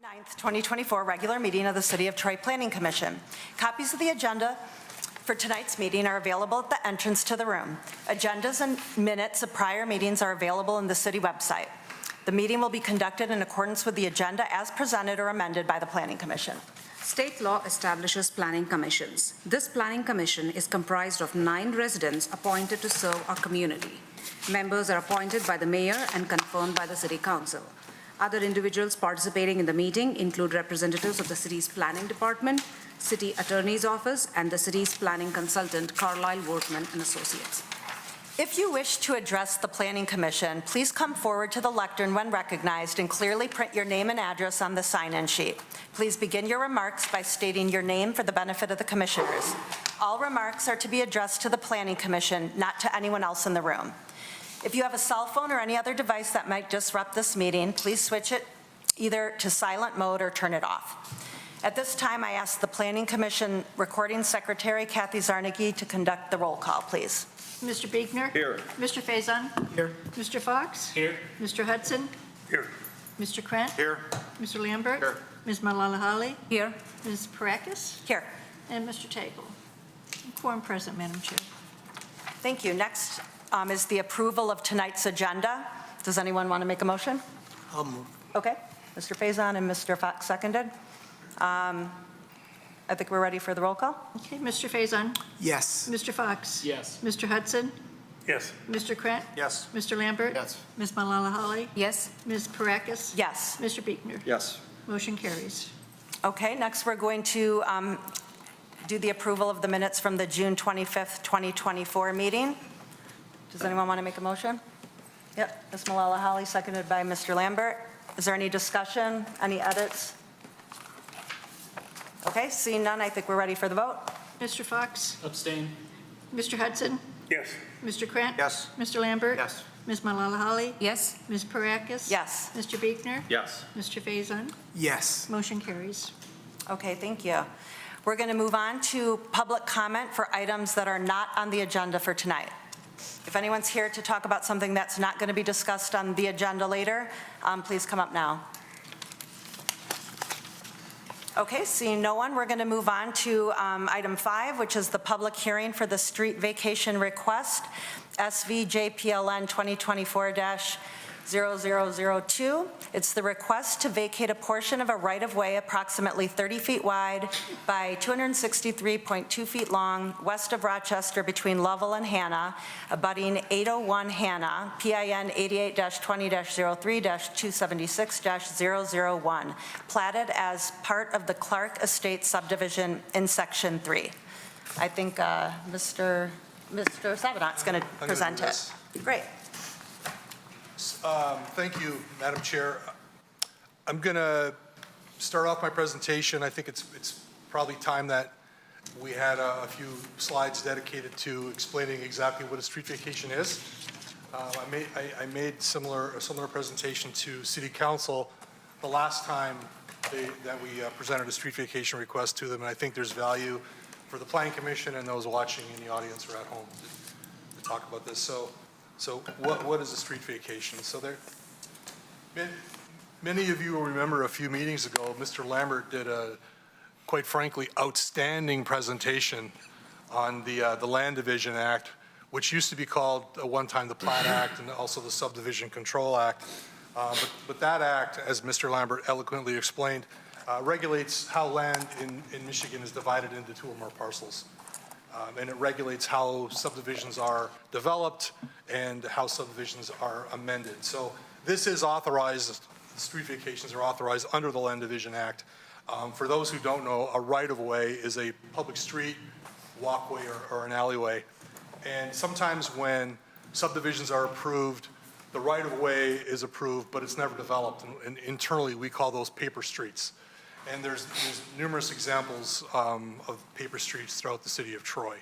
9th, 2024 regular meeting of the City of Troy Planning Commission. Copies of the agenda for tonight's meeting are available at the entrance to the room. Agendas and minutes of prior meetings are available in the city website. The meeting will be conducted in accordance with the agenda as presented or amended by the Planning Commission. State law establishes planning commissions. This planning commission is comprised of 9 residents appointed to serve our community. Members are appointed by the mayor and confirmed by the city council. Other individuals participating in the meeting include representatives of the city's planning department, city attorney's office, and the city's planning consultant, Carlisle Workman and Associates. If you wish to address the Planning Commission, please come forward to the lectern when recognized and clearly print your name and address on the sign-in sheet. Please begin your remarks by stating your name for the benefit of the commissioners. All remarks are to be addressed to the Planning Commission, not to anyone else in the room. If you have a cell phone or any other device that might disrupt this meeting, please switch it either to silent mode or turn it off. At this time, I ask the Planning Commission Recording Secretary, Kathy Zarnicki, to conduct the roll call, please. Mr. Biegner? Here. Mr. Faison? Here. Mr. Fox? Here. Mr. Hudson? Here. Mr. Krent? Here. Mr. Lambert? Here. Ms. Malalahali? Here. Ms. Parakis? Here. And Mr. Tagle. Quorum present, Madam Chair. Thank you. Next is the approval of tonight's agenda. Does anyone want to make a motion? I'll move. Okay. Mr. Faison and Mr. Fox seconded. I think we're ready for the roll call. Okay, Mr. Faison? Yes. Mr. Fox? Yes. Mr. Hudson? Yes. Mr. Krent? Yes. Mr. Lambert? Yes. Ms. Malalahali? Yes. Ms. Parakis? Yes. Mr. Biegner? Yes. Motion carries. Okay, next we're going to do the approval of the minutes from the June 25th, 2024 meeting. Does anyone want to make a motion? Yep, Ms. Malalahali, seconded by Mr. Lambert. Is there any discussion, any edits? Okay, seeing none, I think we're ready for the vote. Mr. Fox? Abstain. Mr. Hudson? Yes. Mr. Krent? Yes. Mr. Lambert? Yes. Ms. Malalahali? Yes. Ms. Parakis? Yes. Mr. Biegner? Yes. Mr. Faison? Yes. Motion carries. Okay, thank you. We're going to move on to public comment for items that are not on the agenda for tonight. If anyone's here to talk about something that's not going to be discussed on the agenda later, please come up now. Okay, seeing no one, we're going to move on to item 5, which is the public hearing for the street vacation request, SVJPLN 2024-0002. It's the request to vacate a portion of a right-of-way approximately 30 feet wide by 263.2 feet long west of Rochester between Lovell and Hannah, abutting 801 Hannah, PIN 88-20-03-276-001, platted as part of the Clark Estate subdivision in Section 3. I think Mr. Sabanot's going to present it. Great. Thank you, Madam Chair. I'm going to start off my presentation. I think it's probably time that we had a few slides dedicated to explaining exactly what a street vacation is. I made a similar presentation to City Council the last time that we presented a street vacation request to them, and I think there's value for the Planning Commission and those watching in the audience or at home to talk about this. So what is a street vacation? So many of you will remember a few meetings ago, Mr. Lambert did a, quite frankly, outstanding presentation on the Land Division Act, which used to be called at one time the Plat Act and also the Subdivision Control Act. But that act, as Mr. Lambert eloquently explained, regulates how land in Michigan is divided into 2 or more parcels. And it regulates how subdivisions are developed and how subdivisions are amended. So this is authorized, street vacations are authorized under the Land Division Act. For those who don't know, a right-of-way is a public street, walkway, or an alleyway. And sometimes when subdivisions are approved, the right-of-way is approved, but it's never developed. And internally, we call those paper streets. And there's numerous examples of paper streets throughout the city of Troy.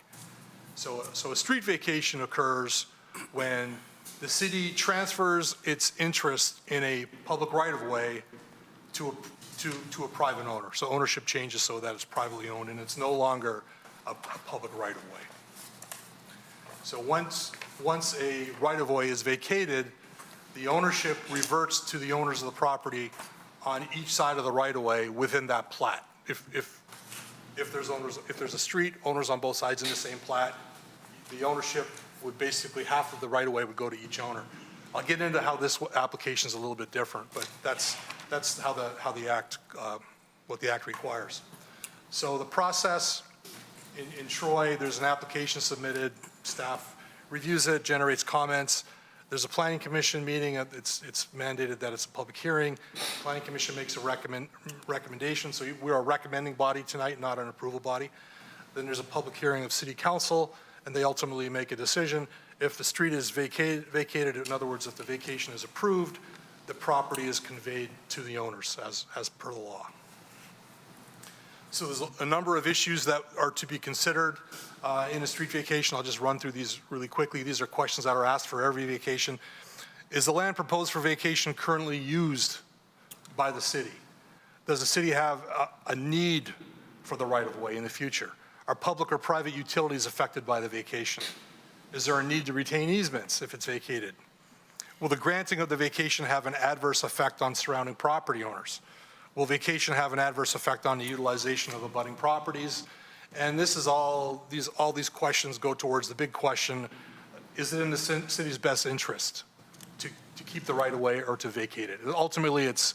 So a street vacation occurs when the city transfers its interest in a public right-of-way to a private owner. So ownership changes so that it's privately owned and it's no longer a public right-of-way. So once a right-of-way is vacated, the ownership reverts to the owners of the property on each side of the right-of-way within that plat. If there's a street, owners on both sides in the same plat, the ownership would basically, half of the right-of-way would go to each owner. I'll get into how this application is a little bit different, but that's how the act, what the act requires. So the process in Troy, there's an application submitted, staff reviews it, generates comments. There's a planning commission meeting. It's mandated that it's a public hearing. Planning commission makes a recommendation. So we're a recommending body tonight, not an approval body. Then there's a public hearing of city council, and they ultimately make a decision. If the street is vacated, in other words, if the vacation is approved, the property is conveyed to the owners as per the law. So there's a number of issues that are to be considered in a street vacation. I'll just run through these really quickly. These are questions that are asked for every vacation. Is the land proposed for vacation currently used by the city? Does the city have a need for the right-of-way in the future? Are public or private utilities affected by the vacation? Is there a need to retain easements if it's vacated? Will the granting of the vacation have an adverse effect on surrounding property owners? Will vacation have an adverse effect on the utilization of abutting properties? And this is all these questions go towards the big question, is it in the city's best interest to keep the right-of-way or to vacate it? Ultimately, it's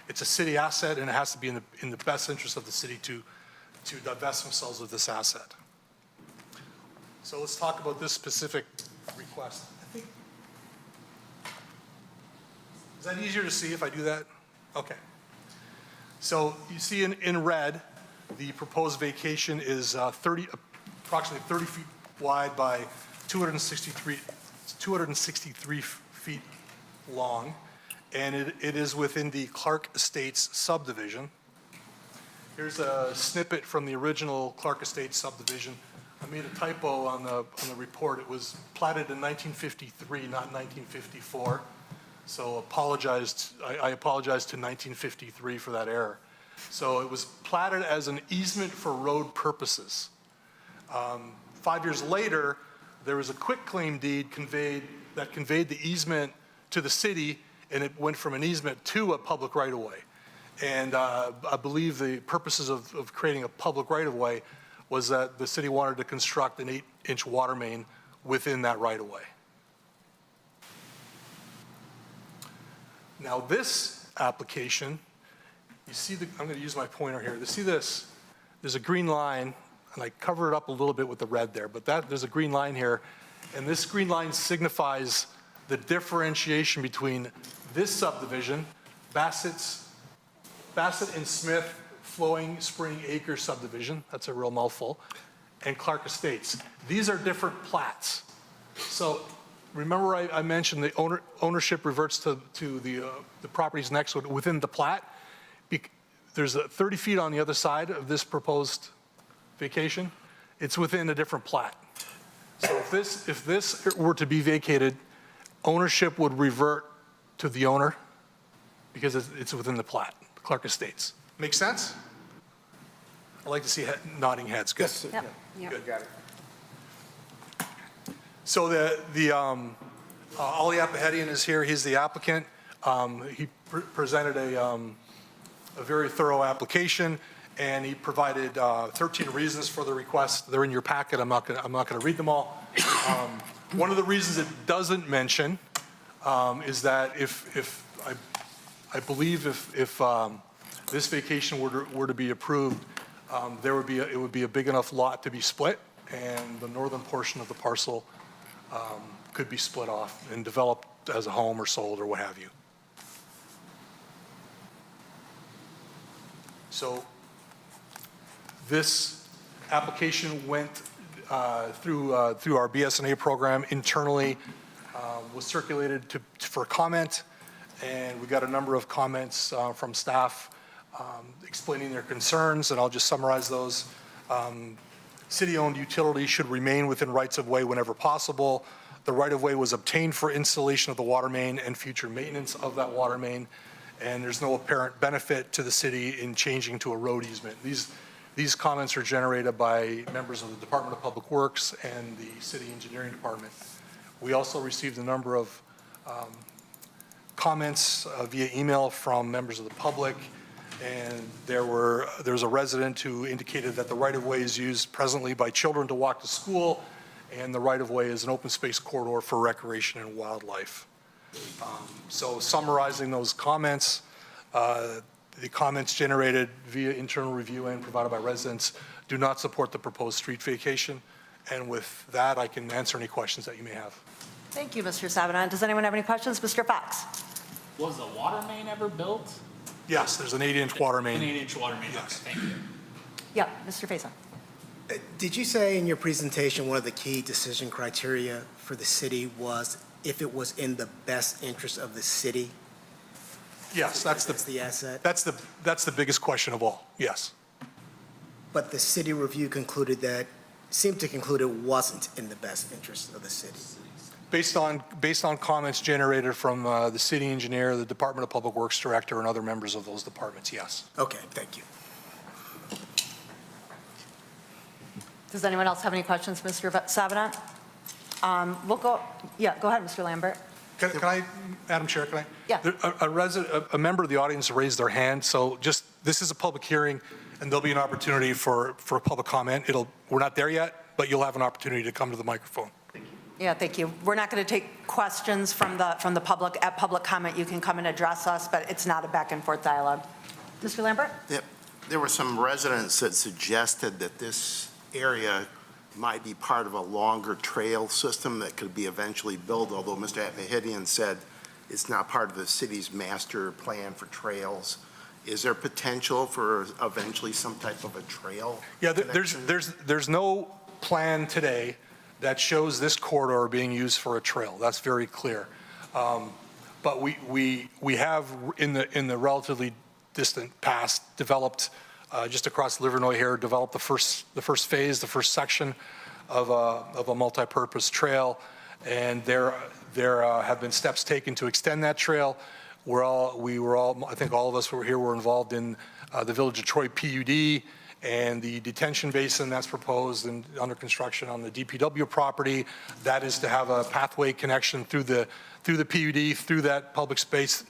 a city asset, and it has to be in the best interest of the city to divest themselves of this asset. So let's talk about this specific request. Is that easier to see if I do that? Okay. So you see in red, the proposed vacation is approximately 30 feet wide by 263 feet long, and it is within the Clark Estates subdivision. Here's a snippet from the original Clark Estates subdivision. I made a typo on the report. It was platted in 1953, not 1954. So I apologize to 1953 for that error. So it was platted as an easement for road purposes. 5 years later, there was a quitclaim deed that conveyed the easement to the city, and it went from an easement to a public right-of-way. And I believe the purposes of creating a public right-of-way was that the city wanted to construct an 8-inch water main within that right-of-way. Now this application, you see I'm going to use my pointer here. You see this? There's a green line, and I cover it up a little bit with the red there, but there's a green line here, and this green line signifies the differentiation between this subdivision, Bassett and Smith Flowing Spring Acre subdivision, that's a real mouthful, and Clark Estates. These are different plats. So remember I mentioned the ownership reverts to the properties next to it within the plat. There's 30 feet on the other side of this proposed vacation. It's within a different plat. So if this were to be vacated, ownership would revert to the owner because it's within the plat, Clark Estates. Make sense? I like to see nodding heads. Good. Yes. Yep. Good. Got it. So Ali Apahedian is here. He's the applicant. He presented a very thorough application, and he provided 13 reasons for the request. They're in your packet. I'm not going to read them all. One of the reasons it doesn't mention is that I believe if this vacation were to be approved, it would be a big enough lot to be split, and the northern portion of the parcel could be split off and developed as a home or sold or what have you. So this application went through our BSNA program internally, was circulated for comment, and we got a number of comments from staff explaining their concerns, and I'll just summarize those. City-owned utilities should remain within rights-of-way whenever possible. The right-of-way was obtained for installation of the water main and future maintenance of that water main, and there's no apparent benefit to the city in changing to a road easement. These comments are generated by members of the Department of Public Works and the City Engineering Department. We also received a number of comments via email from members of the public, and there was a resident who indicated that the right-of-way is used presently by children to walk to school, and the right-of-way is an open space corridor for recreation and wildlife. So summarizing those comments, the comments generated via internal review and provided by residents do not support the proposed street vacation. And with that, I can answer any questions that you may have. Thank you, Mr. Sabanant. Does anyone have any questions? Mr. Fox? Was the water main ever built? Yes, there's an 8-inch water main. An 8-inch water main, Yes. okay, thank you. Yeah, Mr. Faison. Did you say in your presentation one of the key decision criteria for the city was if it was in the best interest of the city? Yes, That's the asset? that's the biggest question of all, yes. But the city review seemed to conclude it wasn't in the best interest of the city. Based on comments generated from the city engineer, the Department of Public Works director, and other members of those departments, yes. Okay, thank you. Does anyone else have any questions, Mr. Sabanant? Go ahead, Mr. Lambert. Can I, Madam Chair, can I? Yeah. A member of the audience raised their hand, so this is a public hearing, and there'll be an opportunity for a public comment. We're not there yet, but you'll have an opportunity to come to the microphone. Yeah, thank you. We're not going to take questions from the public at public comment. You can come and address us, but it's not a back and forth dialogue. Mr. Lambert? There were some residents that suggested that this area might be part of a longer trail system that could be eventually built, although Mr. Apahidian said it's not part of the city's master plan for trails. Is there potential for eventually some type of a trail? Yeah, connection? there's no plan today that shows this corridor being used for a trail. That's very clear. But we have in the relatively distant past developed just across Livernois here, developed the first phase, the first section of a multi-purpose trail, and there have been steps taken to extend that trail. I think all of us who were here were involved in the Village of Troy PUD and the detention basin that's proposed and under construction on the DPW property. That is to have a pathway connection through the PUD, through that public space,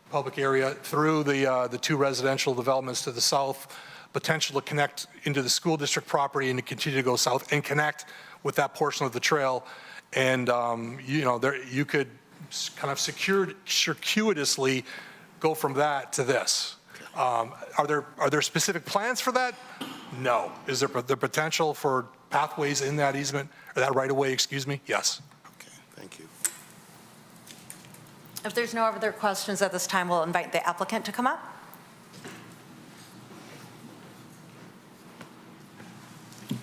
public area, through the two residential developments to the south, potential to connect into the school district property and to continue to go south and connect with that portion of the trail. And, you could kind of circuitously go from that to this. Are there specific plans for that? No. Is there the potential for pathways in that easement, or that right-of-way, excuse me? Yes. Okay, thank you. If there's no other questions at this time, we'll invite the applicant to come up.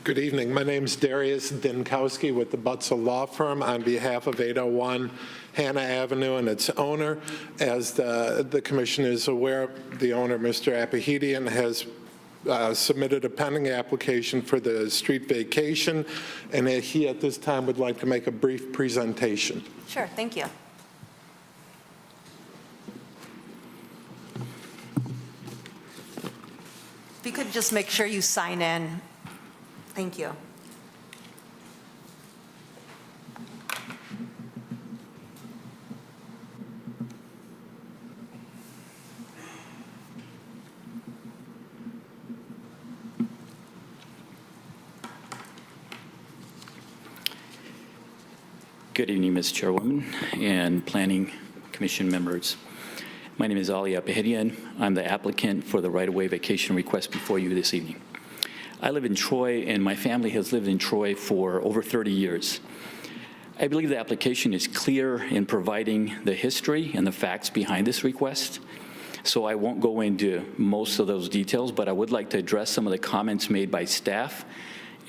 Good evening. My name is Darius Dinkowski with the Butzel Law Firm on behalf of 801 Hannah Avenue and its owner. As the commission is aware, the owner, Mr. Apahidian, has submitted a pending application for the street vacation, and he at this time would like to make a brief presentation. Sure, thank you. If you could just make sure you sign in. Thank you. Good evening, Ms. Chairwoman and Planning Commission members. My name is Ali Apahidian. I'm the applicant for the right-of-way vacation request before you this evening. I live in Troy, and my family has lived in Troy for over 30 years. I believe the application is clear in providing the history and the facts behind this request, so I won't go into most of those details, but I would like to address some of the comments made by staff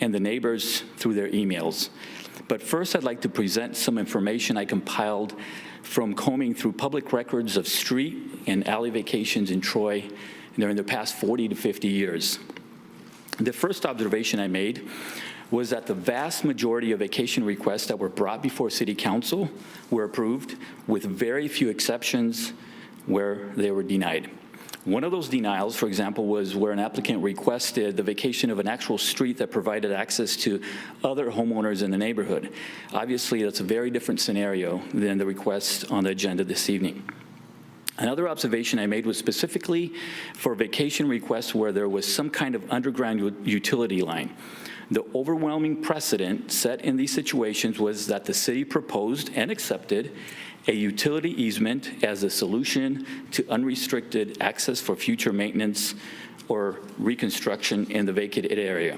and the neighbors through their emails. But first, I'd like to present some information I compiled from combing through public records of street and alley vacations in Troy during the past 40 to 50 years. The first observation I made was that the vast majority of vacation requests that were brought before City Council were approved, with very few exceptions where they were denied. One of those denials, for example, was where an applicant requested the vacation of an actual street that provided access to other homeowners in the neighborhood. Obviously, that's a very different scenario than the request on the agenda this evening. Another observation I made was specifically for vacation requests where there was some kind of underground utility line. The overwhelming precedent set in these situations was that the city proposed and accepted a utility easement as a solution to unrestricted access for future maintenance or reconstruction in the vacated area.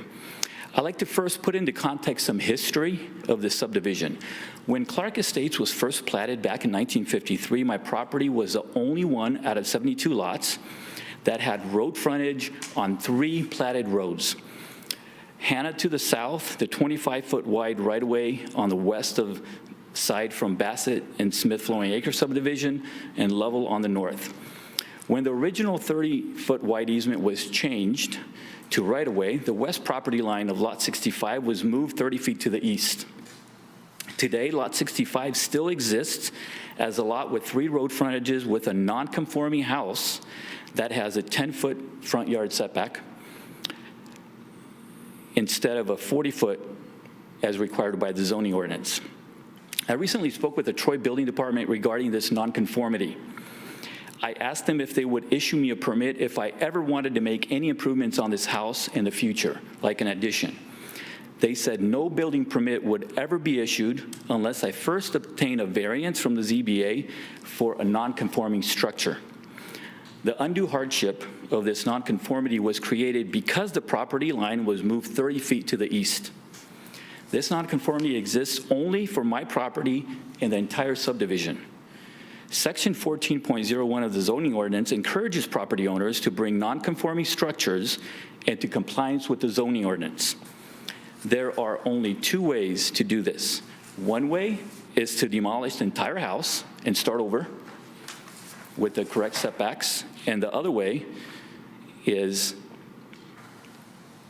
I'd like to first put into context some history of this subdivision. When Clark Estates was first platted back in 1953, my property was the only one out of 72 lots that had road frontage on 3 platted roads. Hannah to the south, the 25-foot wide right-of-way on the west of side from Bassett and Smith Flowing Acre subdivision, and Lovell on the north. When the original 30-foot wide easement was changed to right-of-way, the west property line of Lot 65 was moved 30 feet to the east. Today, Lot 65 still exists as a lot with 3 road frontages with a non-conforming house that has a 10-foot front yard setback instead of a 40-foot as required by the zoning ordinance. I recently spoke with the Troy Building Department regarding this nonconformity. I asked them if they would issue me a permit if I ever wanted to make any improvements on this house in the future, like an addition. They said no building permit would ever be issued unless I first obtain a variance from the ZBA for a nonconforming structure. The undue hardship of this nonconformity was created because the property line was moved 30 feet to the east. This nonconformity exists only for my property and the entire subdivision. Section 14.01 of the zoning ordinance encourages property owners to bring nonconforming structures into compliance with the zoning ordinance. There are only 2 ways to do this. One way is to demolish the entire house and start over with the correct setbacks, and the other way is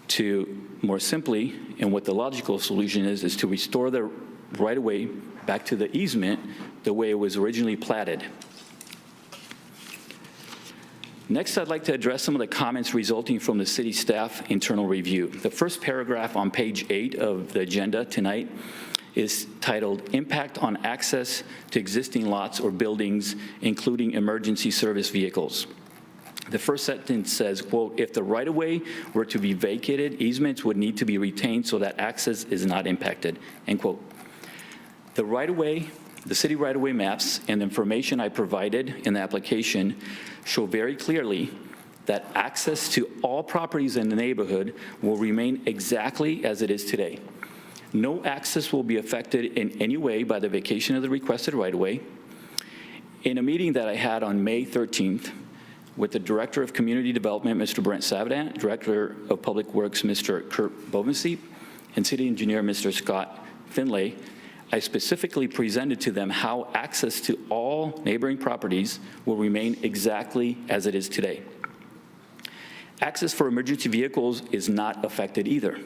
to more simply, and what the logical solution is to restore the right-of-way back to the easement the way it was originally platted. Next, I'd like to address some of the comments resulting from the city staff internal review. The first paragraph on page 8 of the agenda tonight is titled Impact on Access to Existing Lots or Buildings, Including Emergency Service Vehicles. The first sentence says, quote, if the right-of-way were to be vacated, easements would need to be retained so that access is not impacted, end quote. The right-of-way, the city right-of-way maps and the information I provided in the application show very clearly that access to all properties in the neighborhood will remain exactly as it is today. No access will be affected in any way by the vacation of the requested right-of-way. In a meeting that I had on May 13th, with the Director of Community Development, Mr. Brent Savadant, Director of Public Works, Mr. Kurt Bovenseep, and City Engineer, Mr. Scott Finlay, I specifically presented to them how access to all neighboring properties will remain exactly as it is today. Access for emergency vehicles is not affected either.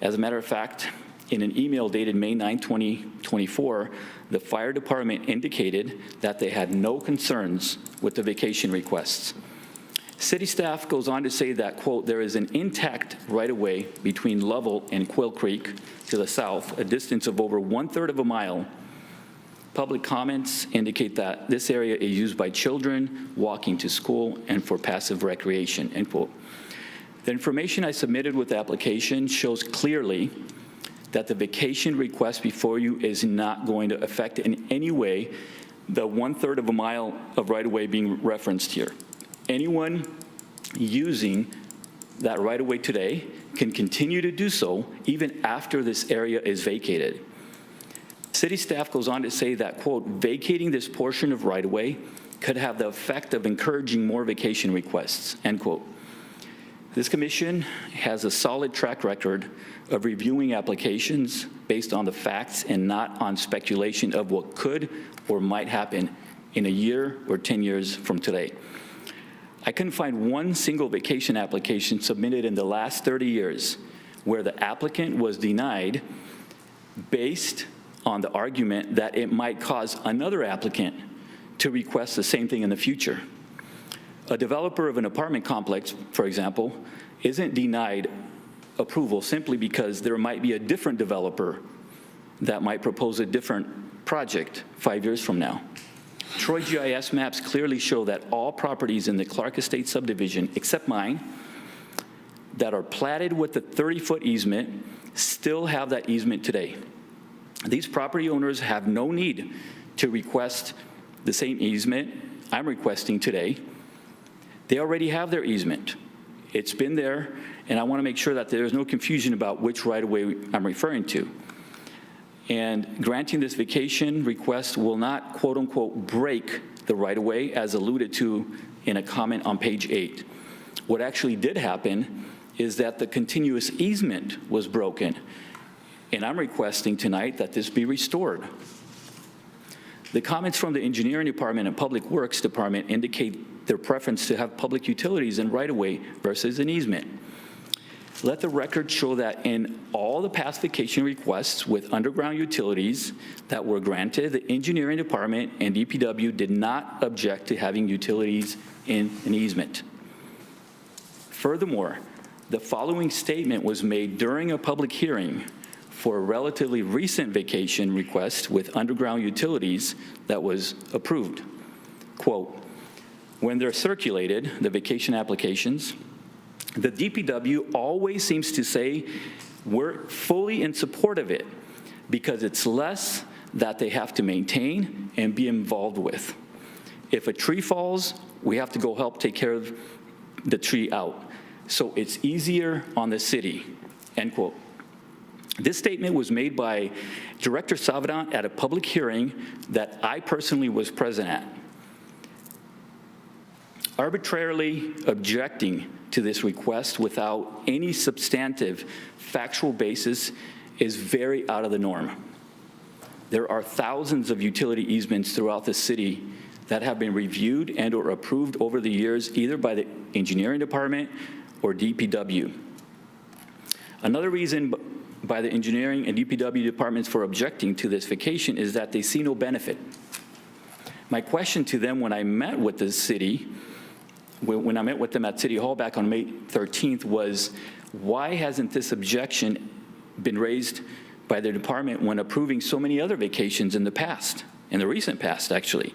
As a matter of fact, in an email dated May 9, 2024, the fire department indicated that they had no concerns with the vacation requests. City staff goes on to say that, quote, there is an intact right-of-way between Lovell and Quill Creek to the south, a distance of over 1/3 of a mile. Public comments indicate that this area is used by children walking to school and for passive recreation, end quote. The information I submitted with the application shows clearly that the vacation request before you is not going to affect in any way the 1/3 of a mile of right-of-way being referenced here. Anyone using that right-of-way today can continue to do so even after this area is vacated. City staff goes on to say that, quote, vacating this portion of right-of-way could have the effect of encouraging more vacation requests, end quote. This commission has a solid track record of reviewing applications based on the facts and not on speculation of what could or might happen in a year or 10 years from today. I couldn't find one single vacation application submitted in the last 30 years where the applicant was denied based on the argument that it might cause another applicant to request the same thing in the future. A developer of an apartment complex, for example, isn't denied approval simply because there might be a different developer that might propose a different project 5 years from now. Troy GIS maps clearly show that all properties in the Clark Estate subdivision, except mine, that are platted with the 30-foot easement still have that easement today. These property owners have no need to request the same easement I'm requesting today. They already have their easement. It's been there, and I want to make sure that there's no confusion about which right-of-way I'm referring to. And granting this vacation request will not, quote-unquote, break the right-of-way, as alluded to in a comment on page 8. What actually did happen is that the continuous easement was broken, and I'm requesting tonight that this be restored. The comments from the Engineering Department and Public Works Department indicate their preference to have public utilities in right-of-way versus an easement. Let the record show that in all the past vacation requests with underground utilities that were granted, the Engineering Department and DPW did not object to having utilities in an easement. Furthermore, the following statement was made during a public hearing for a relatively recent vacation request with underground utilities that was approved. Quote, "When they're circulated, the vacation applications, the DPW always seems to say we're fully in support of it because it's less that they have to maintain and be involved with. If a tree falls, we have to go help take care of the tree out. So it's easier on the city," end quote. This statement was made by Director Savadant at a public hearing that I personally was present at. Arbitrarily objecting to this request without any substantive factual basis is very out of the norm. There are thousands of utility easements throughout the city that have been reviewed and or approved over the years, either by the Engineering Department or DPW. Another reason by the Engineering and DPW departments for objecting to this vacation is that they see no benefit. My question to them when I met with the city, when I met with them at City Hall back on May 13th was, why hasn't this objection been raised by the department when approving so many other vacations in the past, in the recent past, actually?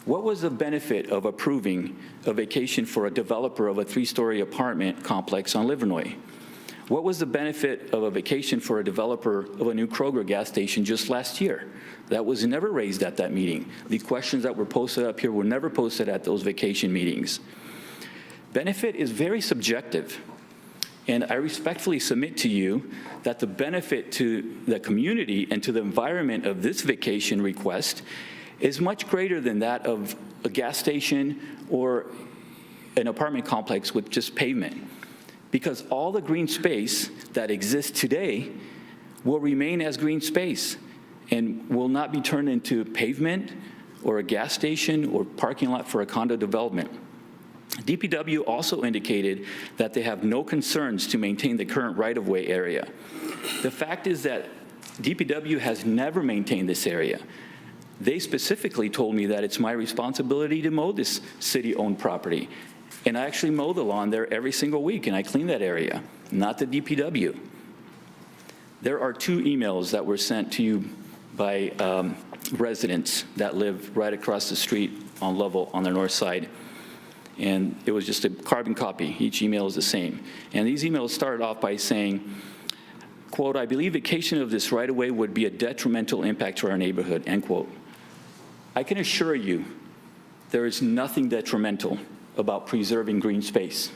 What was the benefit of approving a vacation for a developer of a 3-story apartment complex on Livernois? What was the benefit of a vacation for a developer of a new Kroger gas station just last year? That was never raised at that meeting. The questions that were posted up here were never posted at those vacation meetings. Benefit is very subjective, and I respectfully submit to you that the benefit to the community and to the environment of this vacation request is much greater than that of a gas station or an apartment complex with just pavement, because all the green space that exists today will remain as green space and will not be turned into pavement or a gas station or parking lot for a condo development. DPW also indicated that they have no concerns to maintain the current right-of-way area. The fact is that DPW has never maintained this area. They specifically told me that it's my responsibility to mow this city-owned property. And I actually mow the lawn there every single week, and I clean that area, not the DPW. There are 2 emails that were sent to you by residents that live right across the street on Lovell on the north side. And it was just a carbon copy. Each email is the same. And these emails started off by saying, quote, "I believe vacation of this right-of-way would be a detrimental impact to our neighborhood," end quote. I can assure you there is nothing detrimental about preserving green space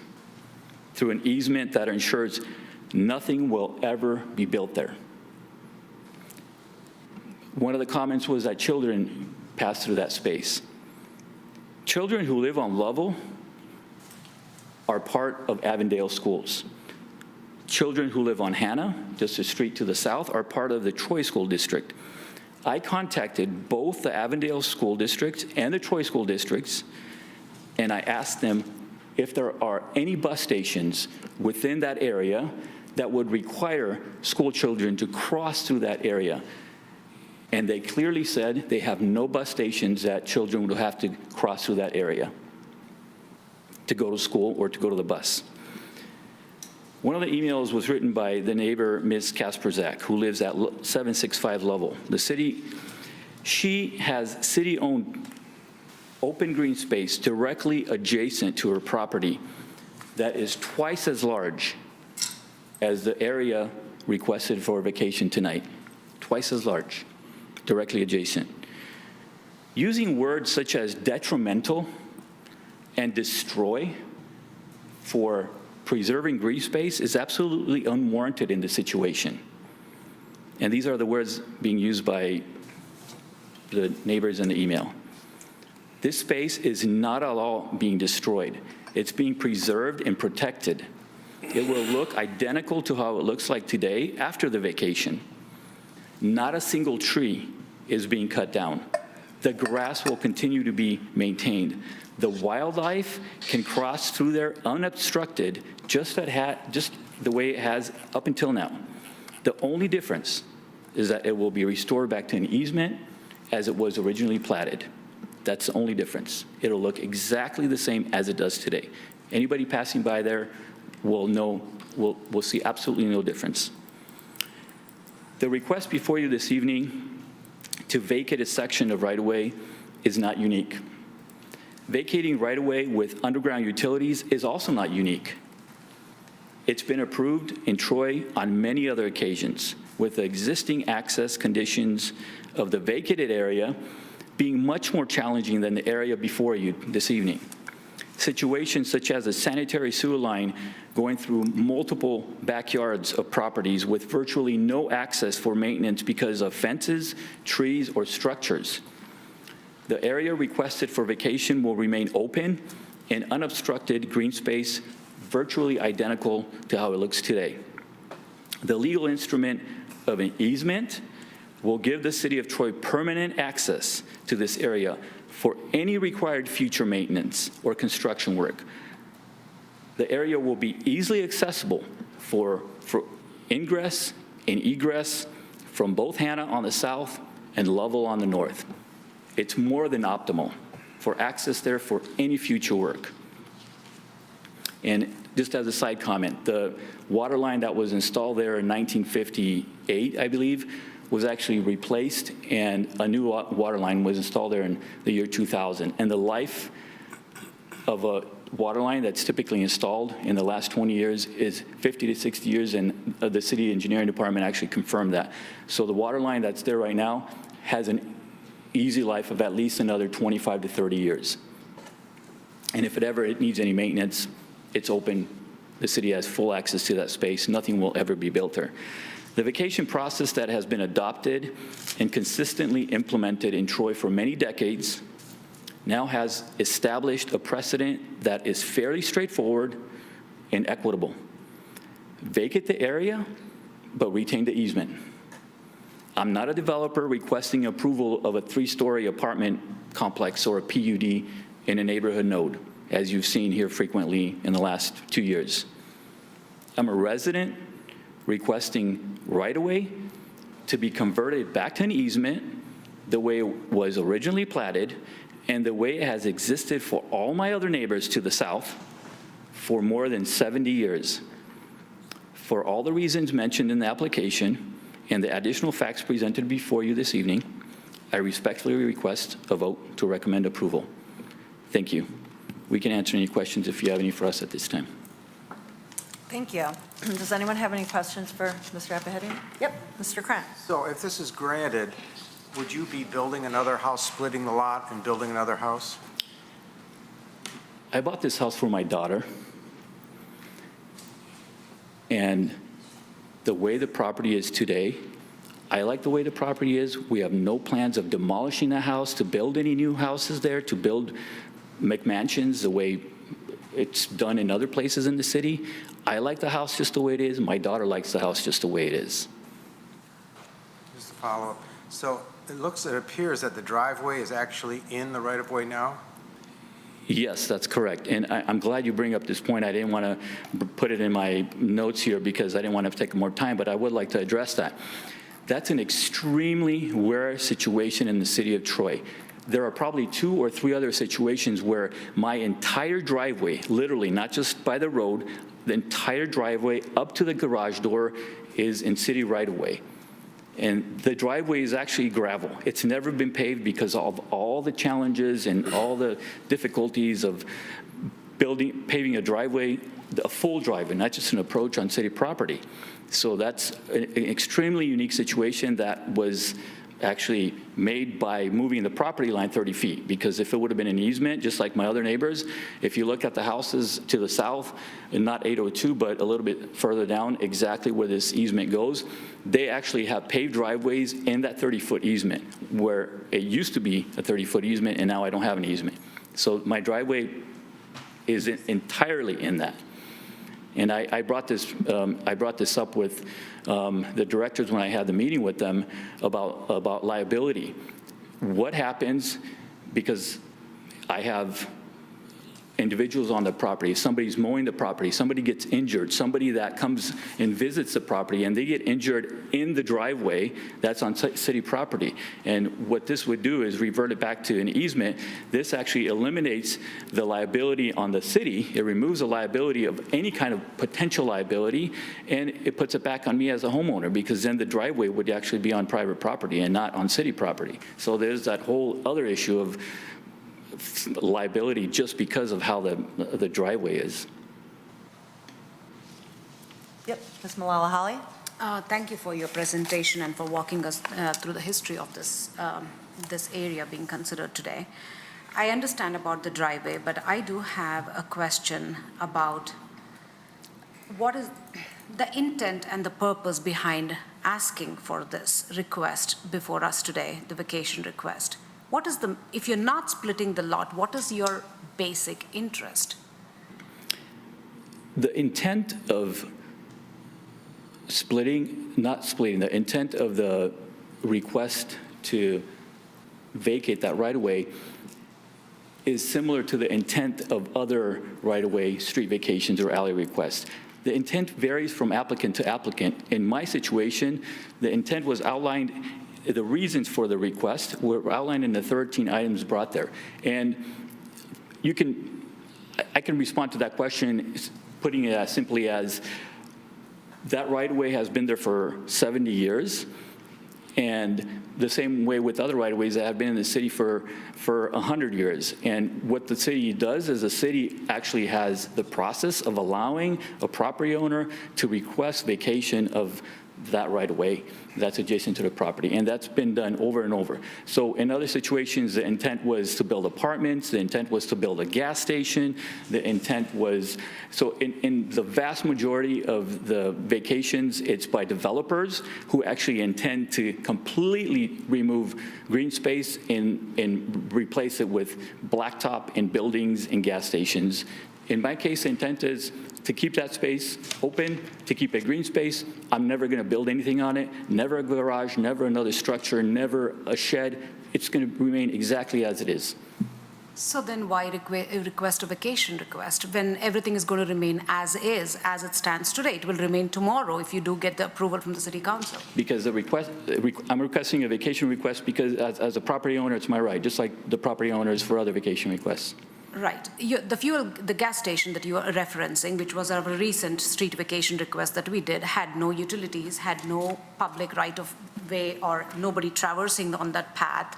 through an easement that ensures nothing will ever be built there. One of the comments was that children pass through that space. Children who live on Lovell are part of Avondale schools. Children who live on Hannah, just a street to the south, are part of the Troy School District. I contacted both the Avondale School District and the Troy School Districts, and I asked them if there are any bus stations within that area that would require school children to cross through that area. And they clearly said they have no bus stations that children would have to cross through that area to go to school or to go to the bus. One of the emails was written by the neighbor, Ms. Kasperzak, who lives at 765 Lovell. The city, she has city-owned open green space directly adjacent to her property that is twice as large as the area requested for vacation tonight. Twice as large, directly adjacent. Using words such as detrimental and destroy for preserving green space is absolutely unwarranted in this situation. And these are the words being used by the neighbors in the email. This space is not at all being destroyed. It's being preserved and protected. It will look identical to how it looks like today after the vacation. Not a single tree is being cut down. The grass will continue to be maintained. The wildlife can cross through there unobstructed, just the way it has up until now. The only difference is that it will be restored back to an easement as it was originally platted. That's the only difference. It'll look exactly the same as it does today. Anybody passing by there will see absolutely no difference. The request before you this evening to vacate a section of right-of-way is not unique. Vacating right-of-way with underground utilities is also not unique. It's been approved in Troy on many other occasions, with the existing access conditions of the vacated area being much more challenging than the area before you this evening. Situations such as a sanitary sewer line going through multiple backyards of properties with virtually no access for maintenance because of fences, trees, or structures. The area requested for vacation will remain open and unobstructed green space, virtually identical to how it looks today. The legal instrument of an easement will give the City of Troy permanent access to this area for any required future maintenance or construction work. The area will be easily accessible for ingress and egress from both Hannah on the south and Lovell on the north. It's more than optimal for access there for any future work. And just as a side comment, the water line that was installed there in 1958, I believe, was actually replaced, and a new water line was installed there in the year 2000. And the life of a water line that's typically installed in the last 20 years is 50 to 60 years, and the city engineering department actually confirmed that. So the water line that's there right now has an easy life of at least another 25 to 30 years. And if it needs any maintenance, it's open. The city has full access to that space. Nothing will ever be built there. The vacation process that has been adopted and consistently implemented in Troy for many decades now has established a precedent that is fairly straightforward and equitable. Vacate the area, but retain the easement. I'm not a developer requesting approval of a 3-story apartment complex or a PUD in a neighborhood node, as you've seen here frequently in the last 2 years. I'm a resident requesting right-of-way to be converted back to an easement the way it was originally platted and the way it has existed for all my other neighbors to the south for more than 70 years. For all the reasons mentioned in the application and the additional facts presented before you this evening, I respectfully request a vote to recommend approval. Thank you. We can answer any questions if you have any for us at this time. Thank you. Does anyone have any questions for Mr. Apahedian? Yep, Mr. Krantz. So if this is granted, would you be building another house, splitting the lot and building another house? I bought this house for my daughter, and the way the property is today, I like the way the property is. We have no plans of demolishing the house, to build any new houses there, to build McMansions the way it's done in other places in the city. I like the house just the way it is. My daughter likes the house just the way it is. Just a follow-up. So it appears that the driveway is actually in the right-of-way now? Yes, that's correct. And I'm glad you bring up this point. I didn't want to put it in my notes here because I didn't want to take more time, but I would like to address that. That's an extremely rare situation in the city of Troy. There are probably 2 or 3 other situations where my entire driveway, literally, not just by the road, the entire driveway up to the garage door is in city right-of-way. And the driveway is actually gravel. It's never been paved because of all the challenges and all the difficulties of paving a driveway, a full driveway, not just an approach on city property. So that's an extremely unique situation that was actually made by moving the property line 30 feet, because if it would have been an easement, just like my other neighbors, if you look at the houses to the south, and not 802, but a little bit further down, exactly where this easement goes, they actually have paved driveways in that 30-foot easement, where it used to be a 30-foot easement, and now I don't have an easement. So my driveway is entirely in that. And I brought this up with the directors when I had the meeting with them about liability. What happens, because I have individuals on the property, somebody's mowing the property, somebody gets injured, somebody that comes and visits the property and they get injured in the driveway that's on city property. And what this would do is revert it back to an easement. This actually eliminates the liability on the city. It removes the liability of any kind of potential liability, and it puts it back on me as a homeowner, because then the driveway would actually be on private property and not on city property. So there's that whole other issue of liability just because of how the driveway is. Yep, Ms. Malala Holly? Thank you for your presentation and for walking us through the history of this, this area being considered today. I understand about the driveway, but I do have a question about what is the intent and the purpose behind asking for this request before us today, the vacation request. What is the, if you're not splitting the lot, what is your basic interest? The intent of not splitting, the intent of the request to vacate that right-of-way is similar to the intent of other right-of-way street vacations or alley requests. The intent varies from applicant to applicant. In my situation, the intent was outlined, the reasons for the request were outlined in the 13 items brought there. And I can respond to that question putting it as simply as that right-of-way has been there for 70 years, and the same way with other right-of-ways that have been in the city for 100 years. And what the city does is the city actually has the process of allowing a property owner to request vacation of that right-of-way that's adjacent to the property. And that's been done over and over. So in other situations, the intent was to build apartments, the intent was to build a gas station, the intent was, so in the vast majority of the vacations, it's by developers who actually intend to completely remove green space and replace it with blacktop in buildings and gas stations. In my case, the intent is to keep that space open, to keep a green space. I'm never going to build anything on it, never a garage, never another structure, never a shed. It's going to remain exactly as it is. So then why request a vacation request when everything is going to remain as is, as it stands today? It will remain tomorrow if you do get the approval from the city council. Because the request, I'm requesting a vacation request because as a property owner, it's my right, just like the property owners for other vacation requests. Right. The gas station that you are referencing, which was a recent street vacation request that we did, had no utilities, had no public right-of-way or nobody traversing on that path.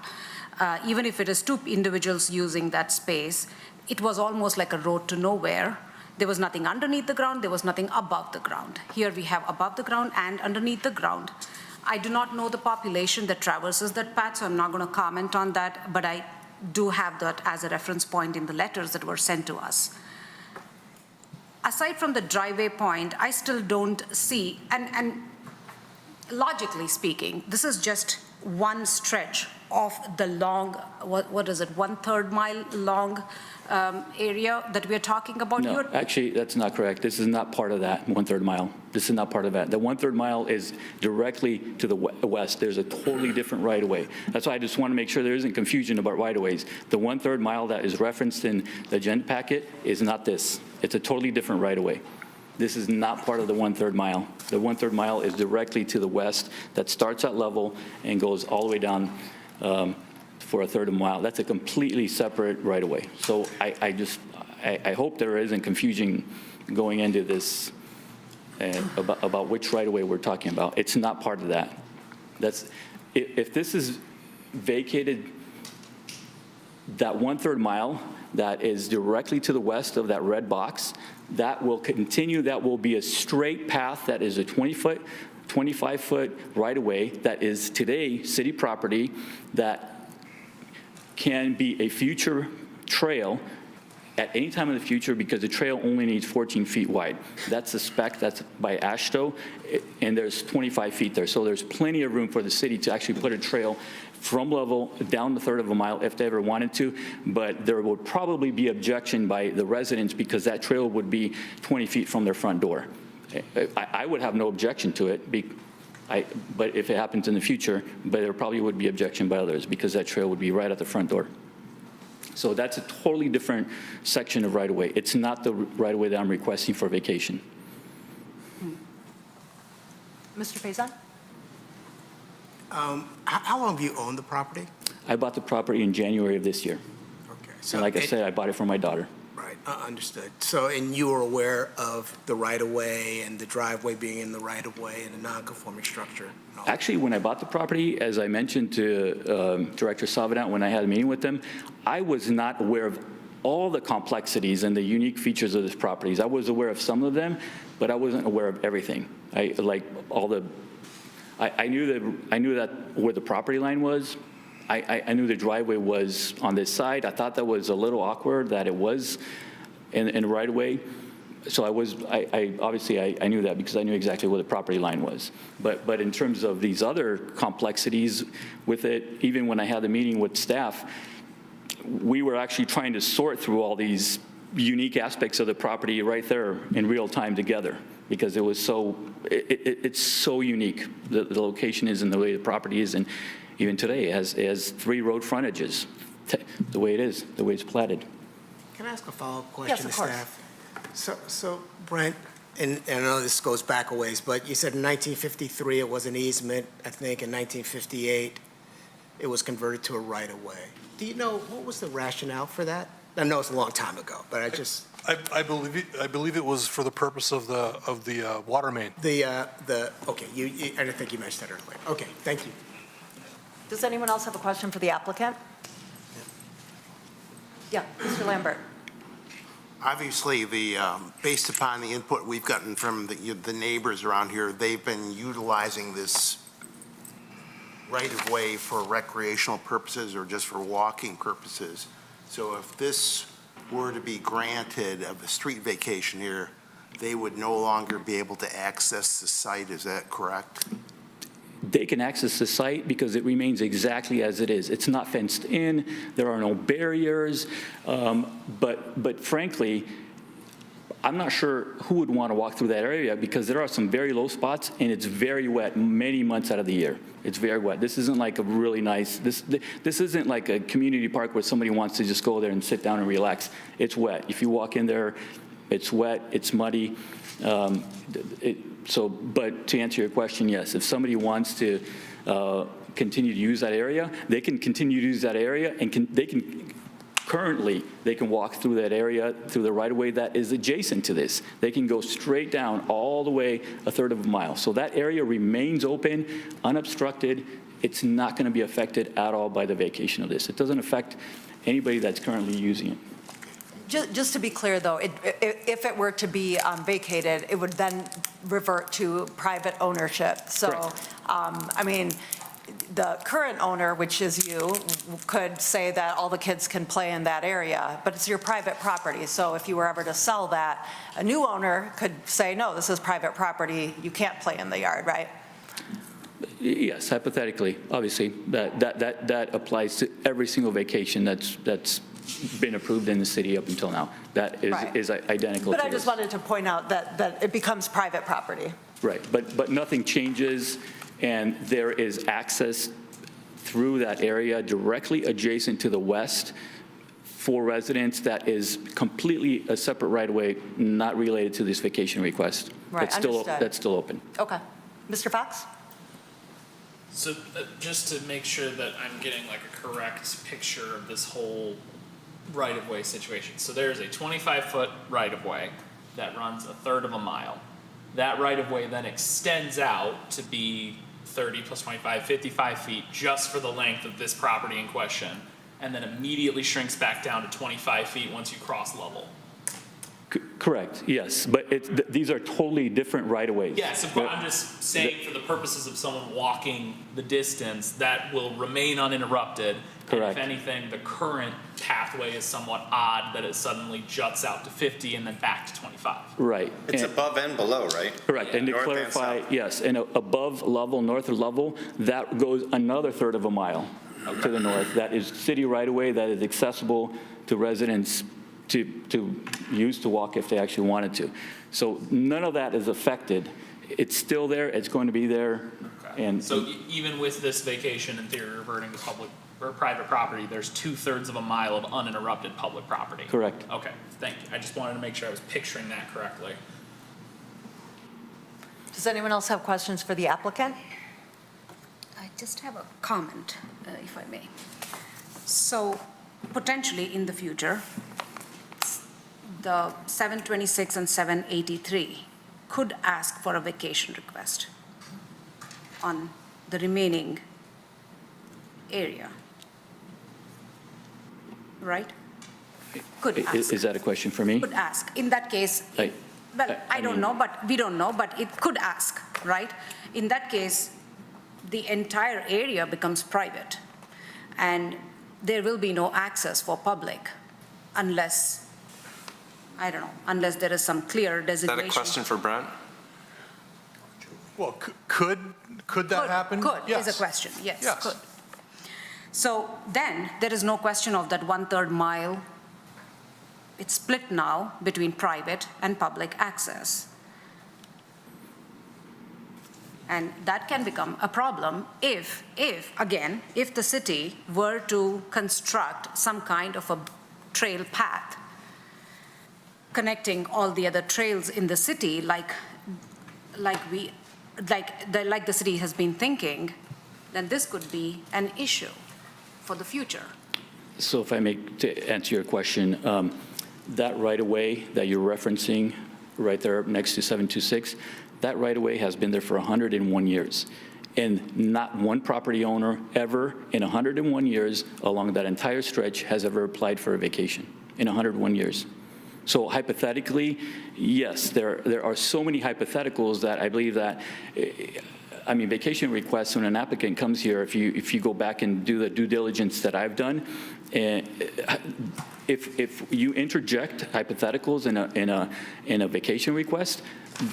Even if it is two individuals using that space, it was almost like a road to nowhere. There was nothing underneath the ground, there was nothing above the ground. Here we have above the ground and underneath the ground. I do not know the population that traverses that path, so I'm not going to comment on that, but I do have that as a reference point in the letters that were sent to us. Aside from the driveway point, I still don't see, and logically speaking, this is just one stretch of the long, what is it, 1/3 mile long area that we're talking about No, here? actually, that's not correct. This is not part of that 1/3 mile. This is not part of that. The 1/3 mile is directly to the west. There's a totally different right-of-way. That's why I just want to make sure there isn't confusion about right-of-ways. The 1/3 mile that is referenced in the agenda packet is not this. It's a totally different right-of-way. This is not part of the 1/3 mile. The 1/3 mile is directly to the west that starts at level and goes all the way down for a third of a mile. That's a completely separate right-of-way. So I hope there isn't confusion going into this about which right-of-way we're talking about. It's not part of that. If this is vacated, that 1/3 mile that is directly to the west of that red box, that will continue, that will be a straight path that is a 20-foot, 25-foot right-of-way that is today city property that can be a future trail at any time in the future because the trail only needs 14 feet wide. That's the spec, that's by AASHTO, and there's 25 feet there. So there's plenty of room for the city to actually put a trail from level down the 1/3 of a mile if they ever wanted to, but there would probably be objection by the residents because that trail would be 20 feet from their front door. I would have no objection to it, but if it happens in the future, but there probably would be objection by others because that trail would be right at the front door. So that's a totally different section of right-of-way. It's not the right-of-way that I'm requesting for vacation. Mr. Faison? How long have you owned the property? I bought the property in January of this year. Okay. And like I said, I bought it for my daughter. Right, understood. So, and you were aware of the right-of-way and the driveway being in the right-of-way and the non-conforming structure? and all that? Actually, when I bought the property, as I mentioned to Director Savedant when I had a meeting with them, I was not aware of all the complexities and the unique features of this property. I was aware of some of them, but I wasn't aware of everything. I knew that where the property line was. I knew the driveway was on this side. I thought that was a little awkward that it was in the right of way. So I knew that because I knew exactly where the property line was. But in terms of these other complexities with it, even when I had the meeting with staff, we were actually trying to sort through all these unique aspects of the property right there in real time together because it was it's so unique. The location is and the way the property is, and even today it has 3 road frontages, the way it is, the way it's platted. Can I ask a follow-up Yes, question of to course. staff? So Brent, and I know this goes back a ways, but you said in 1953 it was an easement. I think in 1958 it was converted to a right-of-way. Do you know what was the rationale for that? I know it's a long time ago, but I believe it was for the purpose of the water main. okay, I didn't think you mentioned that earlier. Okay, thank you. Does anyone else have a question for the applicant? Yeah, Mr. Lambert. Obviously, based upon the input we've gotten from the neighbors around here, they've been utilizing this right-of-way for recreational purposes or just for walking purposes. So if this were to be granted of a street vacation here, they would no longer be able to access the site, is that correct? They can access the site because it remains exactly as it is. It's not fenced in, there are no barriers, but frankly, I'm not sure who would want to walk through that area because there are some very low spots and it's very wet many months out of the year. It's very wet. This isn't like a really nice, this isn't like a community park where somebody wants to just go there and sit down and relax. It's wet. If you walk in there, it's wet, it's muddy. But to answer your question, yes, if somebody wants to continue to use that area, they can continue to use that area and currently, they can walk through that area, through the right-of-way that is adjacent to this. They can go straight down all the way 1/3 of a mile. So that area remains open, unobstructed. It's not going to be affected at all by the vacation of this. It doesn't affect anybody that's currently using it. Just to be clear, though, if it were to be vacated, it would then revert to private ownership. So, Correct. The current owner, which is you, could say that all the kids can play in that area, but it's your private property. So if you were ever to sell that, a new owner could say, no, this is private property, you can't play in the yard, right? Yes, hypothetically, obviously, that applies to every single vacation that's been approved in the city up until now. That Right. is identical to But I this. just wanted to point out that it becomes private property. Right, but nothing changes, and there is access through that area directly adjacent to the west for residents that is completely a separate right-of-way, not related to this vacation request. Right, understood. That's still open. Okay. Mr. Fox? So just to make sure that I'm getting like a correct picture of this whole right-of-way situation. So there's a 25-foot right-of-way that runs 1/3 of a mile. That right-of-way then extends out to be 30 plus 25, 55 feet just for the length of this property in question, and then immediately shrinks back down to 25 feet once you cross level. Correct, yes, but these are totally different right-of-ways. Yes, of course, I'm just saying for the purposes of someone walking the distance, that will remain uninterrupted. Correct. And if anything, the current pathway is somewhat odd, that it suddenly juts out to 50 and then back to 25. Right. It's And- above and below, right? Correct, and to North and clarify, south. yes, and above level, north of level, that goes another third of a mile to the north. That is city right-of-way that is accessible to residents to use to walk if they actually wanted to. So none of that is affected. It's still there, it's going to be there, Okay. and So even with this vacation in theory reverting to public or private property, there's 2/3 of a mile of uninterrupted public property. correct. Okay, thank you. I just wanted to make sure I was picturing that correctly. Does anyone else have questions for the applicant? I just have a comment, if I may. So potentially in the future, the 726 and 783 could ask for a vacation request on the remaining area, right? Could ask. Is that a question for me? Could ask. In that case, I- well, I I don't mean- know, but we don't know, but it could ask, right? In that case, the entire area becomes private, and there will be no access for public unless, I don't know, unless there is some clear Is designation. that a question for Brent? Well, could that happen? Could, is a Yes. question, yes, Yes. could. So then, there is no question of that 1/3 mile. It's split now between private and public access. And that can become a problem if, again, if the city were to construct some kind of a trail path connecting all the other trails in the city, like the city has been thinking, then this could be an issue for the future. So if I may, to answer your question, that right-of-way that you're referencing, right there next to 726, that right-of-way has been there for 101 years. And not one property owner ever in 101 years along that entire stretch has ever applied for a vacation in 101 years. So hypothetically, yes, there are so many hypotheticals that I believe that, I mean, vacation requests, when an applicant comes here, if you go back and do the due diligence that I've done, if you interject hypotheticals in a vacation request,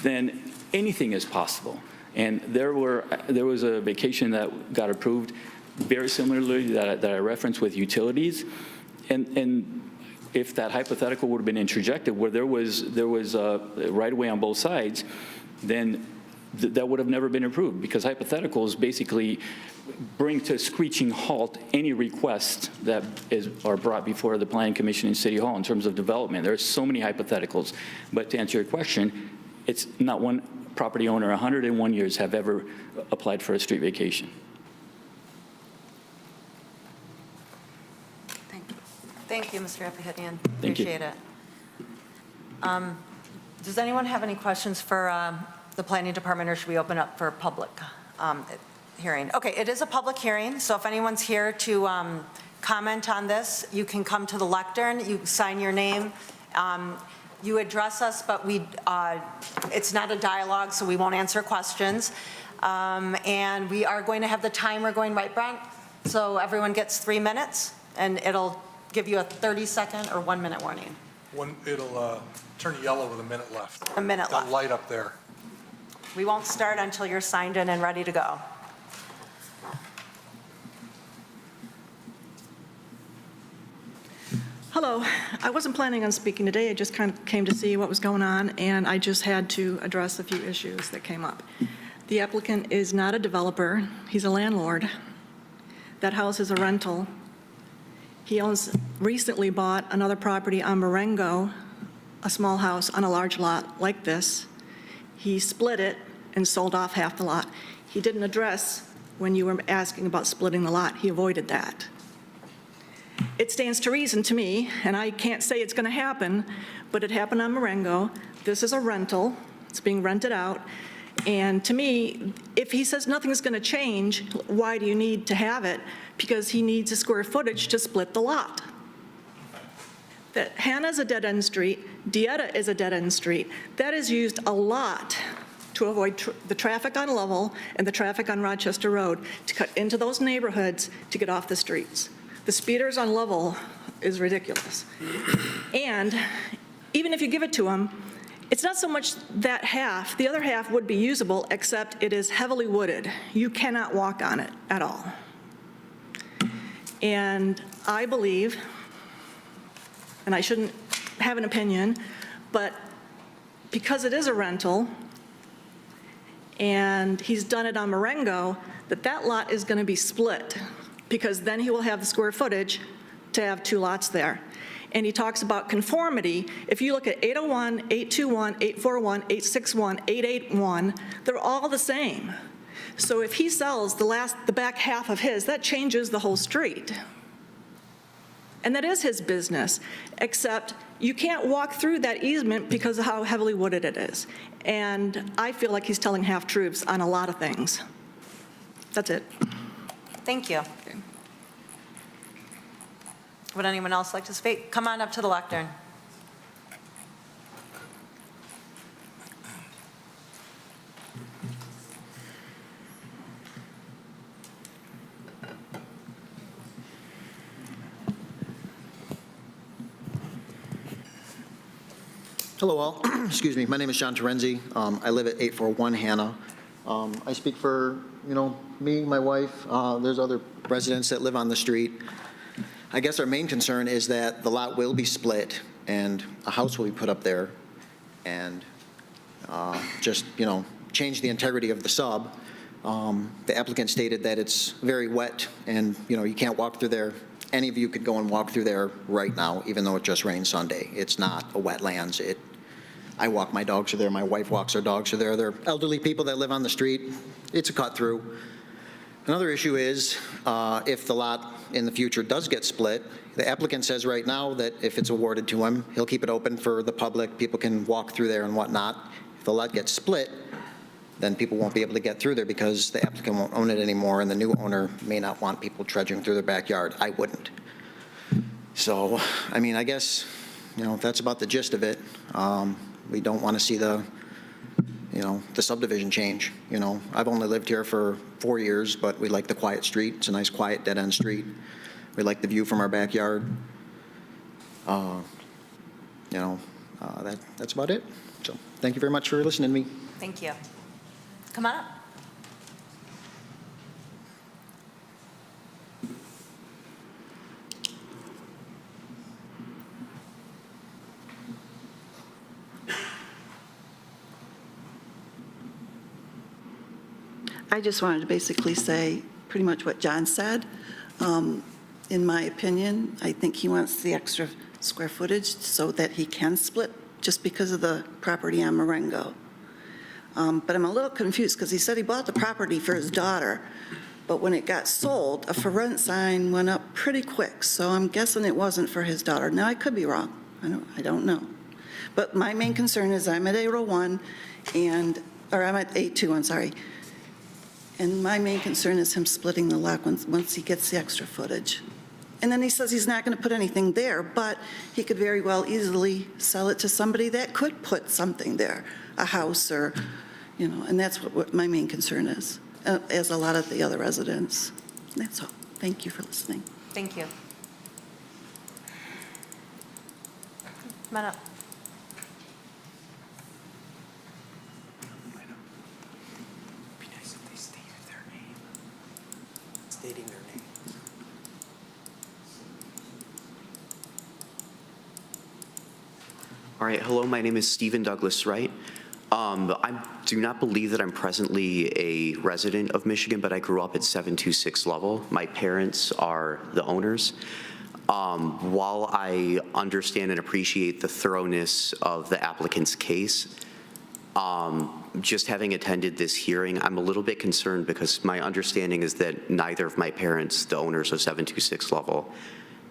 then anything is possible. And there was a vacation that got approved very similarly that I referenced with utilities, and if that hypothetical would have been interjected where there was a right-of-way on both sides, then that would have never been approved, because hypotheticals basically bring to a screeching halt any requests that are brought before the Planning Commission and City Hall in terms of development. There are so many hypotheticals. But to answer your question, it's not one property owner, 101 years, have ever applied for a street vacation. Thank you. Thank you, Mr. Epihidian. Thank you. Appreciate it. Does anyone have any questions for the Planning Department, or should we open up for a public hearing? Okay, it is a public hearing, so if anyone's here to comment on this, you can come to the lectern, you sign your name, you address us, but it's not a dialogue, so we won't answer questions. And we are going to have the timer going, right, Brent? So everyone gets 3 minutes, and it'll give you a 30-second or 1-minute warning. It'll turn yellow with a minute left. A minute left. That light up there. We won't start until you're signed in and ready to go. Hello. I wasn't planning on speaking today. I just kind of came to see what was going on, and I just had to address a few issues that came up. The applicant is not a developer. He's a landlord. That house is a rental. He recently bought another property on Marengo, a small house on a large lot like this. He split it and sold off half the lot. He didn't address when you were asking about splitting the lot. He avoided that. It stands to reason to me, and I can't say it's going to happen, but it happened on Marengo. This is a rental. It's being rented out, And to me, if he says nothing's going to change, why do you need to have it? Because he needs a square footage to split the lot. That Hannah's a dead-end street, Dieta is a dead-end street. That is used a lot to avoid the traffic on Lovell and the traffic on Rochester Road, to cut into those neighborhoods to get off the streets. The speeders on Lovell is ridiculous. And even if you give it to them, it's not so much that half. The other half would be usable, except it is heavily wooded. You cannot walk on it at all. And I believe, and I shouldn't have an opinion, but because it is a rental, and he's done it on Marengo, that lot is going to be split, because then he will have the square footage to have two lots there. And he talks about conformity. If you look at 801, 821, 841, 861, 881, they're all the same. So if he sells the back half of his, that changes the whole street. And that is his business, except you can't walk through that easement because of how heavily wooded it is. And I feel like he's telling half-truths on a lot of things. That's it. Thank you. Would anyone else like to speak? Come on up to the lectern. Hello all. Excuse me. My name is John Terenzi. I live at 841 Hannah. I speak for, me, my wife. There's other residents that live on the street. I guess our main concern is that the lot will be split and a house will be put up there and just, change the integrity of the sub. The applicant stated that it's very wet and, you can't walk through there. Any of you could go and walk through there right now, even though it just rained Sunday. It's not a wetlands. I walk my dogs through there. My wife walks her dogs through there. They're elderly people that live on the street. It's a cut through. Another issue is if the lot in the future does get split, the applicant says right now that if it's awarded to him, he'll keep it open for the public. People can walk through there and whatnot. If the lot gets split, then people won't be able to get through there because the applicant won't own it anymore, and the new owner may not want people trudging through their backyard. I wouldn't. So, I guess, that's about the gist of it. We don't want to see the subdivision change. I've only lived here for 4 years, but we like the quiet street. It's a nice, quiet, dead-end street. We like the view from our backyard. That's about it. So, thank you very much for listening to me. Thank you. Come on up. I just wanted to basically say pretty much what John said. In my opinion, I think he wants the extra square footage so that he can split just because of the property on Marengo. But I'm a little confused because he said he bought the property for his daughter, but when it got sold, a for rent sign went up pretty quick, so I'm guessing it wasn't for his daughter. Now, I could be wrong. I don't know. But my main concern is I'm at 801 or I'm at 821, sorry. And my main concern is him splitting the lot once he gets the extra footage. And then he says he's not going to put anything there, but he could very well easily sell it to somebody that could put something there, a house or, and that's what my main concern is, as a lot of the other residents. That's all. Thank you for listening. Thank you. Come on up. Stating their name. All right, hello, my name is Stephen Douglas Wright. I do not believe that I'm presently a resident of Michigan, but I grew up at 726 Lovell. My parents are the owners. While I understand and appreciate the thoroughness of the applicant's case, just having attended this hearing, I'm a little bit concerned because my understanding is that neither of my parents, the owners of 726 Lovell,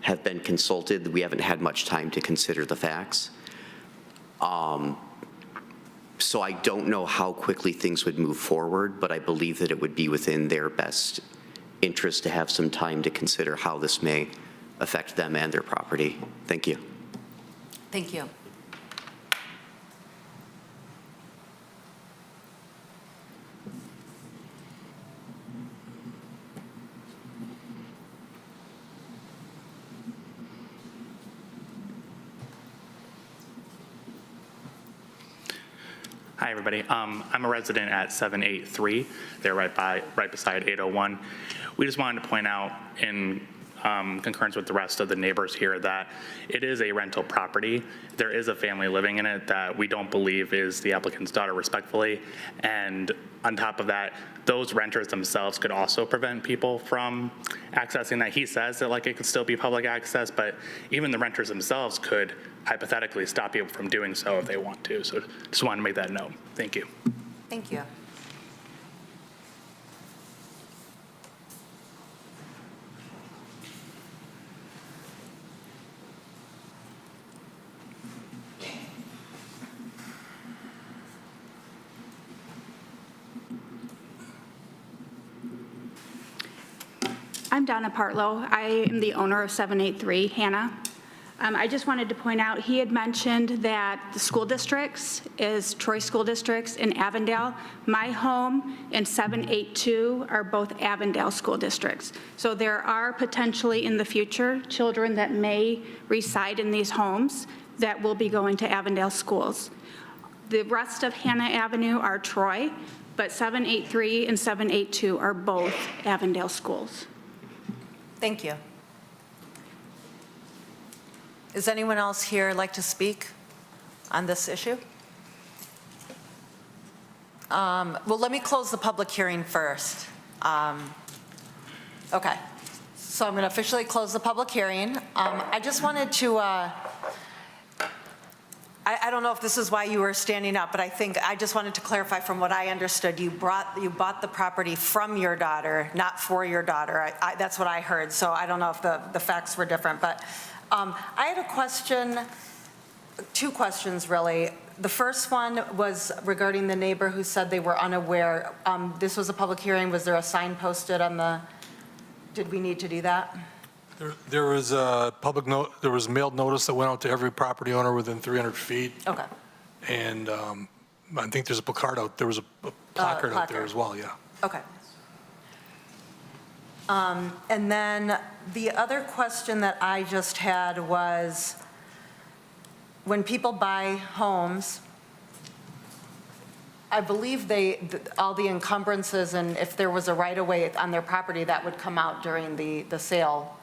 have been consulted. We haven't had much time to consider the facts. So I don't know how quickly things would move forward, but I believe that it would be within their best interest to have some time to consider how this may affect them and their property. Thank you. Thank you. Hi, everybody. I'm a resident at 783. They're right beside 801. We just wanted to point out in concurrence with the rest of the neighbors here that it is a rental property. There is a family living in it that we don't believe is the applicant's daughter respectfully. And on top of that, those renters themselves could also prevent people from accessing that. He says that like it could still be public access, but even the renters themselves could hypothetically stop people from doing so if they want to. So just wanted to make that note. Thank you. Thank you. I'm Donna Partlow. I am the owner of 783 Hannah. I just wanted to point out, he had mentioned that the school districts is Troy School Districts in Avondale. My home and 782 are both Avondale school districts. So there are potentially in the future children that may reside in these homes that will be going to Avondale schools. The rest of Hannah Avenue are Troy, but 783 and 782 are both Avondale schools. Thank you. Is anyone else here like to speak on this issue? Well, let me close the public hearing first. Okay, so I'm going to officially close the public hearing. I just wanted to, I don't know if this is why you were standing up, but I just wanted to clarify from what I understood, you bought the property from your daughter, not for your daughter. That's what I heard, so I don't know if the facts were different, but I had a question, two questions really. The first one was regarding the neighbor who said they were unaware. This was a public hearing. Was there a sign posted on the, did we need to do that? There was a public note, there was mailed notice that went out to every property owner within 300 feet. Okay. And I think there's a placard out, there was a placard out there as well, yeah. Okay. And then the other question that I just had was, when people buy homes, I believe all the encumbrances and if there was a right-of-way on their property, that would come out during the sale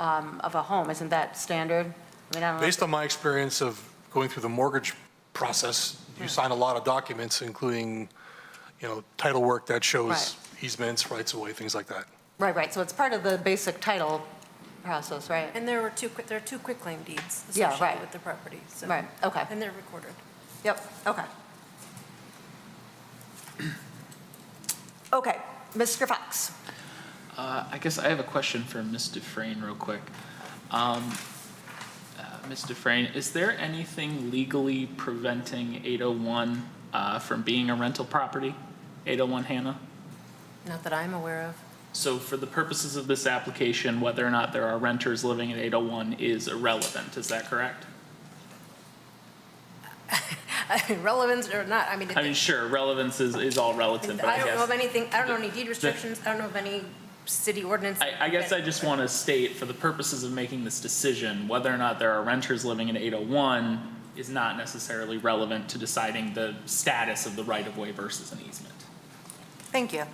of a home. Isn't that standard? I mean, I don't know. Based on my experience of going through the mortgage process, you sign a lot of documents, including, title work that shows easements, rights-of-way, things like that. Right. So it's part of the basic title process, right? And there are two quitclaim deeds Yeah, associated right. with the property. So, Right, okay. And they're recorded. Yep, okay. Okay, Mr. Fox. I guess I have a question for Ms. Dufresne real quick. Ms. Dufresne, is there anything legally preventing 801 from being a rental property, 801 Hannah? Not that I'm aware of. So for the purposes of this application, whether or not there are renters living at 801 is irrelevant, is that correct? Relevance or not, I mean, Sure, relevance is all relative, but I don't know of guess- anything, I don't know any deed restrictions, I don't know of any city ordinance. I guess I just want to state, for the purposes of making this decision, whether or not there are renters living in 801 is not necessarily relevant to deciding the status of the right-of-way versus an easement. Thank you.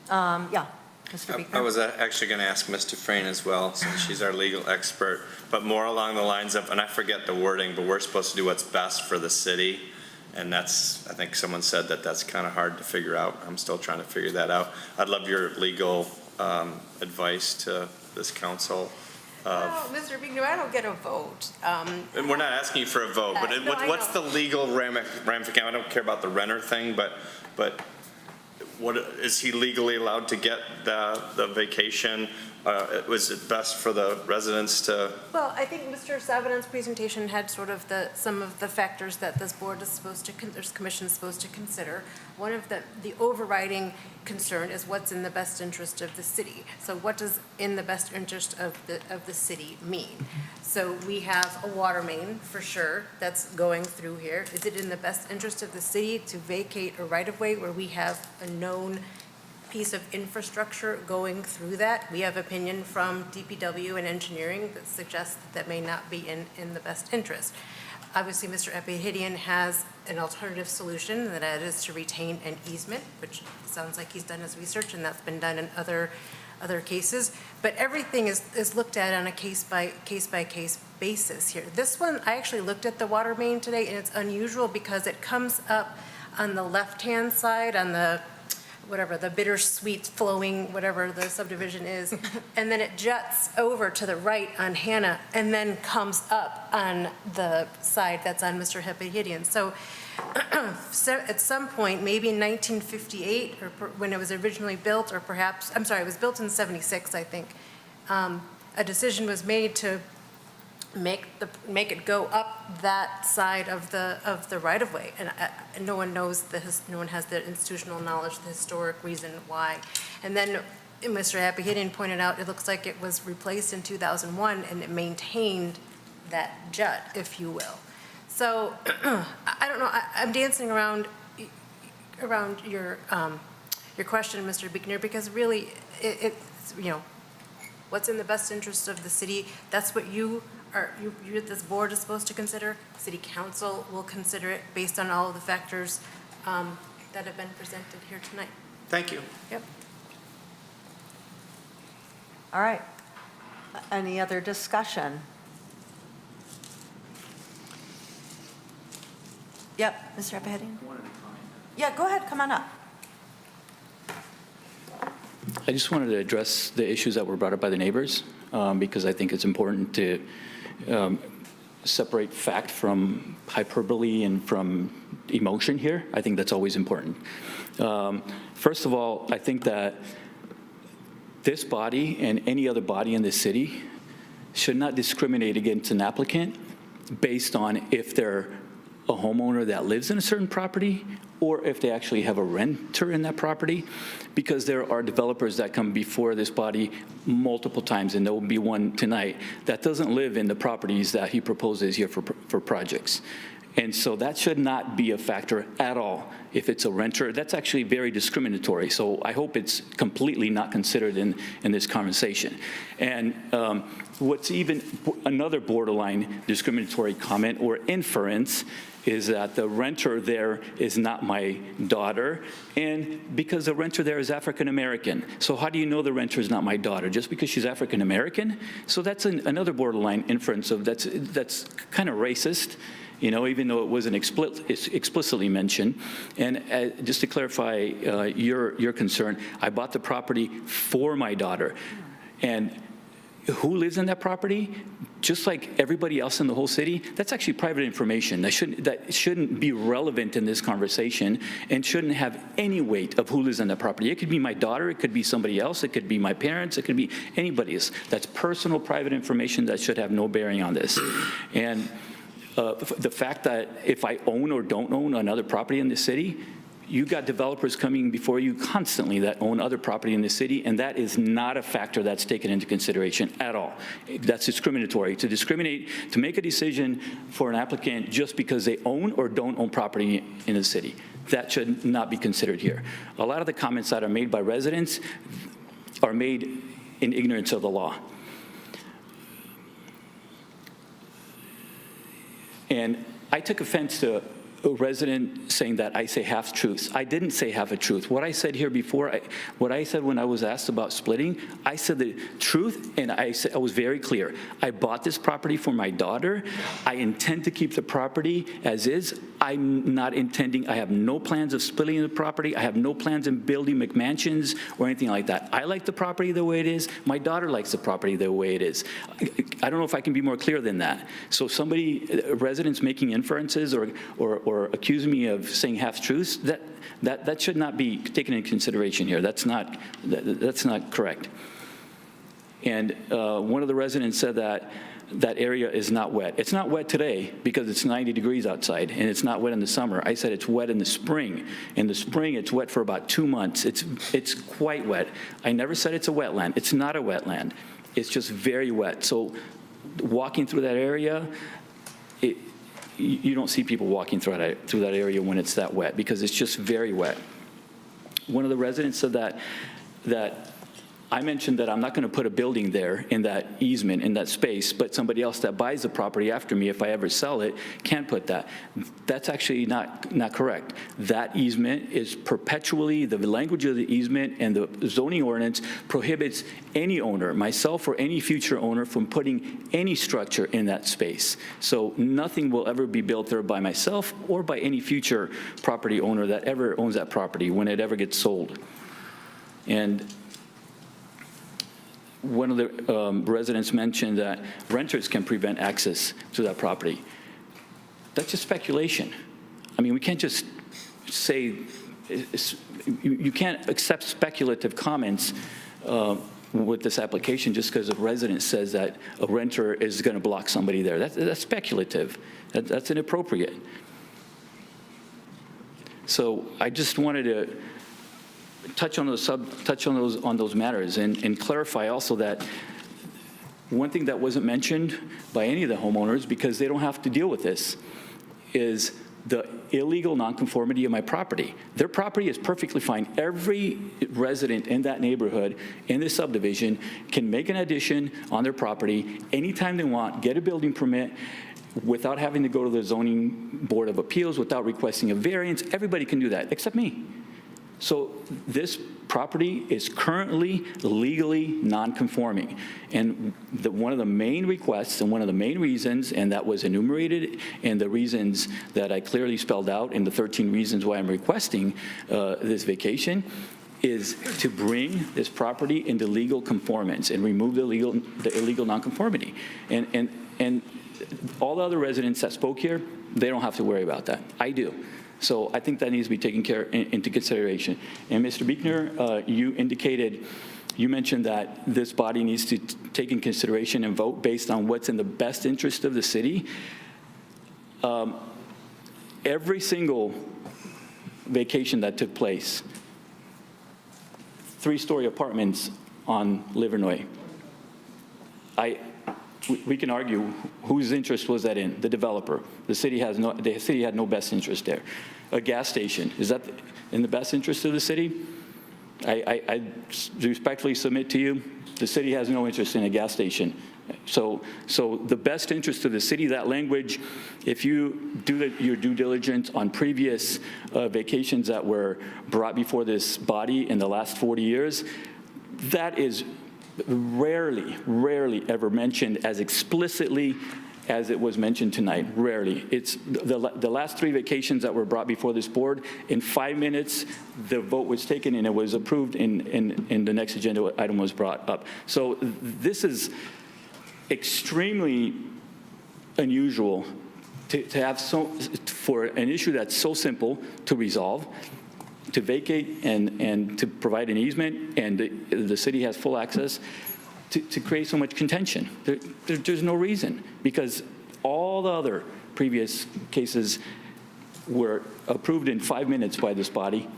Yeah, Mr. Beaker. I was actually going to ask Ms. Dufresne as well, since she's our legal expert, but more along the lines of, and I forget the wording, but we're supposed to do what's best for the city. And that's, I think someone said that's kind of hard to figure out. I'm still trying to figure that out. I'd love your legal advice to this council. Well, Mr. Beaker, I don't get a vote. And we're not asking you for a vote, but No, I what's know. the legal ramification? I don't care about the renter thing, but what, is he legally allowed to get the vacation Was it best for the residents to, Well, I think Mr. Savinan's presentation had sort of some of the factors that this board is supposed to, this commission is supposed to consider. One of the overriding concern is what's in the best interest of the city. So what does in the best interest of the city mean? So we have a water main, for sure, that's going through here. Is it in the best interest of the city to vacate a right-of-way where we have a known piece of infrastructure going through that? We have opinion from DPW and engineering that suggests that may not be in the best interest. Obviously, Mr. Epihidian has an alternative solution, and that is to retain an easement, which sounds like he's done his research, and that's been done in other cases. But everything is looked at on a case-by-case basis here. This one, I actually looked at the water main today, and it's unusual because it comes up on the left-hand side, on the whatever, the bittersweet flowing, whatever the subdivision is, and then it juts over to the right on Hannah, and then comes up on the side that's on Mr. Epihidian. So at some point, maybe in 1958, or when it was originally built, or perhaps, I'm sorry, it was built in 76, I think, a decision was made to make it go up that side of the right-of-way, and no one knows no one has the institutional knowledge, the historic reason why. And then Mr. Epihidian pointed out, it looks like it was replaced in 2001, and it maintained that jut, if you will. So I don't know. I'm dancing around your question, Mr. Buechner, because really, it's what's in the best interest of the city. That's what you this board is supposed to consider. City council will consider it based on all of the factors that have been presented here tonight. Thank you. Yep. All right. Any other discussion? Yep, Mr. Epihidian? Yeah, go ahead, come on up. I just wanted to address the issues that were brought up by the neighbors, because I think it's important to separate fact from hyperbole and from emotion here. I think that's always important. First of all, I think that this body and any other body in the city should not discriminate against an applicant based on if they're a homeowner that lives in a certain property or if they actually have a renter in that property, because there are developers that come before this body multiple times, and there will be one tonight, that doesn't live in the properties that he proposes here for projects. And so that should not be a factor at all. If it's a renter, that's actually very discriminatory. So I hope it's completely not considered in this conversation. And what's even another borderline discriminatory comment or inference is that the renter there is not my daughter, and because the renter there is African American. So how do you know the renter is not my daughter? Just because she's African American? So that's another borderline inference of that's kind of racist, even though it wasn't explicitly mentioned. And just to clarify your concern, I bought the property for my daughter. And who lives in that property? Just like everybody else in the whole city, that's actually private information. That shouldn't be relevant in this conversation and shouldn't have any weight of who lives in that property. It could be my daughter, it could be somebody else, it could be my parents, it could be anybody's. That's personal, private information that should have no bearing on this. And the fact that if I own or don't own another property in the city, you got developers coming before you constantly that own other property in the city, and that is not a factor that's taken into consideration at all. That's discriminatory. To discriminate, to make a decision for an applicant just because they own or don't own property in the city, that should not be considered here. A lot of the comments that are made by residents are made in ignorance of the law. And I took offense to a resident saying that I say half-truths. I didn't say half a truth. What I said here before, what I said when I was asked about splitting, I said the truth, and I was very clear. I bought this property for my daughter. I intend to keep the property as is. I'm not intending, I have no plans of splitting the property. I have no plans of building McMansions or anything like that. I like the property the way it is. My daughter likes the property the way it is. I don't know if I can be more clear than that. So residents making inferences or accusing me of saying half-truths, that should not be taken into consideration here. That's not correct. And one of the residents said that that area is not wet. It's not wet today because it's 90 degrees outside, and it's not wet in the summer. I said it's wet in the spring. In the spring, it's wet for about 2 months. It's quite wet. I never said it's a wetland. It's not a wetland. It's just very wet. So walking through that area, you don't see people walking through that area when it's that wet because it's just very wet. One of the residents said that I mentioned that I'm not going to put a building there in that easement, in that space, but somebody else that buys the property after me, if I ever sell it, can put that. That's actually not correct. That easement is perpetually, the language of the easement and the zoning ordinance prohibits any owner, myself or any future owner, from putting any structure in that space. So nothing will ever be built there by myself or by any future property owner that ever owns that property when it ever gets sold. And one of the residents mentioned that renters can prevent access to that property. That's just speculation. I mean, we can't just say, you can't accept speculative comments with this application just because a resident says that a renter is going to block somebody there. That's speculative. That's inappropriate. So I just wanted to touch on those matters and clarify also that one thing that wasn't mentioned by any of the homeowners, because they don't have to deal with this, is the illegal nonconformity of my property. Their property is perfectly fine. Every resident in that neighborhood, in this subdivision, can make an addition on their property anytime they want, get a building permit, without having to go to the zoning board of appeals, without requesting a variance. Everybody can do that, except me. So this property is currently legally non-conforming. And one of the main requests and one of the main reasons, and that was enumerated in the reasons that I clearly spelled out in the 13 reasons why I'm requesting this vacation, is to bring this property into legal conformance and remove the illegal nonconformity. And all the other residents that spoke here, they don't have to worry about that. I do. So I think that needs to be taken into consideration. And Mr. Buechner, you mentioned that this body needs to take in consideration and vote based on what's in the best interest of the city. Every single vacation that took place, 3-story apartments on Livernois, we can argue whose interest was that in, the developer. The city had no best interest there. A gas station, is that in the best interest of the city? I respectfully submit to you, the city has no interest in a gas station. So the best interest of the city, that language, if you do your due diligence on previous vacations that were brought before this body in the last 40 years, that is rarely ever mentioned as explicitly as it was mentioned tonight. Rarely. It's the last 3 vacations that were brought before this board. In 5 minutes, the vote was taken and it was approved, and the next agenda item was brought up. So this is extremely unusual to have for an issue that's so simple to resolve, to vacate and to provide an easement, and the city has full access, to create so much contention. There's no reason, because all the other previous cases were approved in 5 minutes by this body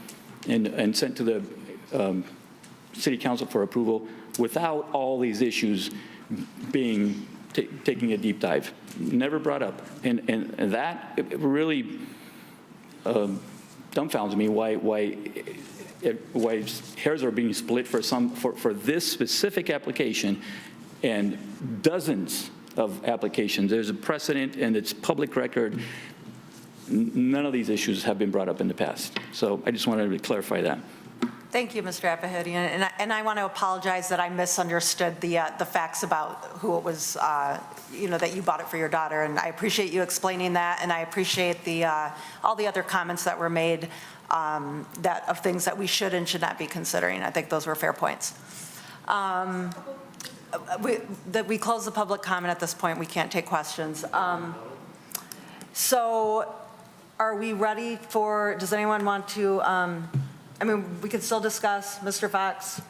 and sent to the city council for approval without all these issues being taking a deep dive. Never brought up. And that really dumbfounds me why hairs are being split for this specific application and dozens of applications. There's a precedent and it's public record. None of these issues have been brought up in the past. So I just wanted to clarify that. Thank you, Mr. Apahedian. And I want to apologize that I misunderstood the facts about who it was, that you bought it for your daughter. And I appreciate you explaining that. And I appreciate all the other comments that were made of things that we should and should not be considering. I think those were fair points. We close the public comment at this point. We can't take questions. So are we ready does anyone want to, we can still discuss, Mr. Fox?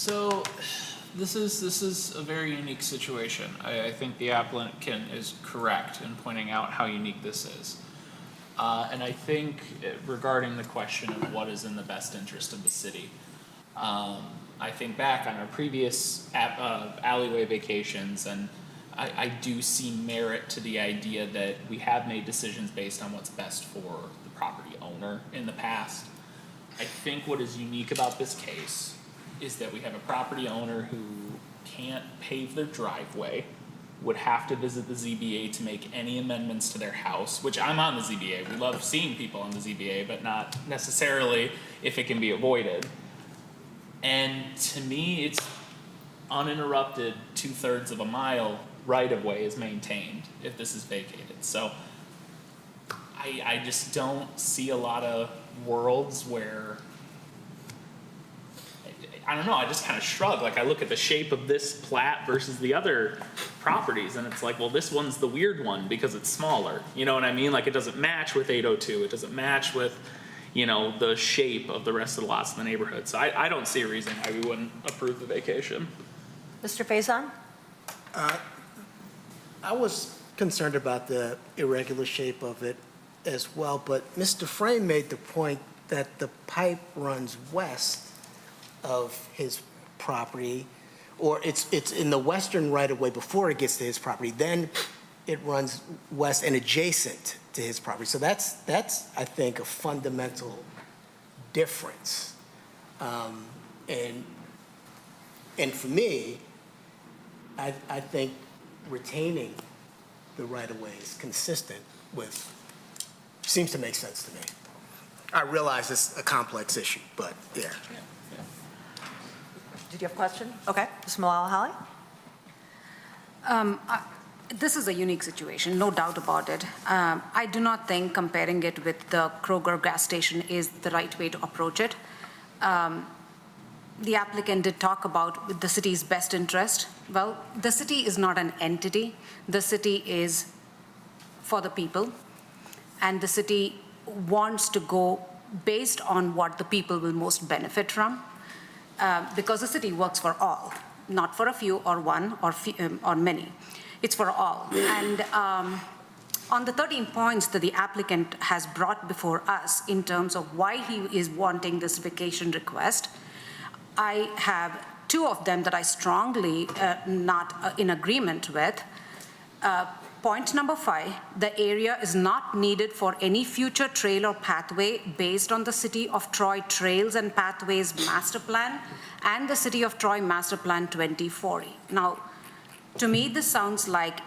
So this is a very unique situation. I think the applicant is correct in pointing out how unique this is. And I think regarding the question of what is in the best interest of the city, I think back on our previous alleyway vacations, and I do see merit to the idea that we have made decisions based on what's best for the property owner in the past. I think what is unique about this case is that we have a property owner who can't pave their driveway, would have to visit the ZBA to make any amendments to their house, which I'm on the ZBA. We love seeing people on the ZBA, but not necessarily if it can be avoided. And to me, it's uninterrupted 2/3 of a mile right-of-way is maintained if this is vacated. So I just don't see a lot of worlds where, I don't know, I just kind of shrug. Like, I look at the shape of this plat versus the other properties, and it's like, well, this one's the weird one because it's smaller. You know what I mean? Like, it doesn't match with 802. It doesn't match with, you know, the shape of the rest of the lots in the neighborhood. So I don't see a reason why we wouldn't approve the vacation. Mr. Faison? I was concerned about the irregular shape of it as well, but Mr. Frame made the point that the pipe runs west of his property, or it's in the western right-of-way before it gets to his property. Then it runs west and adjacent to his property. So that's I think, a fundamental difference. And for me, I think retaining the right-of-way is consistent with, seems to make sense to me. I realize it's a complex issue, but yeah. Did you have a question? Okay, Ms. Malala Holly? This is a unique situation, no doubt about it. I do not think comparing it with the Kroger gas station is the right way to approach it. The applicant did talk about the city's best interest. Well, the city is not an entity. The city is for the people, and the city wants to go based on what the people will most benefit from, because the city works for all, not for a few or one or many. It's for all. And on the 13 points that the applicant has brought before us in terms of why he is wanting this vacation request, I have 2 of them that I strongly not in agreement with. Point number 5, the area is not needed for any future trail or pathway based on the City of Troy Trails and Pathways Master Plan and the City of Troy Master Plan 2040. Now, to me, this sounds like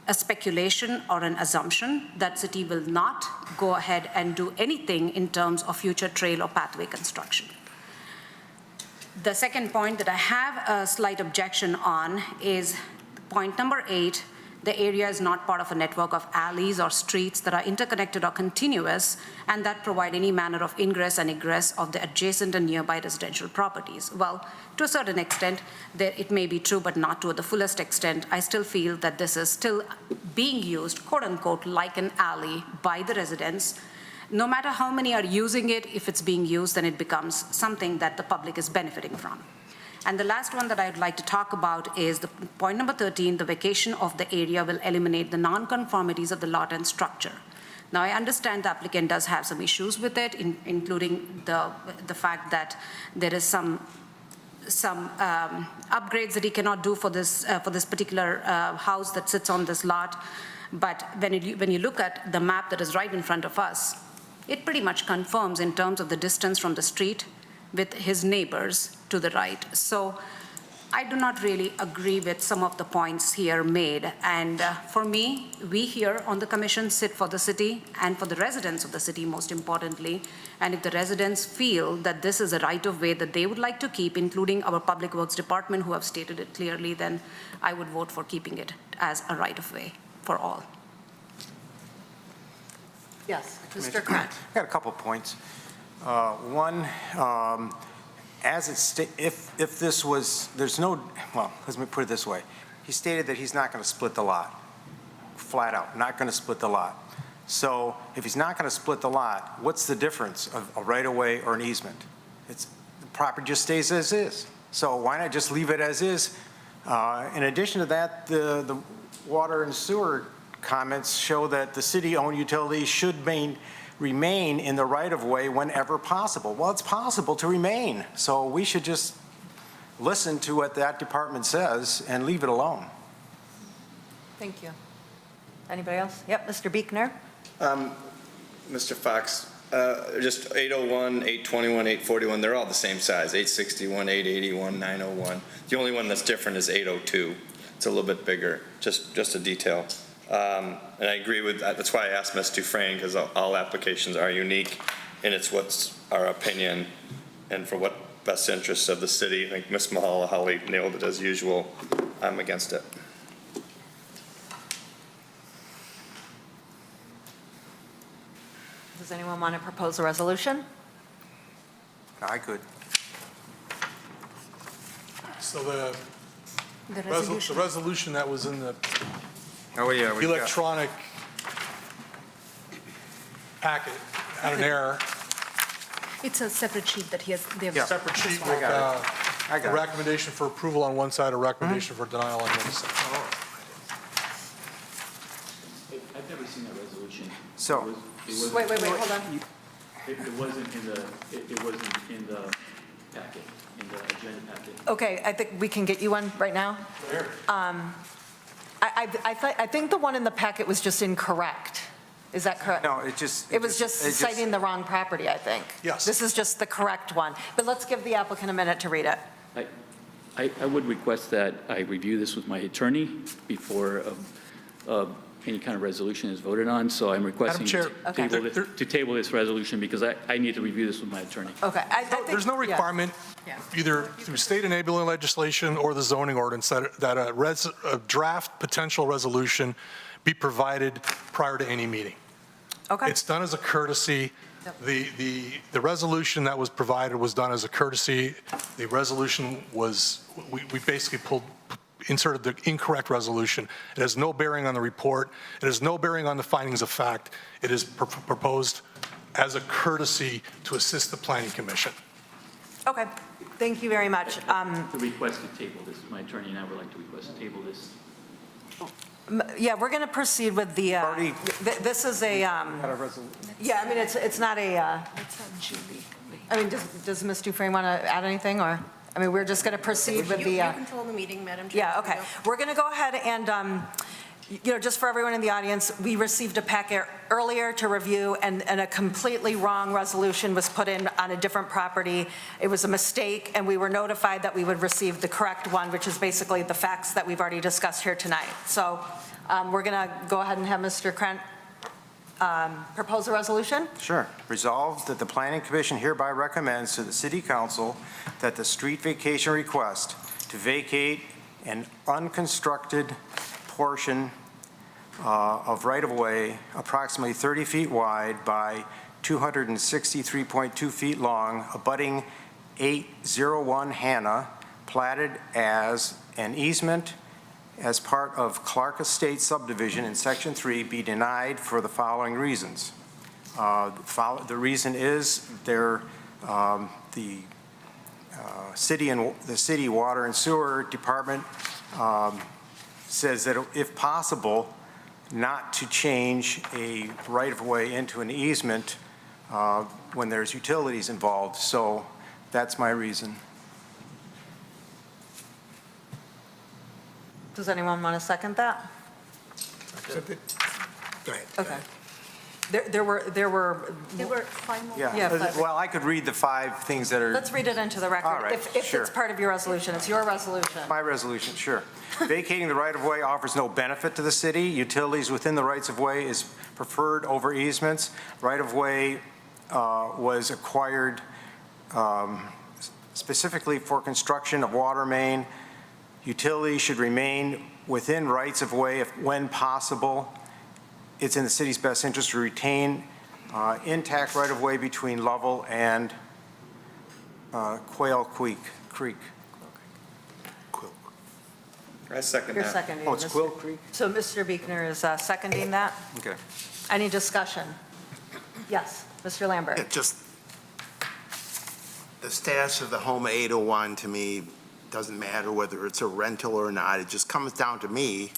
a speculation or an assumption that city will not go ahead and do anything in terms of future trail or pathway construction. The second point that I have a slight objection on is point number 8. The area is not part of a network of alleys or streets that are interconnected or continuous and that provide any manner of ingress and egress of the adjacent and nearby residential properties. Well, to a certain extent, it may be true, but not to the fullest extent. I still feel that this is still being used, quote unquote, like an alley by the residents. No matter how many are using it, if it's being used, then it becomes something that the public is benefiting from. And the last one that I'd like to talk about is the point number 13, the vacation of the area will eliminate the nonconformities of the lot and structure. Now, I understand the applicant does have some issues with it, including the fact that there is some upgrades that he cannot do for this particular house that sits on this lot. But when you look at the map that is right in front of us, it pretty much confirms in terms of the distance from the street with his neighbors to the right. So I do not really agree with some of the points here made. And for me, we here on the commission sit for the city and for the residents of the city, most importantly. And if the residents feel that this is a right-of-way that they would like to keep, including our Public Works Department who have stated it clearly, then I would vote for keeping it as a right-of-way for all. Yes, Mr. Krantz. I got a couple of points. One, if this was, there's no, well, let me put it this way. He stated that he's not going to split the lot, flat out, not going to split the lot. So if he's not going to split the lot, what's the difference of a right-of-way or an easement? The property just stays as is. So why not just leave it as is? In addition to that, the water and sewer comments show that the city-owned utilities should remain in the right-of-way whenever possible. Well, it's possible to remain, so we should just listen to what that department says and leave it alone. Thank you. Anybody else? Yep, Mr. Buechner? Mr. Fox, just 801, 821, 841, they're all the same size, 861, 881, 901. The only one that's different is 802. It's a little bit bigger, just a detail. And I agree with that. That's why I asked Ms. Dufresne, because all applications are unique, and it's what's our opinion and for what best interests of the city. I think Ms. Mahalahalli nailed it as usual. I'm against it. Does anyone want to propose a resolution? I could. So the resolution that was in the Oh, yeah. we've got- electronic packet had an error. It's a separate sheet that he has. Separate sheet with I got a it. recommendation for approval on one side, a recommendation for denial on the other side. I've never seen that resolution. So, Wait, hold on. It wasn't in the packet, in the agenda packet. Okay, I think we can get you one right now. I think the one in the packet was just incorrect. Is that correct? no, it just. It was just citing the wrong property, I think. Yes. This is just the correct one. But let's give the applicant a minute to read it. I would request that I review this with my attorney before any kind of resolution is voted on, so I'm requesting Chair, to table this resolution because I need to review this with my attorney. Okay. I think- There's no yeah. requirement, either through state enabling legislation or the zoning ordinance, that a draft potential resolution be provided prior to any meeting. Okay. It's done as a courtesy. The resolution that was provided was done as a courtesy. The resolution was, we basically inserted the incorrect resolution. It has no bearing on the report. It has no bearing on the findings of fact. It is proposed as a courtesy to assist the Planning Commission. Okay. Thank you very much. To request to table this, my attorney and I would like to request to table this. Yeah, we're going to proceed with the, this is a, yeah, I mean, it's not a, I mean, does Ms. Dufresne want to add anything, or? I mean, we're just going to proceed with the. You control the meeting, Madam Chair. Yeah, okay. We're going to go ahead and, just for everyone in the audience, we received a packet earlier to review, and a completely wrong resolution was put in on a different property. It was a mistake, and we were notified that we would receive the correct one, which is basically the facts that we've already discussed here tonight. So we're going to go ahead and have Mr. Krent propose a resolution. Sure. Resolved that the Planning Commission hereby recommends to the City Council that the street vacation request to vacate an unconstructed portion of right-of-way approximately 30 feet wide by 263.2 feet long, abutting 801 Hannah, platted as an easement as part of Clark Estate subdivision in Section 3, be denied for the following reasons. The reason is the city water and sewer department says that if possible, not to change a right-of-way into an easement when there's utilities involved. So that's my reason. Does anyone want to second that? Go ahead. Okay. There were. There were five more. Yeah, but- Well, I could read the 5 things that are. Let's read it into the record. All right, If sure. it's part of your resolution, it's your resolution. My resolution, sure. Vacating the right-of-way offers no benefit to the city. Utilities within the rights-of-way is preferred over easements. Right-of-way was acquired specifically for construction of water main. Utilities should remain within rights-of-way when possible. It's in the city's best interest to retain intact right-of-way between Lovell and Quail Creek. I second You're that. seconding. Oh, it's Mr. Quill Creek? So Mr. Buechner is seconding that. Okay. Any discussion? Yes, Mr. Lambert. Just the status of the Home 801 to me doesn't matter whether it's a rental or not. It just comes down to me,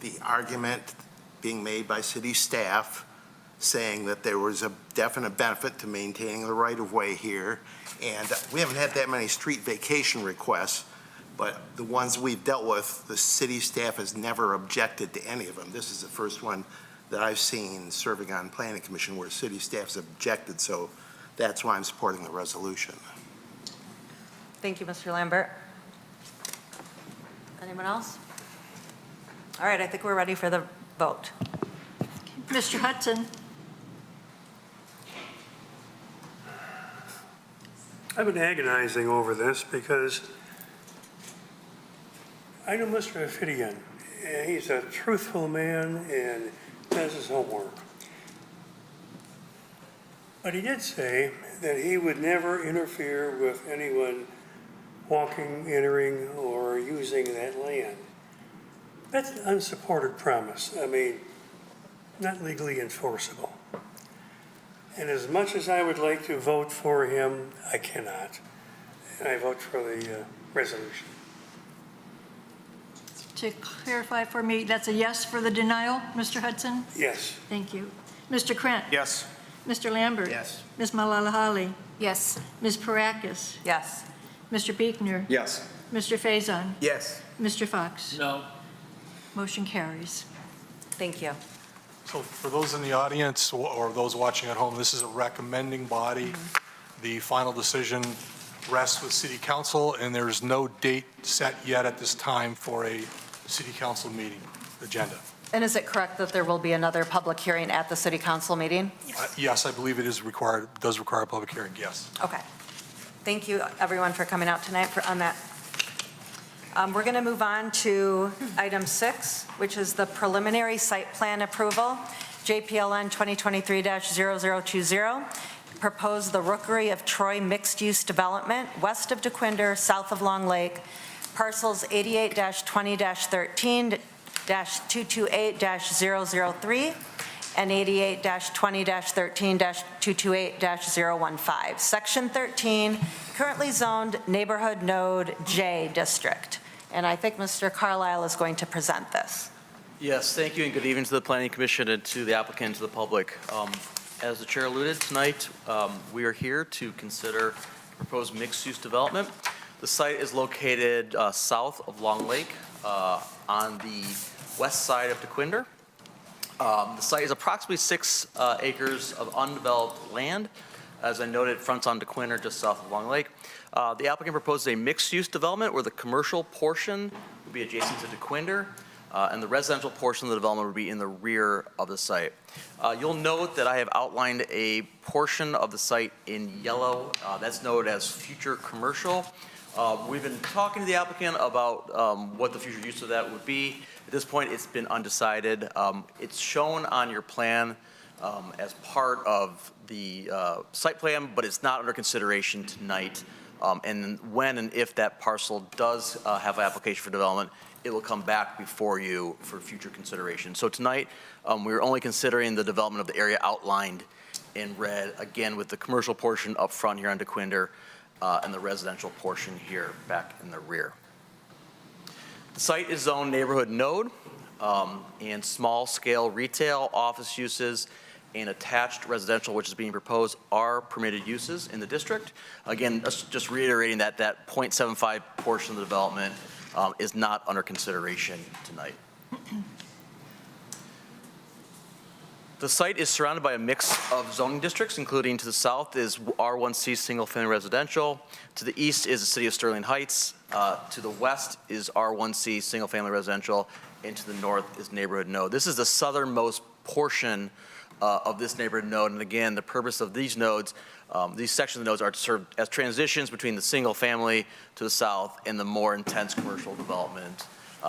the argument being made by city staff saying that there was a definite benefit to maintaining the right-of-way here. And we haven't had that many street vacation requests, but the ones we've dealt with, the city staff has never objected to any of them. This is the first one that I've seen serving on planning commission where city staff's objected, so that's why I'm supporting the resolution. Thank you, Mr. Lambert. Anyone else? All right, I think we're ready for the vote. Mr. Hudson? I've been agonizing over this because I know Mr. Ophidian, and he's a truthful man and does his homework. But he did say that he would never interfere with anyone walking, entering, or using that land. That's an unsupported premise. I mean, not legally enforceable. And as much as I would like to vote for him, I cannot. And I vote for the resolution. To clarify for me, that's a yes for the denial, Mr. Hudson? Yes. Thank you. Mr. Krent? Yes. Mr. Lambert? Yes. Ms. Malalahali? Yes. Ms. Parakis? Yes. Mr. Biekner? Yes. Mr. Faison? Yes. Mr. Fox? No. Motion carries. Thank you. So for those in the audience or those watching at home, this is a recommending body. The final decision rests with City Council, and there's no date set yet at this time for a City Council meeting agenda. And is it correct that there will be another public hearing at the City Council meeting? Yes, I believe it is required, does require a public hearing, yes. Okay. Thank you, everyone, for coming out tonight on that. We're going to move on to item 6, which is the preliminary site plan approval, JPLN 2023-0020. Propose the Rookery of Troy mixed-use development west of DeQuinder, south of Long Lake, parcels 88-20-13-228-003 and 88-20-13-228-015. Section 13, currently zoned Neighborhood Node J District. And I think Mr. Carlisle is going to present this. Yes, thank you, and good evening to the Planning Commission and to the applicant and to the public. As the chair alluded, tonight we are here to consider proposed mixed-use development. The site is located south of Long Lake on the west side of DeQuinder. The site is approximately 6 acres of undeveloped land. As I noted, it fronts on DeQuinder, just south of Long Lake. The applicant proposes a mixed-use development where the commercial portion would be adjacent to DeQuinder, and the residential portion of the development would be in the rear of the site. You'll note that I have outlined a portion of the site in yellow. That's noted as future commercial. We've been talking to the applicant about what the future use of that would be. At this point, it's been undecided. It's shown on your plan as part of the site plan, but it's not under consideration tonight. And when and if that parcel does have an application for development, it will come back before you for future consideration. So tonight, we're only considering the development of the area outlined in red, again with the commercial portion up front here on DeQuinder and the residential portion here back in the rear. The site is zoned neighborhood node and small-scale retail, office uses, and attached residential, which is being proposed, are permitted uses in the district. Again, just reiterating that that 0.75 portion of the development is not under consideration tonight. The site is surrounded by a mix of zoning districts, including to the south is R1C single-family residential. To the east is the city of Sterling Heights. To the west is R1C single-family residential. And to the north is neighborhood node. This is the southernmost portion of this neighborhood node. And again, the purpose of these nodes, these sections of the nodes are to serve as transitions between the single-family to the south and the more intense commercial development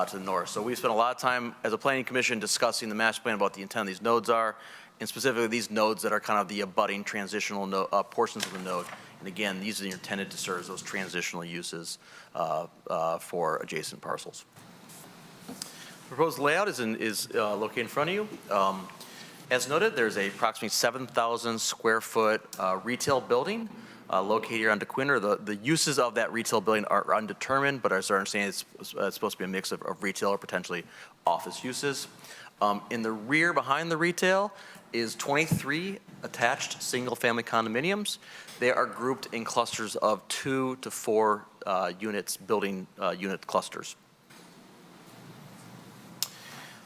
to the north. So we spent a lot of time as a planning commission discussing the master plan about the intent of these nodes are, and specifically these nodes that are kind of the abutting transitional portions of the node. And again, these are intended to serve as those transitional uses for adjacent parcels. The proposed layout is located in front of you. As noted, there's a approximately 7,000 square foot retail building located here on DeQuinder. The uses of that retail building are undetermined, but as I understand, it's supposed to be a mix of retail or potentially office uses. In the rear behind the retail is 23 attached single-family condominiums. They are grouped in clusters of 2 to 4 units, building unit clusters.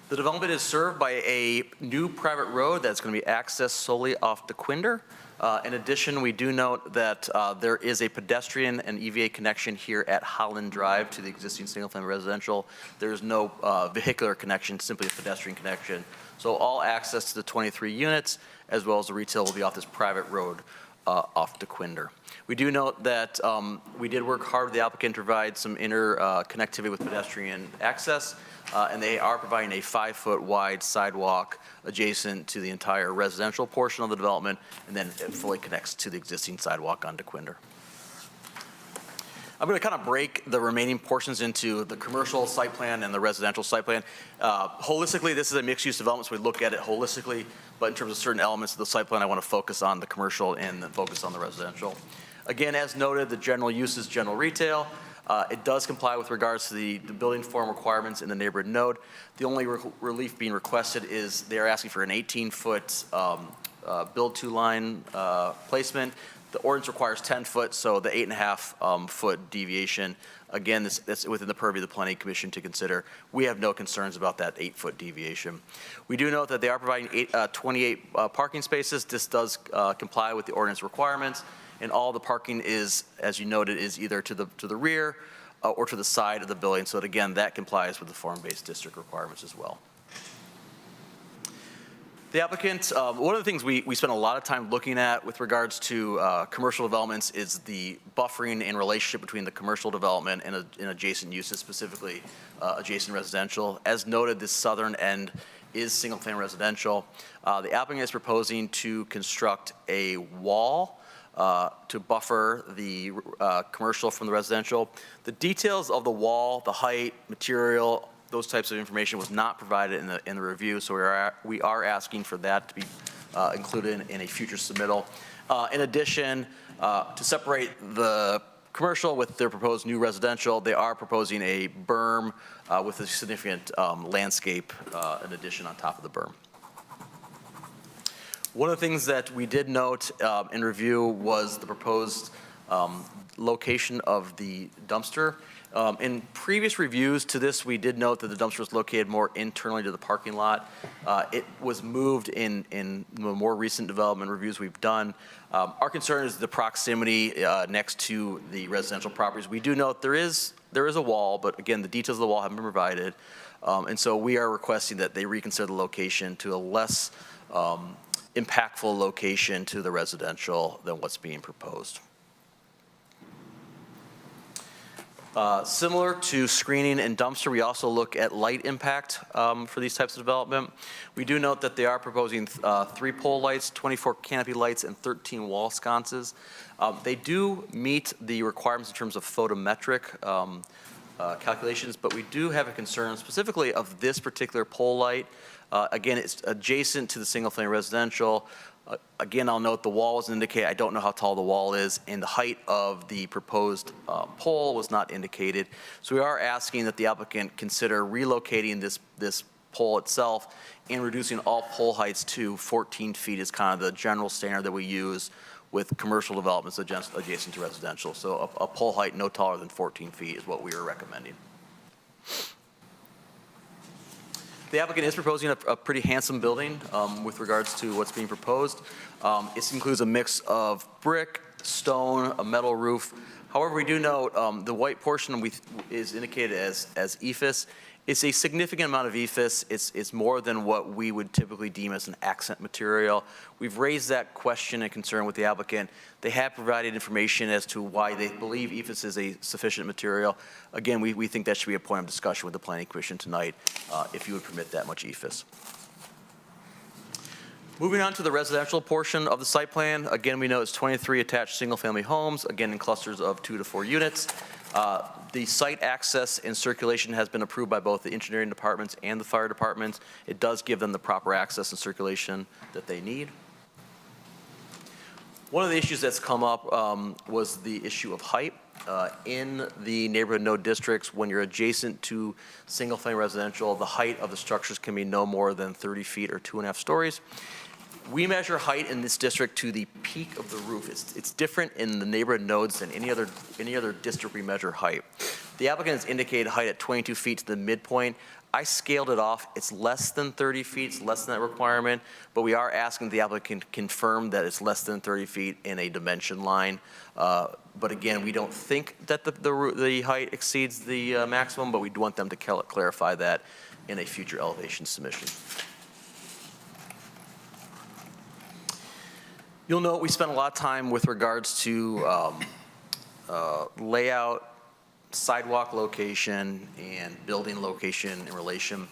The development is served by a new private road that's going to be accessed solely off DeQuinder. In addition, we do note that there is a pedestrian and EVA connection here at Holland Drive to the existing single-family residential. There is no vehicular connection, simply a pedestrian connection. So all access to the 23 units, as well as the retail, will be off this private road off DeQuinder. We do note that we did work hard with the applicant to provide some connectivity with pedestrian access. And they are providing a 5-foot wide sidewalk adjacent to the entire residential portion of the development, and then it fully connects to the existing sidewalk on DeQuinder. I'm going to kind of break the remaining portions into the commercial site plan and the residential site plan. Holistically, this is a mixed-use development, so we look at it holistically, but in terms of certain elements of the site plan, I want to focus on the commercial and then focus on the residential. Again, as noted, the general use is general retail. It does comply with regards to the building form requirements in the neighborhood node. The only relief being requested is they are asking for an 18-foot build-to line placement. The ordinance requires 10 foot, so the 8.5 foot deviation, again, that's within the purview of the Planning Commission to consider. We have no concerns about that 8-foot deviation. We do note that they are providing 28 parking spaces. This does comply with the ordinance requirements. And all the parking is, as you noted, is either to the rear or to the side of the building. So that, again, that complies with the form-based district requirements as well. The applicant, one of the things we spent a lot of time looking at with regards to commercial developments is the buffering and relationship between the commercial development and adjacent uses, specifically adjacent residential. As noted, this southern end is single-family residential. The applicant is proposing to construct a wall to buffer the commercial from the residential. The details of the wall, the height, material, those types of information was not provided in the review, so we are asking for that to be included in a future submittal. In addition, to separate the commercial with their proposed new residential, they are proposing a berm with a significant landscape in addition on top of the berm. One of the things that we did note in review was the proposed location of the dumpster. In previous reviews to this, we did note that the dumpster was located more internally to the parking lot. It was moved in the more recent development reviews we've done. Our concern is the proximity next to the residential properties. We do note there is a wall, but again, the details of the wall haven't been provided. And so we are requesting that they reconsider the location to a less impactful location to the residential than what's being proposed. Similar to screening and dumpster, we also look at light impact for these types of development. We do note that they are proposing 3 pole lights, 24 canopy lights, and 13 wall sconces. They do meet the requirements in terms of photometric calculations, but we do have a concern specifically of this particular pole light. Again, it's adjacent to the single-family residential. Again, I'll note the wall was indicated. I don't know how tall the wall is, and the height of the proposed pole was not indicated. So we are asking that the applicant consider relocating this pole itself and reducing all pole heights to 14 feet is kind of the general standard that we use with commercial developments adjacent to residential. So a pole height no taller than 14 feet is what we are recommending. The applicant is proposing a pretty handsome building with regards to what's being proposed. It includes a mix of brick, stone, a metal roof. However, we do note the white portion is indicated as EIFS. It's a significant amount of EIFS. It's more than what we would typically deem as an accent material. We've raised that question and concern with the applicant. They have provided information as to why they believe EIFS is a sufficient material. Again, we think that should be a point of discussion with the Planning Commission tonight, if you would permit that much EIFS. Moving on to the residential portion of the site plan. Again, we know it's 23 attached single-family homes, again in clusters of 2 to 4 units. The site access and circulation has been approved by both the engineering departments and the fire departments. It does give them the proper access and circulation that they need. One of the issues that's come up was the issue of height. In the neighborhood node districts, when you're adjacent to single-family residential, the height of the structures can be no more than 30 feet or 2.5 stories. We measure height in this district to the peak of the roof. It's different in the neighborhood nodes than any other district we measure height. The applicant has indicated height at 22 feet to the midpoint. I scaled it off. It's less than 30 feet, it's less than that requirement, but we are asking the applicant to confirm that it's less than 30 feet in a dimension line. But again, we don't think that the height exceeds the maximum, but we do want them to clarify that in a future elevation submission. You'll note we spent a lot of time with regards to layout, sidewalk location, and building location in relation.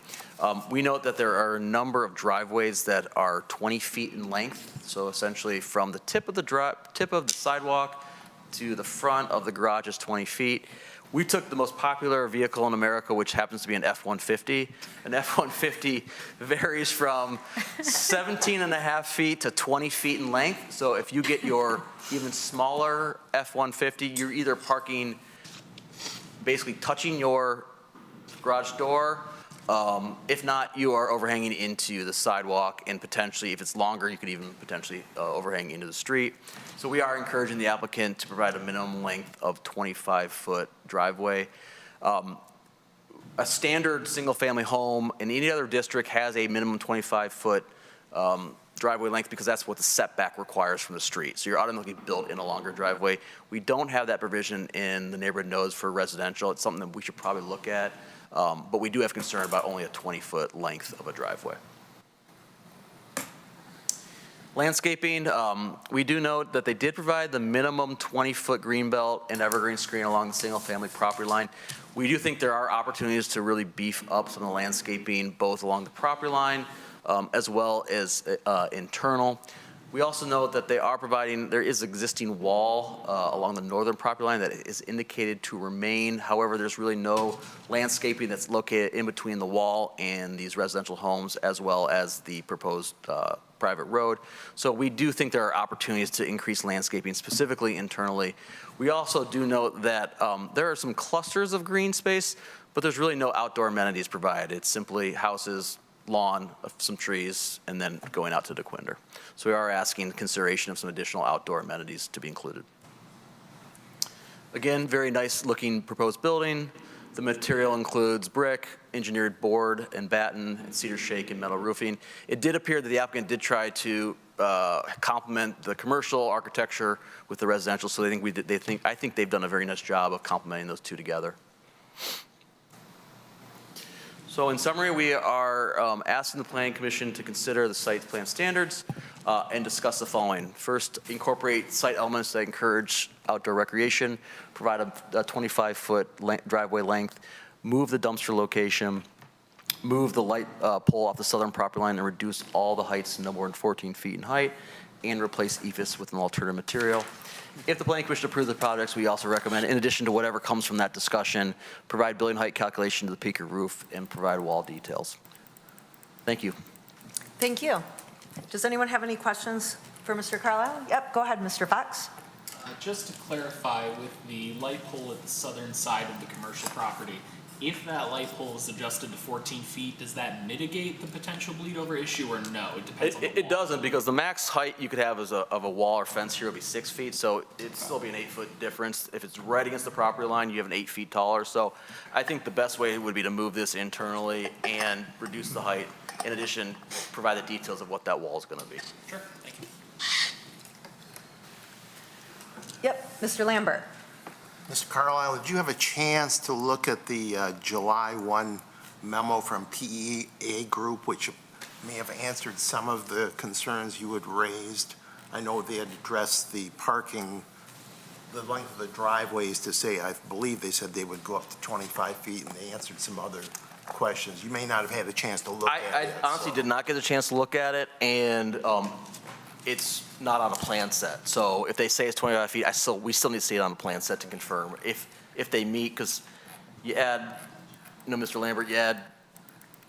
We note that there are a number of driveways that are 20 feet in length. So essentially from the tip of the sidewalk to the front of the garage is 20 feet. We took the most popular vehicle in America, which happens to be an F-150. An F-150 varies from 17.5 feet to 20 feet in length. So if you get your even smaller F-150, you're either parking basically touching your garage door. If not, you are overhanging into the sidewalk, and potentially, if it's longer, you could even potentially overhang into the street. So we are encouraging the applicant to provide a minimum length of 25-foot driveway. A standard single-family home in any other district has a minimum 25-foot driveway length because that's what the setback requires from the street. So you're automatically built in a longer driveway. We don't have that provision in the neighborhood nodes for residential. It's something that we should probably look at. But we do have concern about only a 20-foot length of a driveway. Landscaping, we do note that they did provide the minimum 20-foot green belt and evergreen screen along the single-family property line. We do think there are opportunities to really beef up some of the landscaping, both along the property line as well as internal. We also note that they are providing, there is existing wall along the northern property line that is indicated to remain. However, there's really no landscaping that's located in between the wall and these residential homes, as well as the proposed private road. So we do think there are opportunities to increase landscaping, specifically internally. We also do note that there are some clusters of green space, but there's really no outdoor amenities provided. It's simply houses, lawn, some trees, and then going out to DeQuinder. So we are asking consideration of some additional outdoor amenities to be included. Again, very nice looking proposed building. The material includes brick, engineered board and batten, and cedar shake and metal roofing. It did appear that the applicant did try to complement the commercial architecture with the residential, so I think they've done a very nice job of complementing those two together. So in summary, we are asking the Planning Commission to consider the site plan standards and discuss the following. First, incorporate site elements that encourage outdoor recreation, provide a 25-foot driveway length, move the dumpster location, move the light pole off the southern property line and reduce all the heights to no more than 14 feet in height, and replace EFIS with an alternative material. If the Planning Commission approves the projects, we also recommend, in addition to whatever comes from that discussion, provide building height calculation to the peak of roof and provide wall details. Thank you. Thank you. Does anyone have any questions for Mr. Carlisle? Yep, go ahead, Mr. Fox. Just to clarify, with the light pole at the southern side of the commercial property, if that light pole is adjusted to 14 feet, does that mitigate the potential bleed over issue or no? It depends on the wall. It doesn't, because the max height you could have of a wall or fence here would be 6 feet, so it'd still be an 8-foot difference. If it's right against the property line, you have an 8 feet taller. So I think the best way would be to move this internally and reduce the height. In addition, provide the details of what that wall is going to be. Sure, thank you. Yep, Mr. Lambert. Mr. Carlisle, did you have a chance to look at the July 1 memo from PEA Group, which may have answered some of the concerns you had raised? I know they had addressed the parking, the length of the driveways to say, I believe they said they would go up to 25 feet, and they answered some other questions. You may not have had a chance to look at it. I honestly did not get a chance to look at it, and it's not on a plan set. So if they say it's 25 feet, we still need to see it on the plan set to confirm if they meet, because you add, Mr. Lambert, you add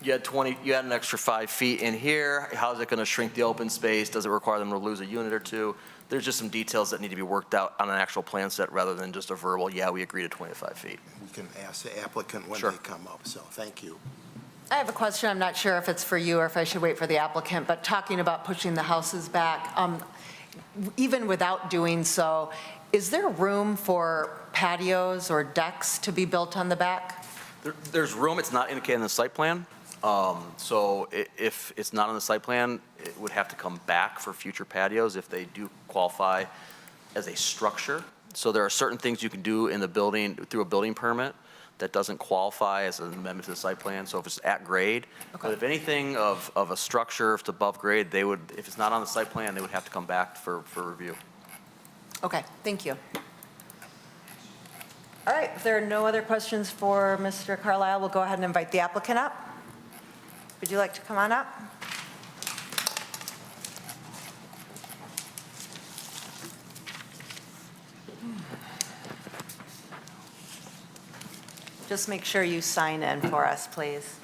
You had an extra 5 feet in here. How's it going to shrink the open space? Does it require them to lose a unit or two? There's just some details that need to be worked out on an actual plan set rather than just a verbal, yeah, we agree to 25 feet. We can ask the applicant when Sure. they come up, so thank you. I have a question. I'm not sure if it's for you or if I should wait for the applicant, but talking about pushing the houses back, even without doing so, is there room for patios or decks to be built on the back? There's room, it's not indicated in the site plan. So if it's not on the site plan, it would have to come back for future patios if they do qualify as a structure. So there are certain things you can do in the building through a building permit that doesn't qualify as an amendment to the site plan. So if it's at grade, but if anything of a structure, if it's above grade, if it's not on the site plan, they would have to come back for review. Okay, thank you. All right, if there are no other questions for Mr. Carlisle, we'll go ahead and invite the applicant up. Would you like to come on up? Just make sure you sign in for us, please.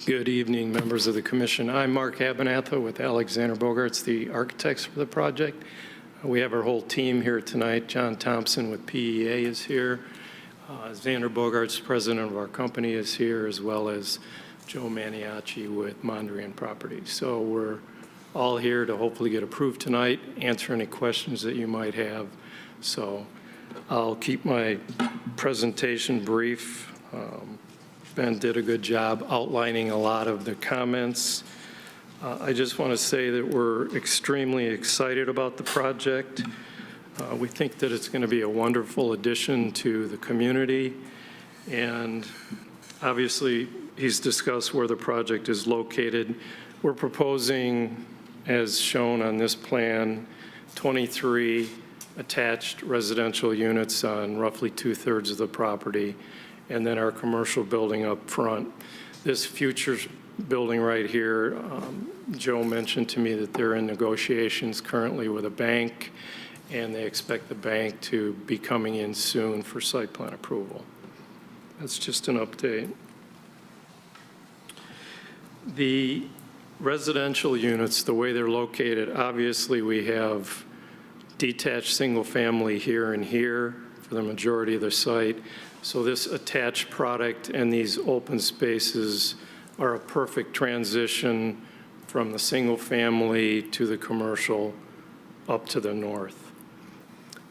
Good evening, members of the commission. I'm Mark Abernatha with Alexander Bogarts, the architects for the project. We have our whole team here tonight. John Thompson with PEA is here. Xander Bogarts, president of our company, is here, as well as Joe Maniaci with Mondrian Properties. So we're all here to hopefully get approved tonight, answer any questions that you might have. So I'll keep my presentation brief. Ben did a good job outlining a lot of the comments. I just want to say that we're extremely excited about the project. We think that it's going to be a wonderful addition to the community. And obviously, he's discussed where the project is located. We're proposing, as shown on this plan, 23 attached residential units on roughly 2/3 of the property, and then our commercial building up front. This future building right here, Joe mentioned to me that they're in negotiations currently with a bank, and they expect the bank to be coming in soon for site plan approval. That's just an update. The residential units, the way they're located, obviously we have detached single family here and here for the majority of the site. So this attached product and these open spaces are a perfect transition from the single family to the commercial up to the north.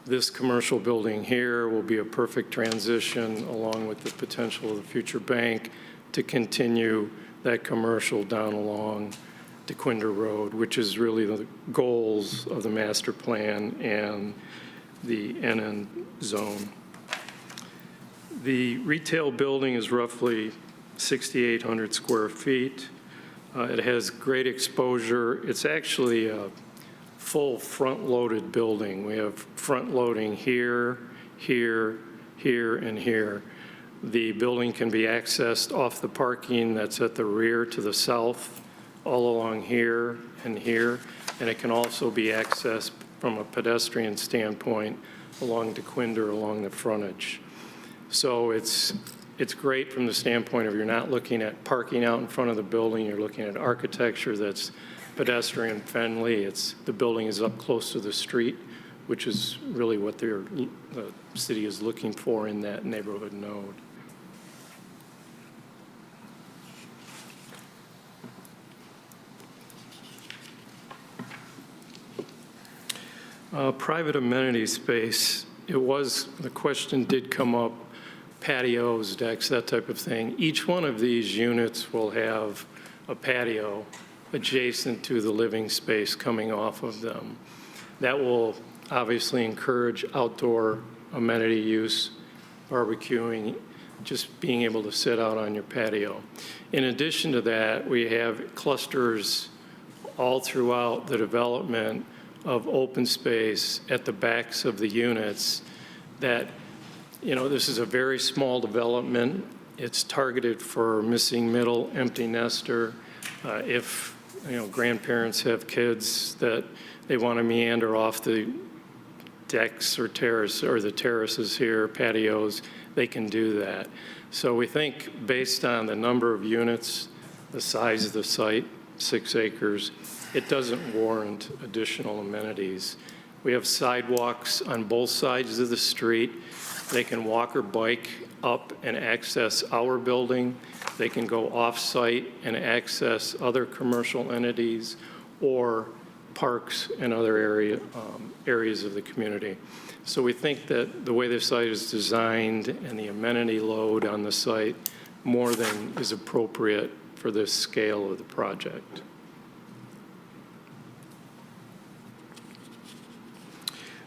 This commercial building here will be a perfect transition, along with the potential of the future bank, to continue that commercial down along DeQuinder Road, which is really the goals of the master plan and the NN zone. The retail building is roughly 6,800 square feet. It has great exposure. It's actually a full front-loaded building. We have front-loading here, here, here, and here. The building can be accessed off the parking that's at the rear to the south, all along here and here, and it can also be accessed from a pedestrian standpoint along DeQuinder, along the frontage. So it's great from the standpoint of you're not looking at parking out in front of the building, you're looking at architecture that's pedestrian friendly. The building is up close to the street, which is really what the city is looking for in that neighborhood node. Private amenity space, the question did come up, patios, decks, that type of thing. Each one of these units will have a patio adjacent to the living space coming off of them. That will obviously encourage outdoor amenity use, barbecuing, just being able to sit out on your patio. In addition to that, we have clusters all throughout the development of open space at the backs of the units that, this is a very small development. It's targeted for missing middle, empty nester. If, grandparents have kids that they want to meander off the decks or the terraces here, patios, they can do that. So we think based on the number of units, the size of the site, 6 acres, it doesn't warrant additional amenities. We have sidewalks on both sides of the street. They can walk or bike up and access our building. They can go off-site and access other commercial entities or parks and other areas of the community. So we think that the way the site is designed and the amenity load on the site more than is appropriate for this scale of the project.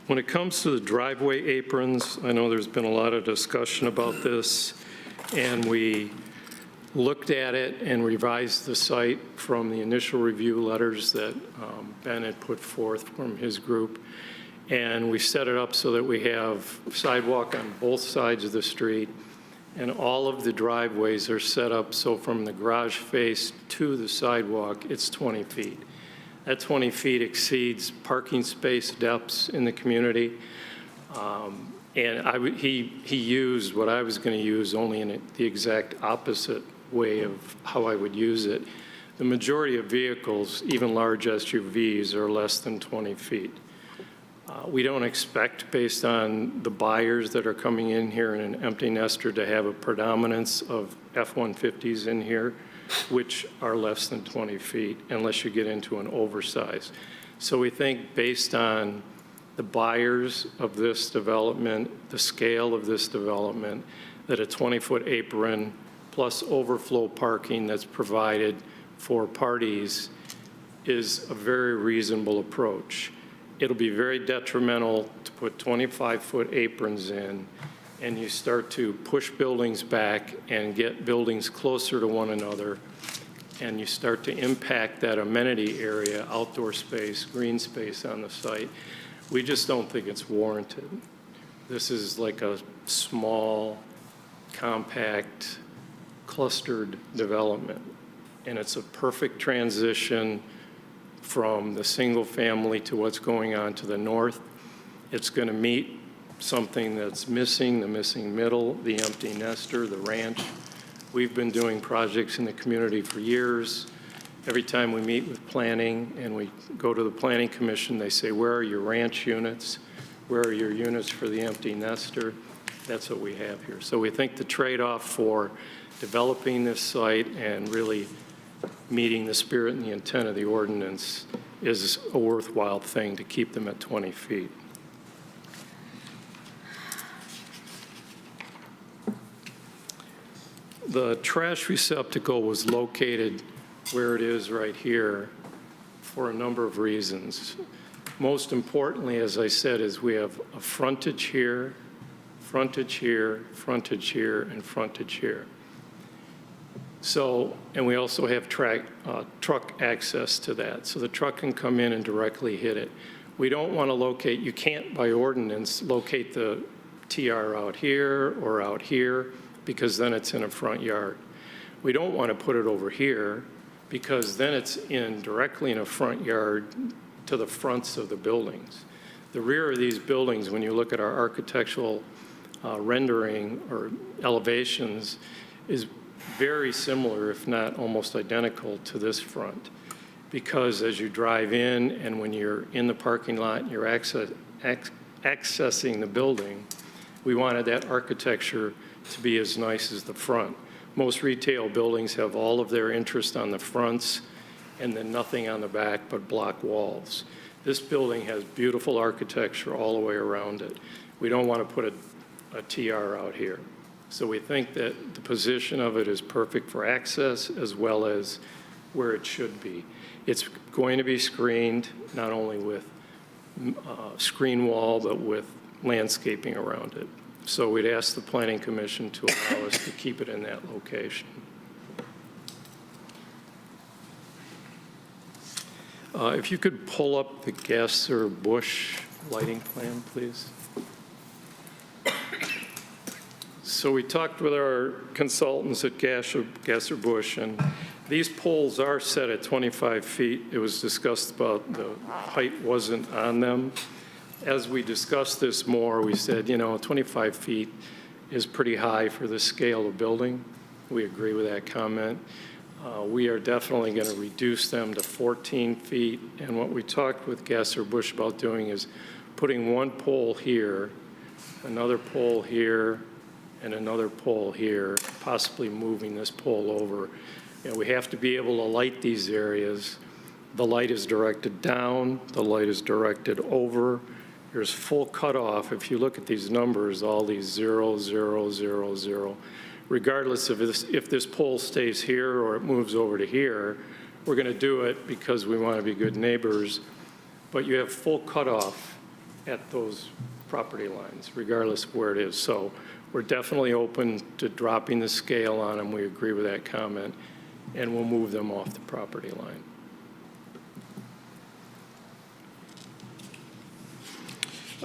When it comes to the driveway aprons, I know there's been a lot of discussion about this, and we looked at it and revised the site from the initial review letters that Ben had put forth from his group. And we set it up so that we have sidewalk on both sides of the street, and all of the driveways are set up so from the garage face to the sidewalk, it's 20 feet. That 20 feet exceeds parking space depths in the community. And he used what I was going to use, only in the exact opposite way of how I would use it. The majority of vehicles, even large SUVs, are less than 20 feet. We don't expect, based on the buyers that are coming in here in an empty nester, to have a predominance of F-150s in here, which are less than 20 feet, unless you get into an oversize. So we think based on the buyers of this development, the scale of this development, that a 20-foot apron plus overflow parking that's provided for parties is a very reasonable approach. It'll be very detrimental to put 25-foot aprons in, and you start to push buildings back and get buildings closer to one another, and you start to impact that amenity area, outdoor space, green space on the site. We just don't think it's warranted. This is like a small, compact, clustered development, and it's a perfect transition from the single family to what's going on to the north. It's going to meet something that's missing, the missing middle, the empty nester, the ranch. We've been doing projects in the community for years. Every time we meet with planning and we go to the Planning Commission, they say, where are your ranch units? Where are your units for the empty nester? That's what we have here. So we think the trade-off for developing this site and really meeting the spirit and the intent of the ordinance is a worthwhile thing to keep them at 20 feet. The trash receptacle was located where it is right here for a number of reasons. Most importantly, as I said, is we have a frontage here, frontage here, frontage here, and frontage here. So, and we also have truck access to that. So the truck can come in and directly hit it. We don't want to locate, you can't by ordinance locate the TR out here or out here, because then it's in a front yard. We don't want to put it over here, because then it's directly in a front yard to the fronts of the buildings. The rear of these buildings, when you look at our architectural rendering or elevations, is very similar, if not almost identical, to this front. Because as you drive in and when you're in the parking lot and you're accessing the building, we wanted that architecture to be as nice as the front. Most retail buildings have all of their interest on the fronts and then nothing on the back but block walls. This building has beautiful architecture all the way around it. We don't want to put a TR out here. So we think that the position of it is perfect for access as well as where it should be. It's going to be screened not only with screen wall, but with landscaping around it. So we'd ask the Planning Commission to allow us to keep it in that location. If you could pull up the Gasser-Busch lighting plan, please. So we talked with our consultants at Gasser-Busch, and these poles are set at 25 feet. It was discussed about the height wasn't on them. As we discussed this more, we said, 25 feet is pretty high for the scale of building. We agree with that comment. We are definitely going to reduce them to 14 feet. And what we talked with Gasser-Busch about doing is putting one pole here, another pole here, and another pole here, possibly moving this pole over. We have to be able to light these areas. The light is directed down, the light is directed over. There's full cutoff. If you look at these numbers, all these 0, 0, 0, 0, regardless of if this pole stays here or it moves over to here, we're going to do it because we want to be good neighbors. But you have full cutoff at those property lines, regardless of where it is. So we're definitely open to dropping the scale on them. We agree with that comment, and we'll move them off the property line.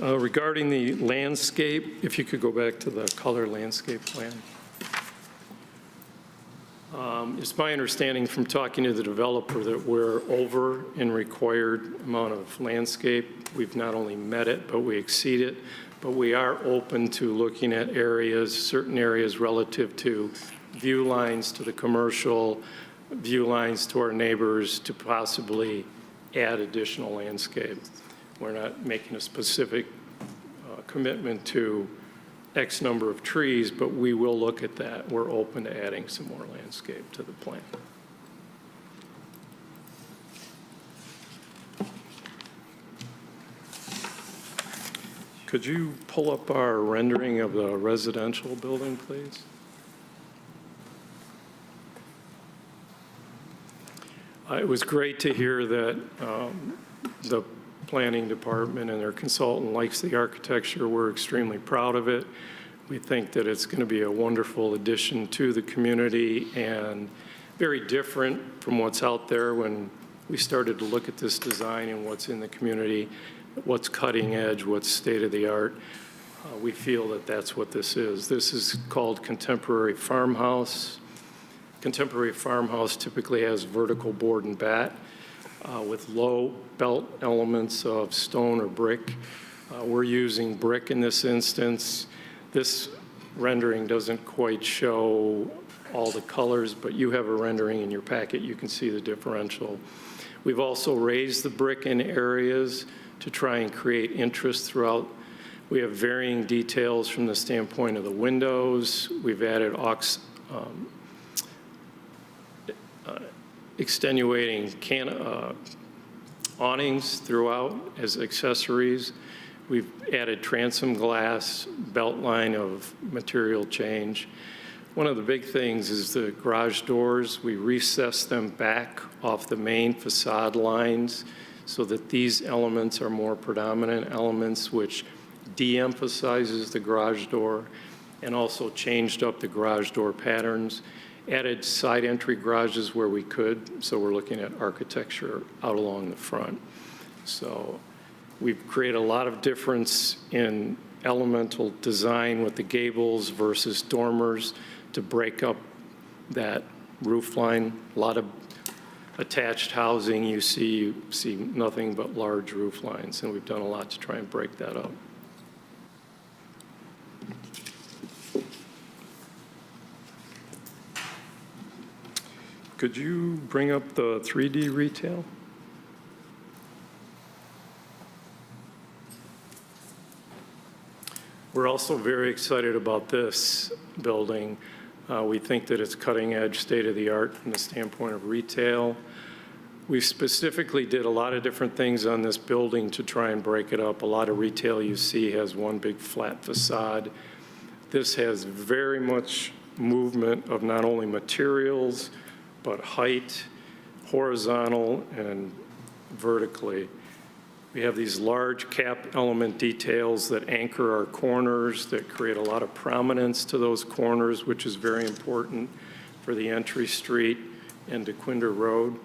Regarding the landscape, if you could go back to the color landscape plan. It's my understanding from talking to the developer that we're over in required amount of landscape. We've not only met it, but we exceed it. But we are open to looking at areas, certain areas relative to view lines to the commercial, view lines to our neighbors to possibly add additional landscape. We're not making a specific commitment to X number of trees, but we will look at that. We're open to adding some more landscape to the plan. Could you pull up our rendering of the residential building, please? It was great to hear that the planning department and their consultant likes the architecture. We're extremely proud of it. We think that it's going to be a wonderful addition to the community and very different from what's out there when we started to look at this design and what's in the community, what's cutting edge, what's state of the art. We feel that that's what this is. This is called contemporary farmhouse. Contemporary farmhouse typically has vertical board and bat with low belt elements of stone or brick. We're using brick in this instance. This rendering doesn't quite show all the colors, but you have a rendering in your packet. You can see the differential. We've also raised the brick in areas to try and create interest throughout. We have varying details from the standpoint of the windows. We've added extenuating awnings throughout as accessories. We've added transom glass, belt line of material change. One of the big things is the garage doors. We recess them back off the main facade lines so that these elements are more predominant elements, which de-emphasizes the garage door, and also changed up the garage door patterns. Added side entry garages where we could, so we're looking at architecture out along the front. So we've created a lot of difference in elemental design with the gables versus dormers to break up that roof line. A lot of attached housing, you see nothing but large roof lines, and we've done a lot to try and break that up. Could you bring up the 3D retail? We're also very excited about this building. We think that it's cutting edge, state of the art from the standpoint of retail. We specifically did a lot of different things on this building to try and break it up. A lot of retail you see has one big flat facade. This has very much movement of not only materials, but height, horizontal and vertically. We have these large cap element details that anchor our corners, that create a lot of prominence to those corners, which is very important for the entry street into Quinder Road.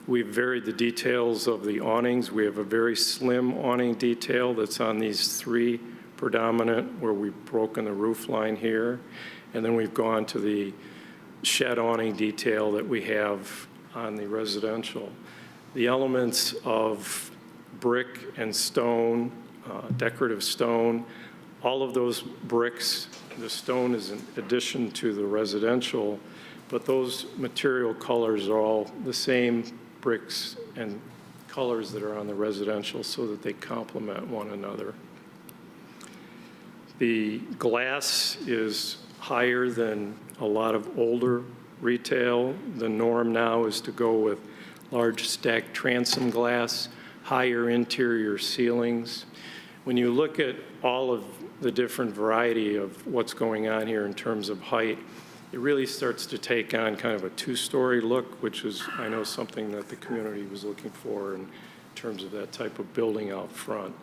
We've varied the details of the awnings. We have a very slim awning detail that's on these three predominant, where we've broken the roof line here. And then we've gone to the shed awning detail that we have on the residential. The elements of brick and stone, decorative stone, all of those bricks, the stone is in addition to the residential, but those material colors are all the same bricks and colors that are on the residential so that they complement one another. The glass is higher than a lot of older retail. The norm now is to go with large stacked transom glass, higher interior ceilings. When you look at all of the different variety of what's going on here in terms of height, it really starts to take on kind of a two-story look, which is, I know, something that the community was looking for in terms of that type of building out front.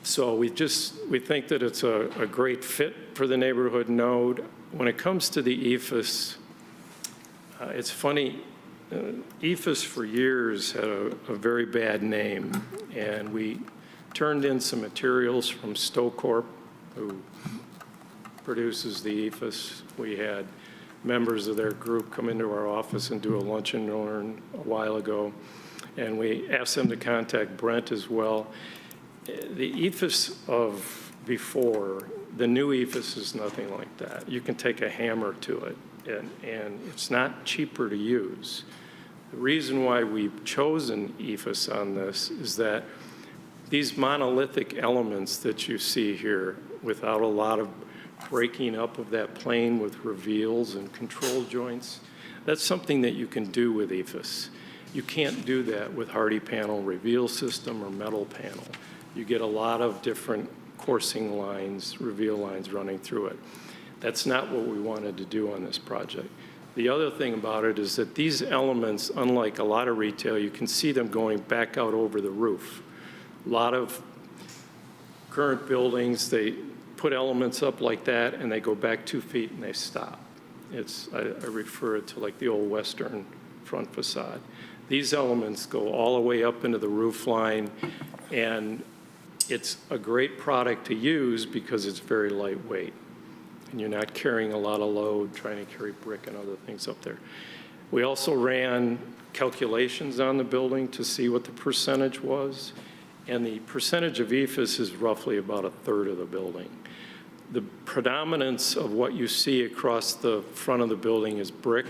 So we think that it's a great fit for the neighborhood node. When it comes to the EFS, it's funny, EFS for years had a very bad name, and we turned in some materials from Stocorp, who produces the EFS. We had members of their group come into our office and do a lunch and learn a while ago, and we asked them to contact Brent as well. The EFS of before, the new EFS is nothing like that. You can take a hammer to it, and it's not cheaper to use. The reason why we've chosen EFS on this is that these monolithic elements that you see here, without a lot of breaking up of that plane with reveals and control joints, that's something that you can do with EFS. You can't do that with Hardy panel reveal system or metal panel. You get a lot of different coursing lines, reveal lines running through it. That's not what we wanted to do on this project. The other thing about it is that these elements, unlike a lot of retail, you can see them going back out over the roof. A lot of current buildings, they put elements up like that and they go back 2 feet and they stop. I refer it to like the old Western front facade. These elements go all the way up into the roof line, and it's a great product to use because it's very lightweight and you're not carrying a lot of load trying to carry brick and other things up there. We also ran calculations on the building to see what the percentage was, and the percentage of EFS is roughly about 1/3 of the building. The predominance of what you see across the front of the building is brick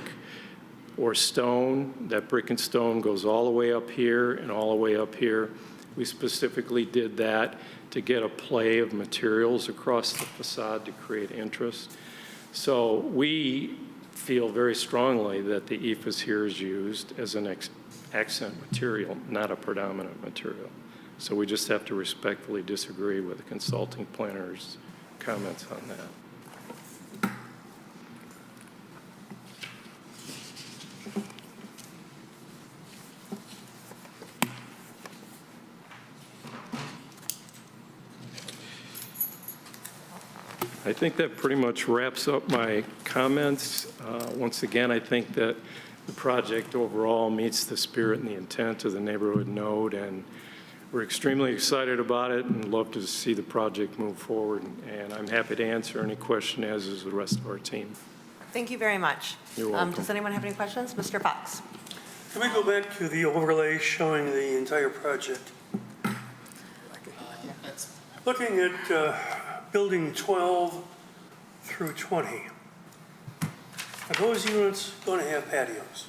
or stone. That brick and stone goes all the way up here and all the way up here. We specifically did that to get a play of materials across the facade to create interest. So we feel very strongly that the EFS here is used as an accent material, not a predominant material. So we just have to respectfully disagree with the consulting planner's comments on that. I think that pretty much wraps up my comments. Once again, I think that the project overall meets the spirit and the intent of the neighborhood node, and we're extremely excited about it and love to see the project move forward. And I'm happy to answer any question, as is the rest of our team. Thank you very much. You're welcome. Does anyone have any questions? Mr. Fox. Can we go back to the overlay showing the entire project? Looking at building 12 through 20, are those units going to have patios?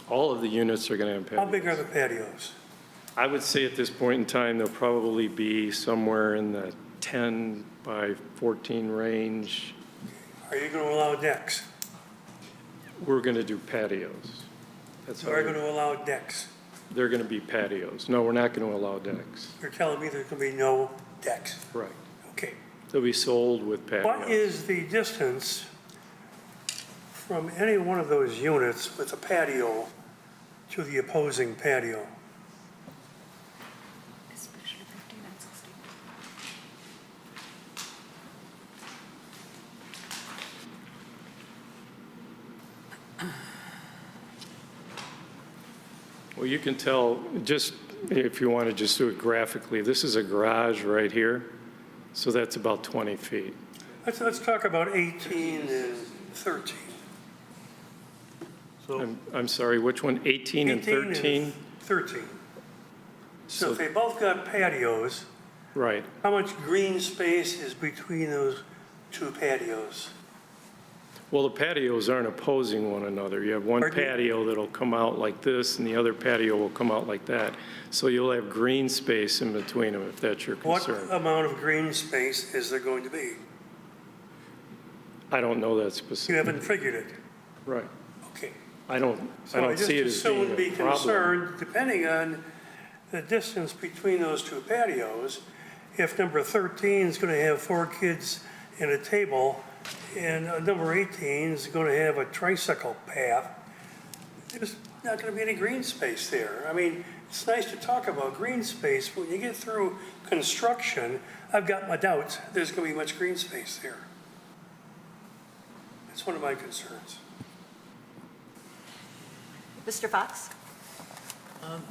All of the units are going to have patios. How big are the patios? I would say at this point in time, they'll probably be somewhere in the 10 by 14 range. Are you going to allow decks? We're going to do patios. That's We're how going to allow decks. they're going to be patios. No, we're not going to allow decks. You're telling me there's going to be no decks. Right. Okay. They'll be sold with patios. What is the distance from any one of those units with a patio to the opposing patio? Especially 15 and 16. Well, you can tell, just if you want to just do it graphically, this is a garage right here, so that's about 20 feet. Let's talk about 18 and 13. I'm sorry, which one, 18 and 13? 18 and 13. So if they both got patios, Right. how much green space is between those two patios? Well, the patios aren't opposing one another. You have one Pardon me? patio that'll come out like this, and the other patio will come out like that. So you'll have green space in between them, if that's your What concern. amount of green space is there going to be? I don't know that You specific. haven't figured it. Right. Okay. I don't So I just see it as being assume be a problem. concerned, depending on the distance between those two patios, if number 13 is going to have 4 kids and a table, and number 18 is going to have a tricycle path, there's not going to be any green space there. I mean, it's nice to talk about green space, but when you get through construction, I've got my doubts there's going to be much green space there. That's one of my concerns. Mr. Fox?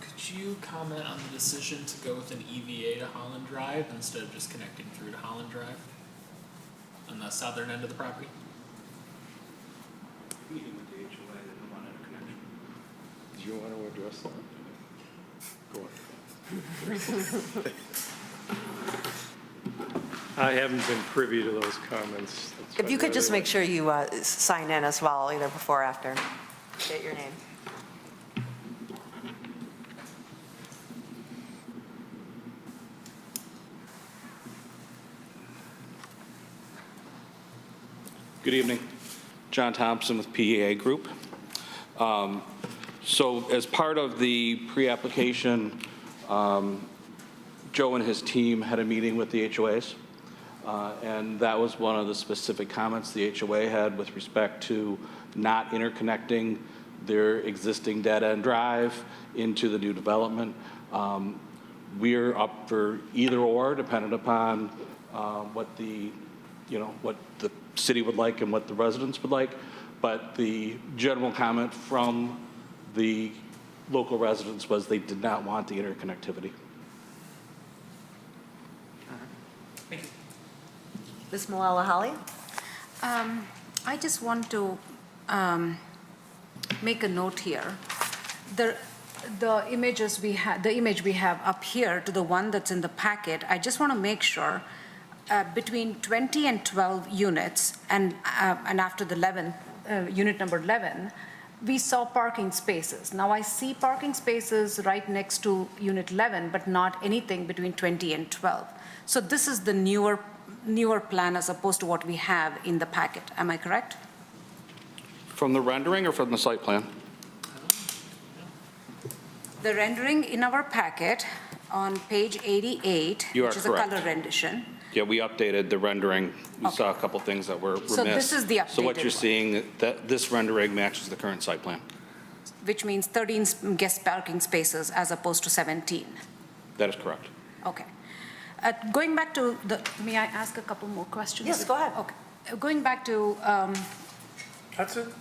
Could you comment on the decision to go with an EVA to Holland Drive instead of just connecting through to Holland Drive on the southern end of the property? Meeting with the HOA, they don't want a connection. Do you want to address that? Go ahead. I haven't been privy to those comments. That's If you why could just I- make sure you sign in as well, either before or after. State your name. Good evening. John Thompson with PEA Group. So as part of the pre-application, Joe and his team had a meeting with the HOAs, and that was one of the specific comments the HOA had with respect to not interconnecting their existing dead-end drive into the new development. We're up for either or, depending upon what the city would like and what the residents would like. But the general comment from the local residents was they did not want the interconnectivity. Thank you. Ms. Malala Holly? I just want to make a note here. The image we have up here to the one that's in the packet, I just want to make sure between 20 and 12 units and after the 11, unit number 11, we saw parking spaces. Now I see parking spaces right next to unit 11, but not anything between 20 and 12. So this is the newer plan as opposed to what we have in the packet. Am I correct? From the rendering or from the site plan? The rendering in our packet on page 88, You are which is a correct. color rendition. Yeah, we updated the rendering. We saw a couple things that were remiss. So this is the So what updated you're one. seeing, that this rendering matches the current site plan. Which means 13 guest parking spaces as opposed to 17. That is correct. Okay. Going back to may I ask a couple more questions? Yes, go ahead. Okay. Going back to, Hudson?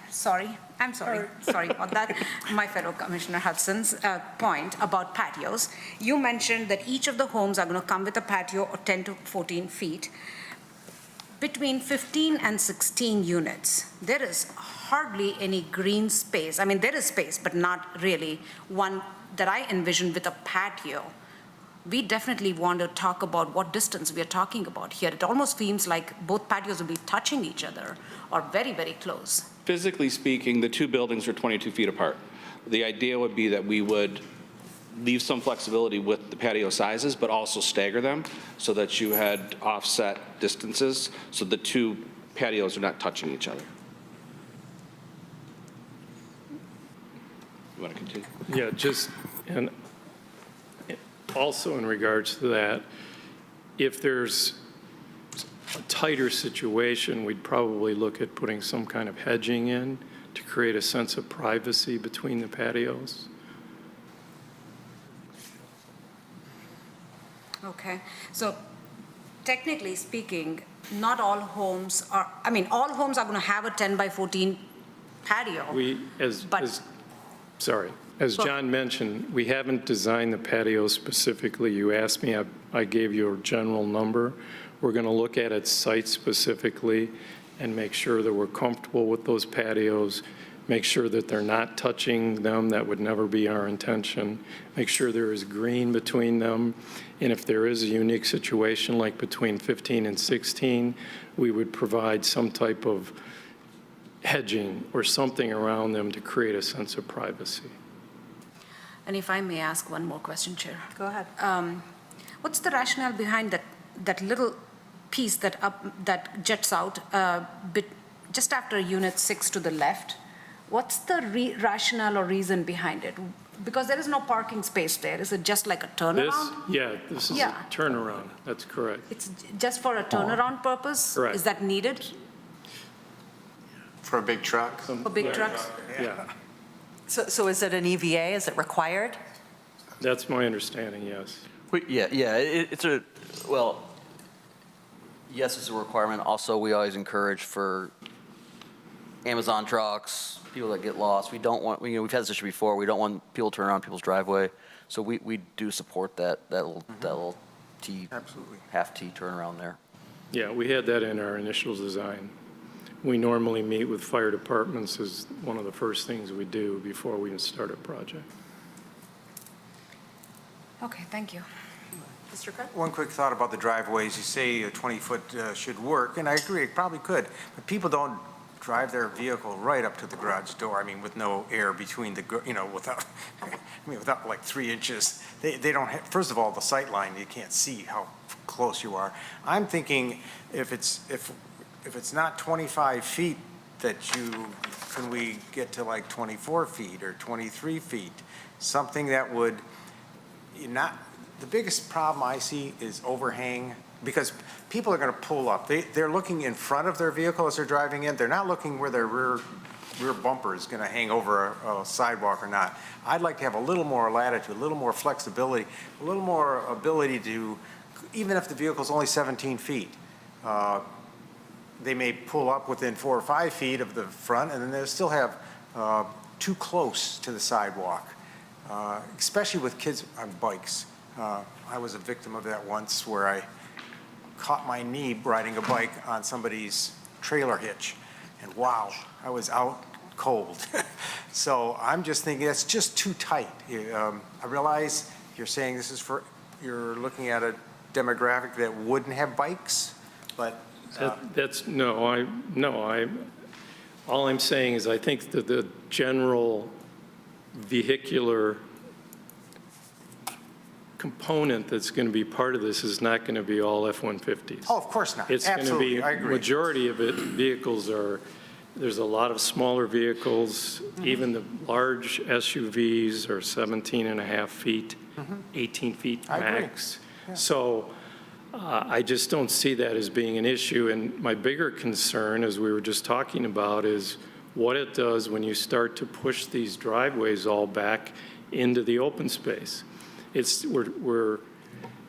sorry, I'm sorry, sorry about that. My fellow Commissioner Hudson's point about patios. You mentioned that each of the homes are going to come with a patio of 10 to 14 feet. Between 15 and 16 units, there is hardly any green space. I mean, there is space, but not really one that I envision with a patio. We definitely want to talk about what distance we are talking about here. It almost seems like both patios will be touching each other or very, very close. Physically speaking, the two buildings are 22 feet apart. The idea would be that we would leave some flexibility with the patio sizes, but also stagger them so that you had offset distances, so the two patios are not touching each other. You want to continue? Yeah, just, and also in regards to that, if there's a tighter situation, we'd probably look at putting some kind of hedging in to create a sense of privacy between the patios. Okay, so technically speaking, not all homes are, I mean, all homes are going to have a 10 by 14 patio. We, sorry, as Go- John mentioned, we haven't designed the patio specifically. You asked me, I gave you a general number. We're going to look at it site specifically and make sure that we're comfortable with those patios, make sure that they're not touching them. That would never be our intention. Make sure there is green between them. And if there is a unique situation like between 15 and 16, we would provide some type of hedging or something around them to create a sense of privacy. And if I may ask one more question, Chair. Go ahead. What's the rationale behind that little piece that jets out just after Unit 6 to the left? What's the rationale or reason behind it? Because there is no parking space there. Is it just like a turnaround? This is Yeah. a turnaround. That's correct. It's just for a turnaround purpose? Correct. Is that needed For a big truck? for big trucks? Yeah, So is it an EVA? Is it required? that's my understanding, yes. Well, yes, it's a requirement. Also, we always encourage for Amazon trucks, people that get lost. We don't want, we've had this issue before, we don't want people to turn around people's driveway. So we do support that little T, Absolutely. half T turnaround there. Yeah, we had that in our initial design. We normally meet with fire departments as one of the first things we do before we even start a project. Okay, thank you. Mr. Cook? One quick thought about the driveways. You say a 20-foot should work, and I agree, it probably could. But people don't drive their vehicle right up to the garage door, I mean, with no air between the, without, without like 3 inches. They don't have, first of all, the sight line, you can't see how close you are. I'm thinking if it's not 25 feet can we get to like 24 feet or 23 feet? Something that would the biggest problem I see is overhang, because people are going to pull up. They're looking in front of their vehicle as they're driving in. They're not looking where their rear bumper is going to hang over a sidewalk or not. I'd like to have a little more latitude, a little more flexibility, a little more ability to, even if the vehicle's only 17 feet, they may pull up within 4 or 5 feet of the front, and then they'll still have too close to the sidewalk, especially with kids on bikes. I was a victim of that once, where I caught my knee riding a bike on somebody's trailer hitch, and wow, I was out cold. So I'm just thinking that's just too tight. I realize you're saying this is you're looking at a demographic that wouldn't have bikes, but all I'm saying is I think that the general vehicular component that's going to be part of this is not going to be all F-150s. Oh, of course not. It's going to be, Absolutely, I agree. majority of it, there's a lot of smaller vehicles, even the large SUVs are 17 and a half feet, 18 feet I agree. max. So I just don't see that as being an issue. And my bigger concern, as we were just talking about, is what it does when you start to push these driveways all back into the open space. You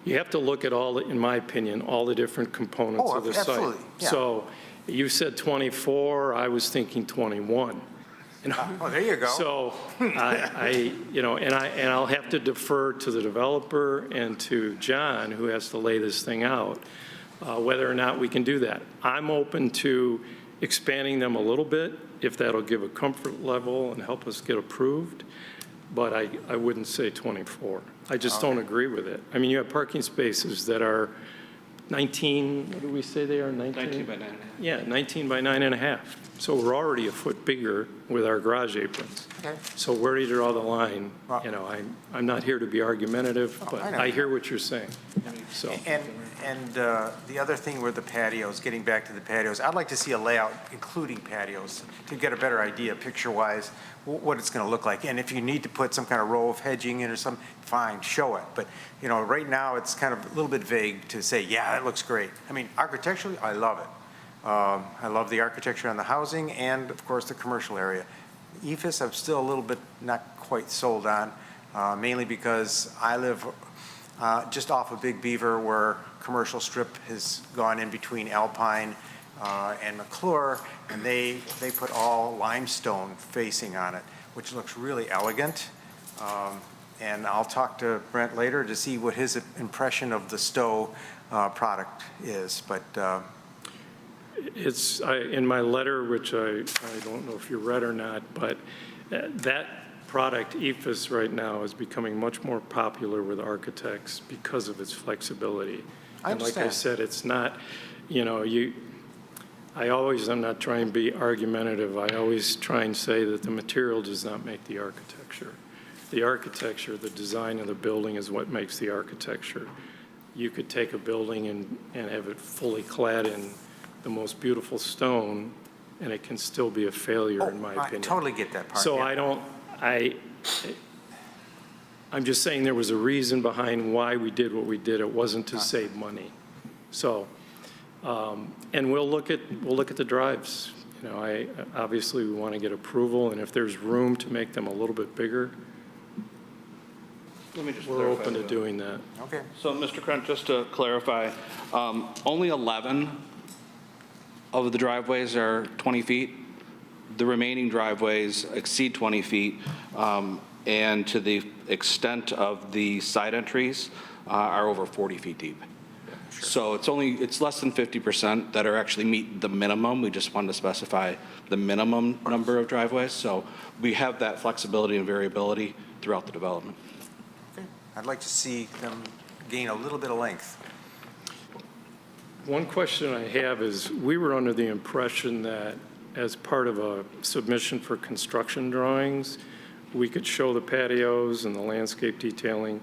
have to look at in my opinion, all the different components of the site. Absolutely, yeah. So you said 24, I was thinking 21. Oh, there you go. So I'll have to defer to the developer and to John, who has to lay this thing out, whether or not we can do that. I'm open to expanding them a little bit, if that'll give a comfort level and help us get approved, but I wouldn't say 24. I just don't agree with it. I mean, you have parking spaces that are 19, what do we say they are, 19? 19 by 9.5. Yeah, 19 by 9.5. So we're already a foot bigger with our garage aprons. Okay. So where do you draw the line? Well- You know, I'm not here to be argumentative, but I know. I hear what you're saying. So, And the other thing with the patios, getting back to the patios, I'd like to see a layout including patios to get a better idea, picture-wise, what it's going to look like. And if you need to put some kind of row of hedging in or something, fine, show it. But, you know, right now, it's kind of a little bit vague to say, yeah, that looks great. I mean, architecturally, I love it. I love the architecture on the housing and, of course, the commercial area. EFS, I'm still a little bit not quite sold on, mainly because I live just off of Big Beaver, where commercial strip has gone in between Alpine and McClure, and they put all limestone facing on it, which looks really elegant. And I'll talk to Brent later to see what his impression of the Stowe product is. But it's, in my letter, which I don't know if you read or not, but that product, EFS, right now is becoming much more popular with architects because of its flexibility. I And like I understand. said, it's not, you know, I'm not trying to be argumentative. I always try and say that the material does not make the architecture. The architecture, the design of the building is what makes the architecture. You could take a building and have it fully clad in the most beautiful stone, and it can still be a failure, in my opinion. I totally get that part. So yeah. I'm just saying there was a reason behind why we did what we did. It wasn't to save money. So, and we'll look at the drives. You know, obviously we want to get approval, and if there's room to make them a little bit bigger, Let me just we're clarify open to that. doing that. Okay. So, Mr. Krent, just to clarify, only 11 of the driveways are 20 feet. The remaining driveways exceed 20 feet, and to the extent of the side entries are over 40 feet deep. So it's less than 50% that are actually meet the minimum. We just wanted to specify the minimum number of driveways. So we have that flexibility and variability throughout the development. Okay. I'd like to see them gain a little bit of length. One question I have is, we were under the impression that as part of a submission for construction drawings, we could show the patios and the landscape detailing,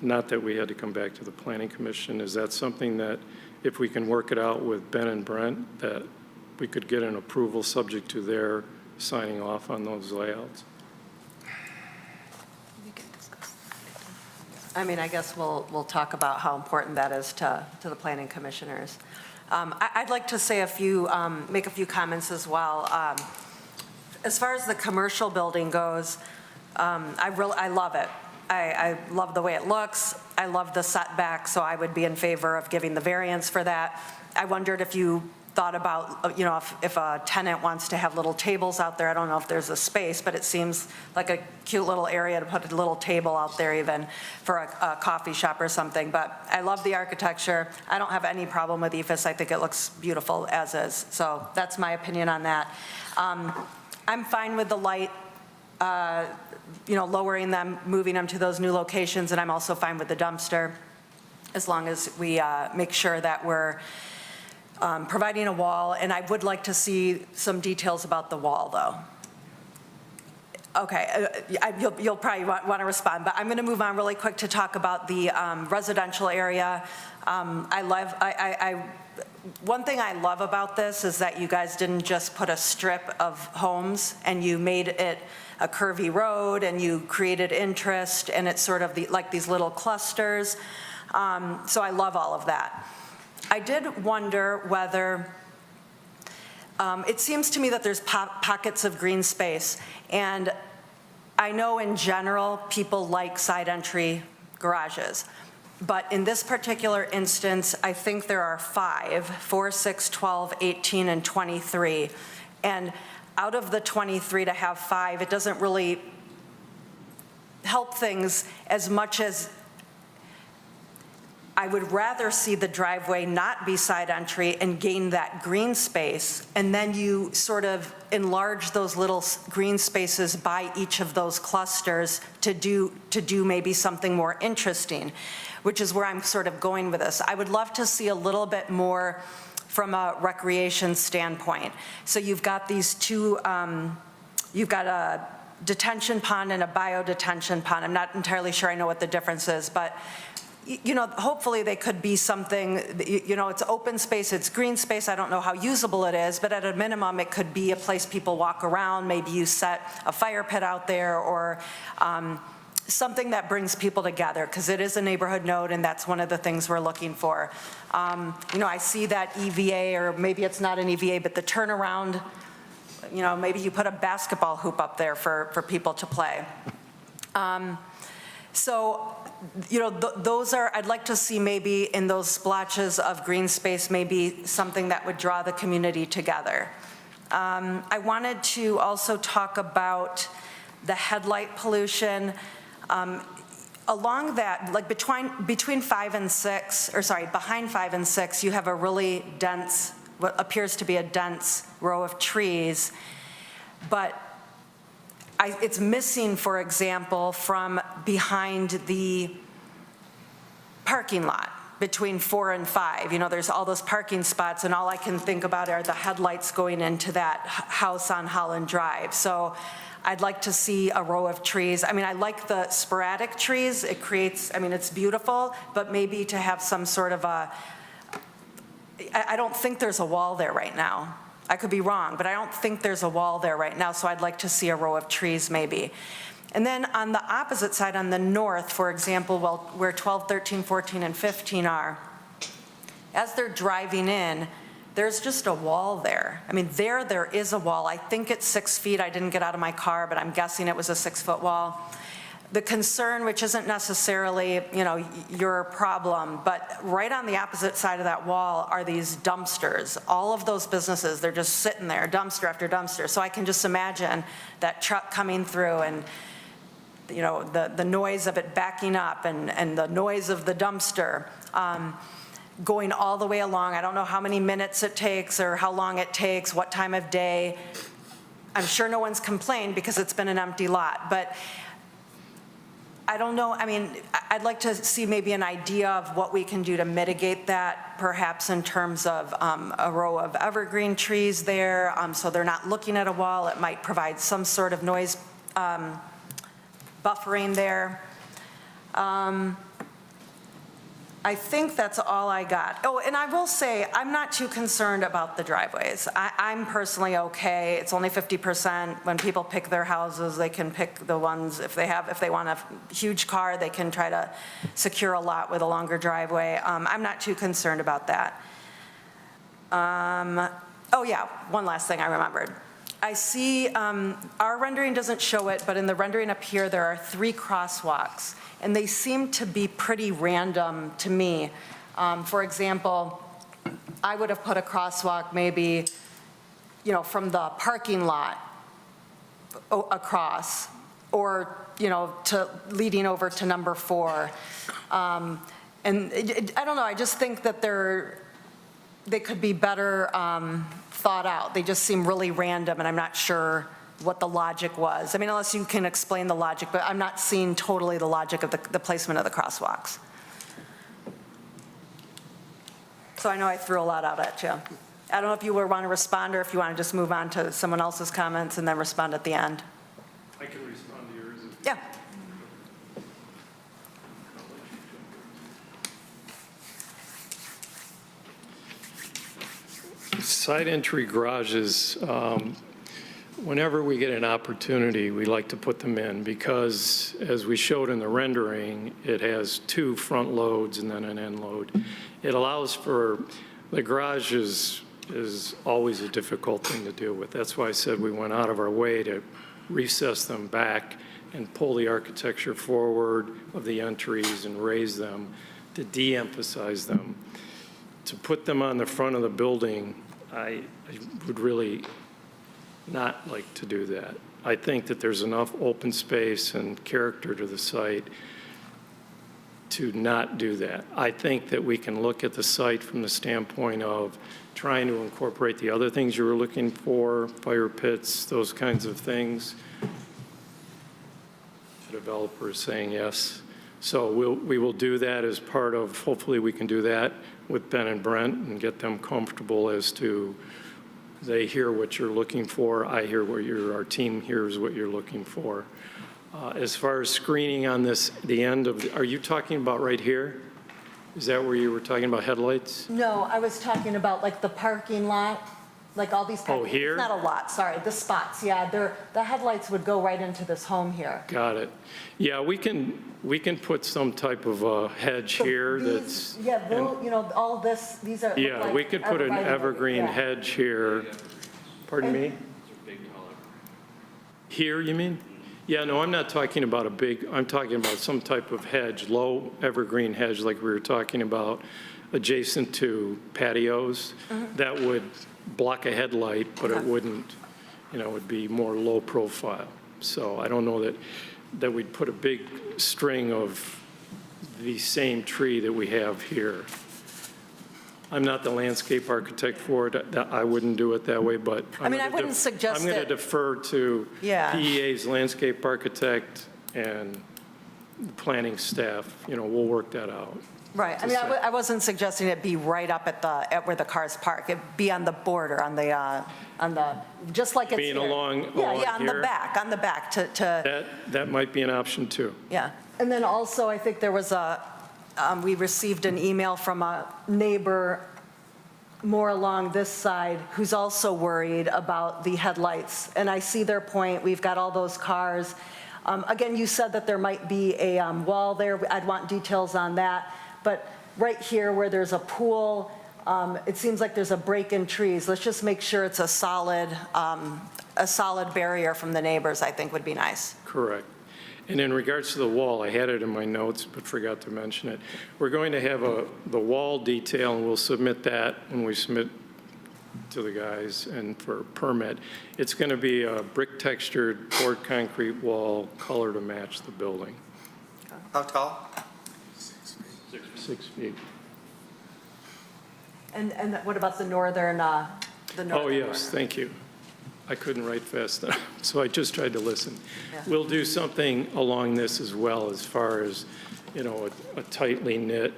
not that we had to come back to the Planning Commission. Is that something that, if we can work it out with Ben and Brent, that we could get an approval subject to their signing off on those layouts? I mean, I guess we'll talk about how important that is to the planning commissioners. I'd like to say make a few comments as well. As far as the commercial building goes, I love it. I love the way it looks. I love the setback, so I would be in favor of giving the variance for that. I wondered if you thought about, you know, if a tenant wants to have little tables out there. I don't know if there's a space, but it seems like a cute little area to put a little table out there even for a coffee shop or something. But I love the architecture. I don't have any problem with EFS. I think it looks beautiful as is. So that's my opinion on that. I'm fine with the light, you know, lowering them, moving them to those new locations, and I'm also fine with the dumpster, as long as we make sure that we're providing a wall. And I would like to see some details about the wall, though. Okay, you'll probably want to respond, but I'm going to move on really quick to talk about the residential area. One thing I love about this is that you guys didn't just put a strip of homes and you made it a curvy road and you created interest, and it's sort of like these little clusters. So I love all of that. I did wonder whether, it seems to me that there's pockets of green space, and I know in general people like side entry garages. But in this particular instance, I think there are 5, 4, 6, 12, 18, and 23. And out of the 23 to have 5, it doesn't really help things as much as I would rather see the driveway not be side entry and gain that green space, and then you sort of enlarge those little green spaces by each of those clusters to do maybe something more interesting, which is where I'm sort of going with this. I would love to see a little bit more from a recreation standpoint. So you've got these two you've got a detention pond and a bio-detention pond. I'm not entirely sure I know what the difference is, but hopefully they could be something, it's open space, it's green space, I don't know how usable it is, but at a minimum, it could be a place people walk around, maybe you set a fire pit out there, or something that brings people together, because it is a neighborhood node, and that's one of the things we're looking for. I see that EVA, or maybe it's not an EVA, but the turnaround, maybe you put a basketball hoop up there for people to play. Those are, I'd like to see maybe in those splotches of green space, maybe something that would draw the community together. I wanted to also talk about the headlight pollution. Along that, like between 5 and 6, or sorry, behind 5 and 6, you have a really dense, what appears to be a dense row of trees, but it's missing, for example, from behind the parking lot between 4 and 5. There's all those parking spots, and all I can think about are the headlights going into that house on Holland Drive. So I'd like to see a row of trees. I like the sporadic trees. It creates, it's beautiful, but maybe to have some sort of I don't think there's a wall there right now. I could be wrong, but I don't think there's a wall there right now, so I'd like to see a row of trees maybe. And then on the opposite side, on the north, for example, where 12, 13, 14, and 15 are, as they're driving in, there's just a wall there. There is a wall. I think it's 6 feet. I didn't get out of my car, but I'm guessing it was a 6-foot wall. The concern, which isn't necessarily, your problem, but right on the opposite side of that wall are these dumpsters. All of those businesses, they're just sitting there, dumpster after dumpster. So I can just imagine that truck coming through, and the noise of it backing up, and the noise of the dumpster going all the way along. I don't know how many minutes it takes, or how long it takes, what time of day. I'm sure no one's complained because it's been an empty lot, but I don't know. I'd like to see maybe an idea of what we can do to mitigate that, perhaps in terms of a row of evergreen trees there, so they're not looking at a wall. It might provide some sort of noise buffering there. I think that's all I got. Oh, and I will say, I'm not too concerned about the driveways. I'm personally okay. It's only 50%. When people pick their houses, they can pick the ones, if they want a huge car, they can try to secure a lot with a longer driveway. I'm not too concerned about that. Oh yeah, one last thing I remembered. I see, our rendering doesn't show it, but in the rendering up here, there are 3 crosswalks, and they seem to be pretty random to me. For example, I would have put a crosswalk maybe, from the parking lot across, or, to leading over to number 4. And I don't know, I just think that they could be better thought out. They just seem really random, and I'm not sure what the logic was. Unless you can explain the logic, but I'm not seeing totally the logic of the placement of the crosswalks. So I know I threw a lot out at you. I don't know if you want to respond, or if you want to just move on to someone else's comments and then respond at the end. I can respond to yours. Yeah. Side entry garages, whenever we get an opportunity, we like to put them in, because as we showed in the rendering, it has 2 front loads and then an end load. It allows for, the garage is always a difficult thing to deal with. That's why I said we went out of our way to recess them back and pull the architecture forward of the entries and raise them, to de-emphasize them. To put them on the front of the building, I would really not like to do that. I think that there's enough open space and character to the site to not do that. I think that we can look at the site from the standpoint of trying to incorporate the other things you were looking for, fire pits, those kinds of things. The developer is saying yes. So we will do that as part of, hopefully we can do that with Ben and Brent and get them comfortable as to They hear what you're looking for. I hear what our team hears what you're looking for. As far as screening on this, the end of, are you talking about right here? Is that where you were talking about headlights? No, I was talking about like the parking lot, like all these. Oh, here? It's not a lot, sorry, the spots, yeah, the headlights would go right into this home here. Got it. Yeah, we can put some type of a hedge here that's. Yeah, all this, these are. Yeah, we could put an evergreen hedge here. Pardon me? Here, you mean? Yeah, no, I'm not talking about I'm talking about some type of hedge, low evergreen hedge like we were talking about, adjacent to patios. That would block a headlight, but it wouldn't, it would be more low profile. So I don't know that we'd put a big string of the same tree that we have here. I'm not the landscape architect for it. I wouldn't do it that way, but I wouldn't suggest I'm going to defer to PEA's landscape architect and the planning staff. We'll work that out. Right, I wasn't suggesting it be right up at where the cars park. It be on the border, on the, just like it's Being here. along Yeah, on here? the back to. That might be an option too. Yeah, and then also, I think there was we received an email from a neighbor more along this side who's also worried about the headlights. And I see their point. We've got all those cars. Again, you said that there might be a wall there. I'd want details on that. But right here where there's a pool, it seems like there's a break in trees. Let's just make sure it's a solid barrier from the neighbors, I think would be nice. Correct. And in regards to the wall, I had it in my notes, but forgot to mention it. We're going to have the wall detail, and we'll submit that when we submit to the guys and for permit. It's going to be a brick textured poured concrete wall, color to match the building. How tall? 6 feet. And what about the northern Oh, corner? yes, thank you. I couldn't write fast enough, so I just tried to listen. We'll do something along this as well, as far as, a tightly knit,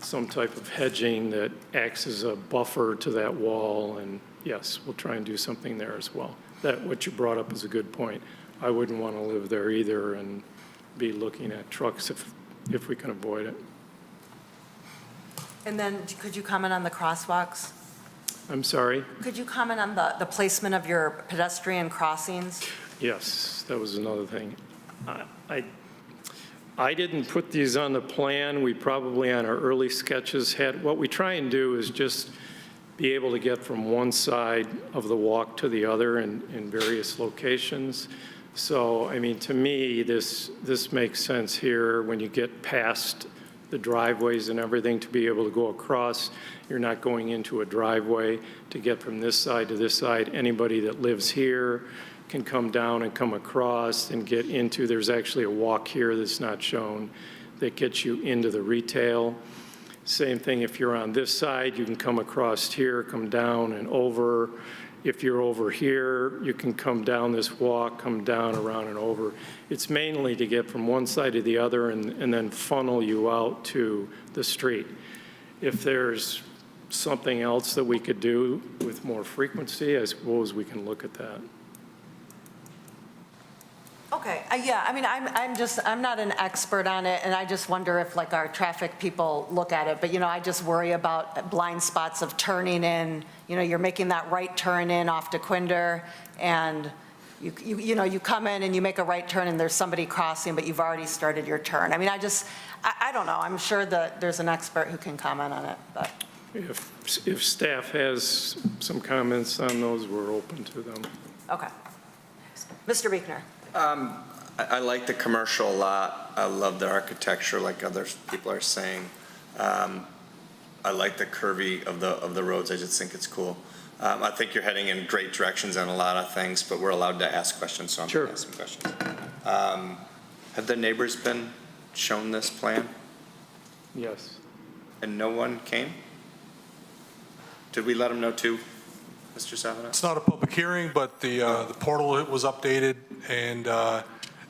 some type of hedging that acts as a buffer to that wall, and yes, we'll try and do something there as well. What you brought up is a good point. I wouldn't want to live there either and be looking at trucks if we can avoid it. And then could you comment on the crosswalks? I'm sorry? Could you comment on the placement of your pedestrian crossings? Yes, that was another thing. I didn't put these on the plan. We probably, on our early sketches, had, what we try and do is just be able to get from one side of the walk to the other in various locations. So, to me, this makes sense here when you get past the driveways and everything to be able to go across. You're not going into a driveway to get from this side to this side. Anybody that lives here can come down and come across and get into, there's actually a walk here that's not shown that gets you into the retail. Same thing if you're on this side, you can come across here, come down and over. If you're over here, you can come down this walk, come down, around and over. It's mainly to get from one side to the other and then funnel you out to the street. If there's something else that we could do with more frequency, I suppose we can look at that. Okay, yeah, I'm not an expert on it, and I just wonder if like our traffic people look at it, but I just worry about blind spots of turning in, you're making that right turn in off to Quinder, and you come in and you make a right turn and there's somebody crossing, but you've already started your turn. I don't know, I'm sure that there's an expert who can comment on it, but. If staff has some comments on those, we're open to them. Okay. Mr. Buechner. I like the commercial a lot. I love the architecture, like other people are saying. I like the curvy of the roads. I just think it's cool. I think you're heading in great directions on a lot of things, but we're allowed to ask questions, so I'm going to ask some questions. Have the neighbors been shown this plan? Yes. And no one came? Did we let them know too, Mr. Savana? It's not a public hearing, but the portal was updated, and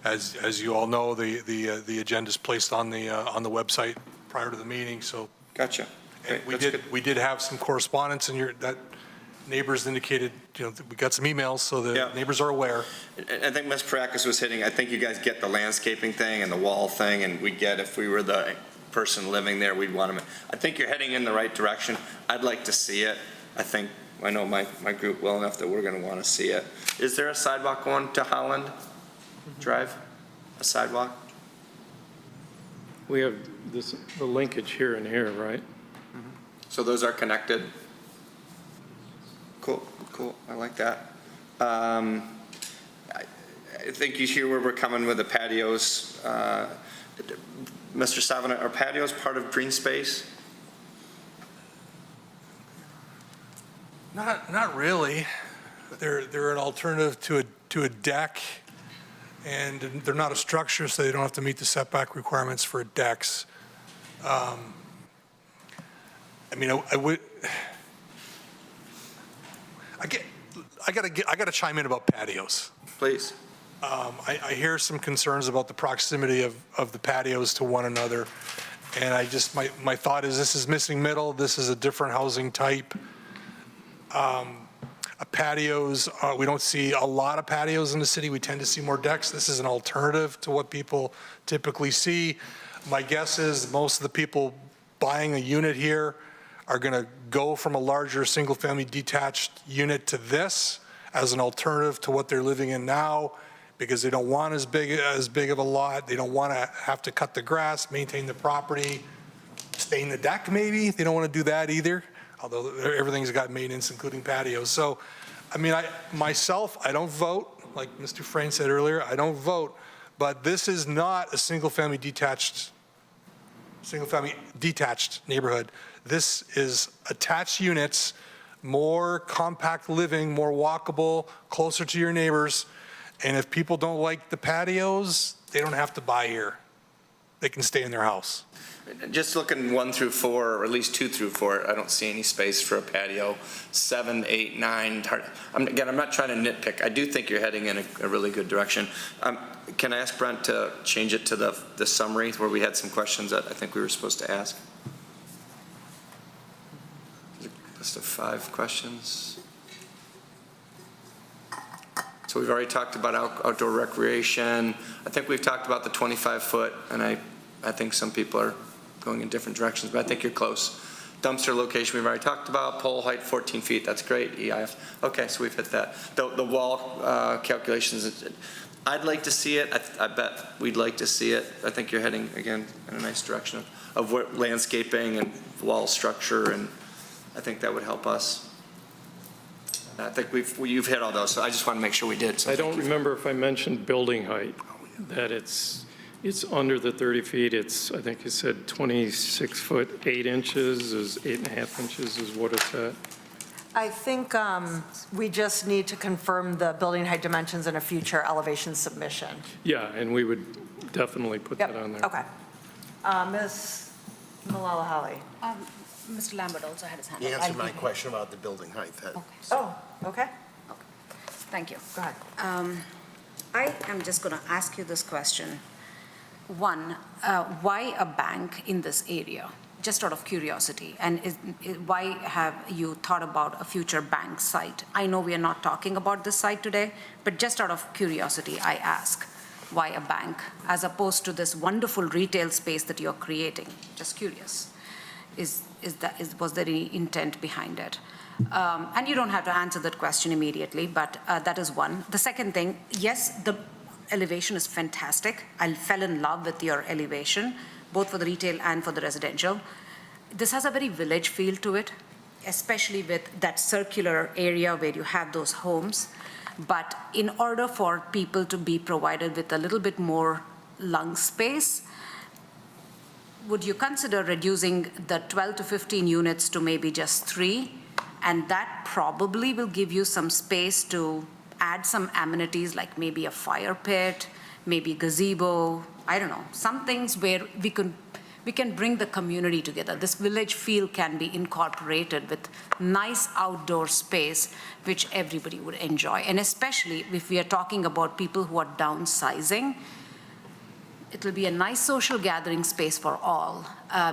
as you all know, the agenda is placed on the website prior to the meeting. So gotcha. Okay, we did have some correspondence in neighbors indicated, that we got some emails, so the Yeah. neighbors are aware. I think Ms. Parakis was hitting, I think you guys get the landscaping thing and the wall thing, and we get if we were the person living there, we'd want them. I think you're heading in the right direction. I'd like to see it. I know my group well enough that we're going to want to see it. Is there a sidewalk going to Holland Drive? A sidewalk? We have the linkage here and here, right? So those are connected? Cool. I like that. I think you hear where we're coming with the patios. Mr. Savana, are patios part of green space? Not really. They're an alternative to a deck, and they're not a structure, so they don't have to meet the setback requirements for decks. I got to chime in about patios. Please. I hear some concerns about the proximity of the patios to one another, and my thought is this is missing middle. This is a different housing type. Patios, we don't see a lot of patios in the city. We tend to see more decks. This is an alternative to what people typically see. My guess is most of the people buying a unit here are going to go from a larger single-family detached unit to this as an alternative to what they're living in now, because they don't want as big of a lot. They don't want to have to cut the grass, maintain the property, stain the deck maybe. They don't want to do that either, although everything's got maintenance, including patios. So, I don't vote, like Mr. Frayne said earlier, I don't vote, but this is not a single-family detached neighborhood. This is attached units, more compact living, more walkable, closer to your neighbors. And if people don't like the patios, they don't have to buy here. They can stay in their house. Just looking 1 through 4, or at least 2 through 4, I don't see any space for a patio. 7, 8, 9. I'm not trying to nitpick. I do think you're heading in a really good direction. Can I ask Brent to change it to the summary where we had some questions that I think we were supposed to ask? List of 5 questions. So we've already talked about outdoor recreation. I think we've talked about the 25-foot, and I think some people are going in different directions, but I think you're close. Dumpster location we've already talked about. Pole height 14 feet, that's great. EIF, okay, so we've hit that. The wall calculations, I'd like to see it. I bet we'd like to see it. I think you're heading, again, in a nice direction of what landscaping and wall structure, and I think that would help us. I think you've hit all those, so I just want to make sure we did. So I don't remember if I mentioned building height, that it's under the 30 feet. It's, I think you said 26 foot, 8 inches is 8.5 inches is what it's at. I think we just need to confirm the building height dimensions in a future elevation submission. Yeah, and we would definitely put that on there. Okay. Ms. Malala Hali. Mr. Lambert also had his hand He up. answered my question about the building height. Oh, okay. Thank you. Go ahead. I am just going to ask you this question. One, why a bank in this area? Just out of curiosity. And why have you thought about a future bank site? I know we are not talking about this site today, but just out of curiosity, I ask, why a bank as opposed to this wonderful retail space that you're creating? Just curious. Was there any intent behind it? And you don't have to answer that question immediately, but that is one. The second thing, yes, the elevation is fantastic. I fell in love with your elevation, both for the retail and for the residential. This has a very village feel to it, especially with that circular area where you have those homes. But in order for people to be provided with a little bit more lung space, would you consider reducing the 12 to 15 units to maybe just 3? And that probably will give you some space to add some amenities like maybe a fire pit, maybe gazebo, I don't know, some things where we can bring the community together. This village feel can be incorporated with nice outdoor space, which everybody would enjoy. And especially if we are talking about people who are downsizing, it'll be a nice social gathering space for all.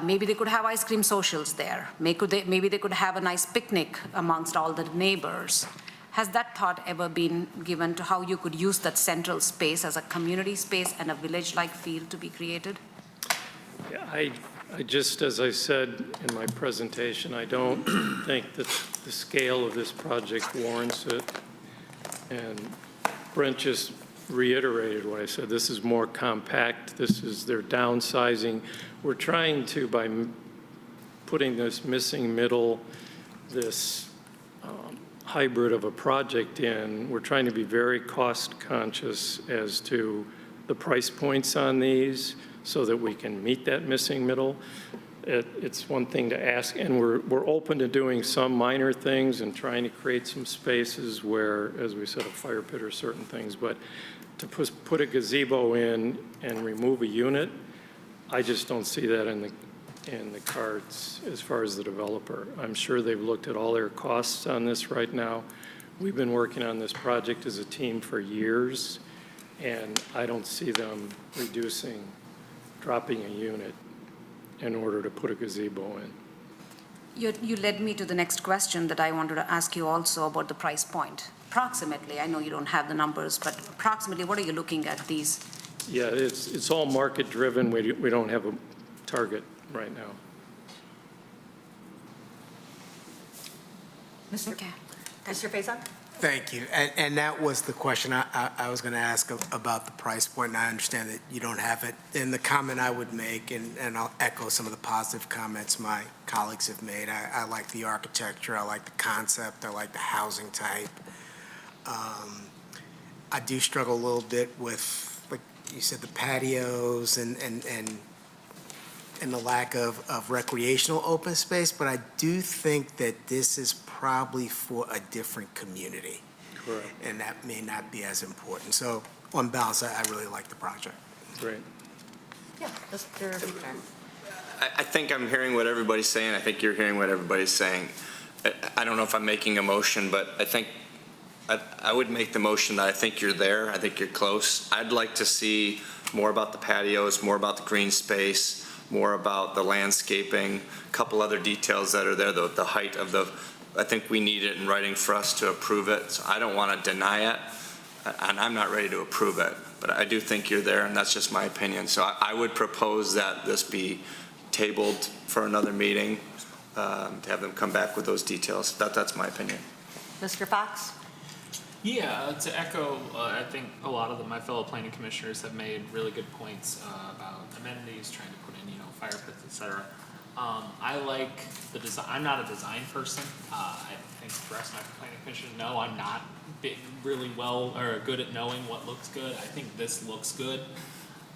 Maybe they could have ice cream socials there. Maybe they could have a nice picnic amongst all the neighbors. Has that thought ever been given to how you could use that central space as a community space and a village-like feel to be created? Yeah, I just, as I said in my presentation, I don't think that the scale of this project warrants it. And Brent just reiterated what I said. This is more compact. They're downsizing. We're trying to, by putting this missing middle, this hybrid of a project in, we're trying to be very cost conscious as to the price points on these so that we can meet that missing middle. It's one thing to ask, and we're open to doing some minor things and trying to create some spaces where, as we said, a fire pit or certain things, but to put a gazebo in and remove a unit, I just don't see that in the cards as far as the developer. I'm sure they've looked at all their costs on this right now. We've been working on this project as a team for years, and I don't see them dropping a unit in order to put a gazebo in. You led me to the next question that I wanted to ask you also about the price point. Approximately, I know you don't have the numbers, but approximately, what are you looking at these? Yeah, it's all market driven. We don't have a target right now. Mr. Faison? Thank you. And that was the question I was going to ask about the price point, and I understand that you don't have it. And the comment I would make, and I'll echo some of the positive comments my colleagues have made. I like the architecture, I like the concept, I like the housing type. I do struggle a little bit with, like you said, the patios and the lack of recreational open space, but I do think that this is probably for a different community. Correct. And that may not be as important. So on balance, I really like the project. Great. Yeah, Mr. Beekner. I think I'm hearing what everybody's saying. I think you're hearing what everybody's saying. I don't know if I'm making a motion, but I think I would make the motion that I think you're there. I think you're close. I'd like to see more about the patios, more about the green space, more about the landscaping, a couple other details that are there, the height of the, I think we need it in writing for us to approve it. So I don't want to deny it, and I'm not ready to approve it, but I do think you're there, and that's just my opinion. So I would propose that this be tabled for another meeting, to have them come back with those details. That's my opinion. Mr. Fox? Yeah, to echo, I think a lot of my fellow planning commissioners have made really good points about amenities, trying to put in, fire pits, et cetera. I like the design. I'm not a design person. I think the rest of my planning commissioners know I'm not really well or good at knowing what looks good. I think this looks good.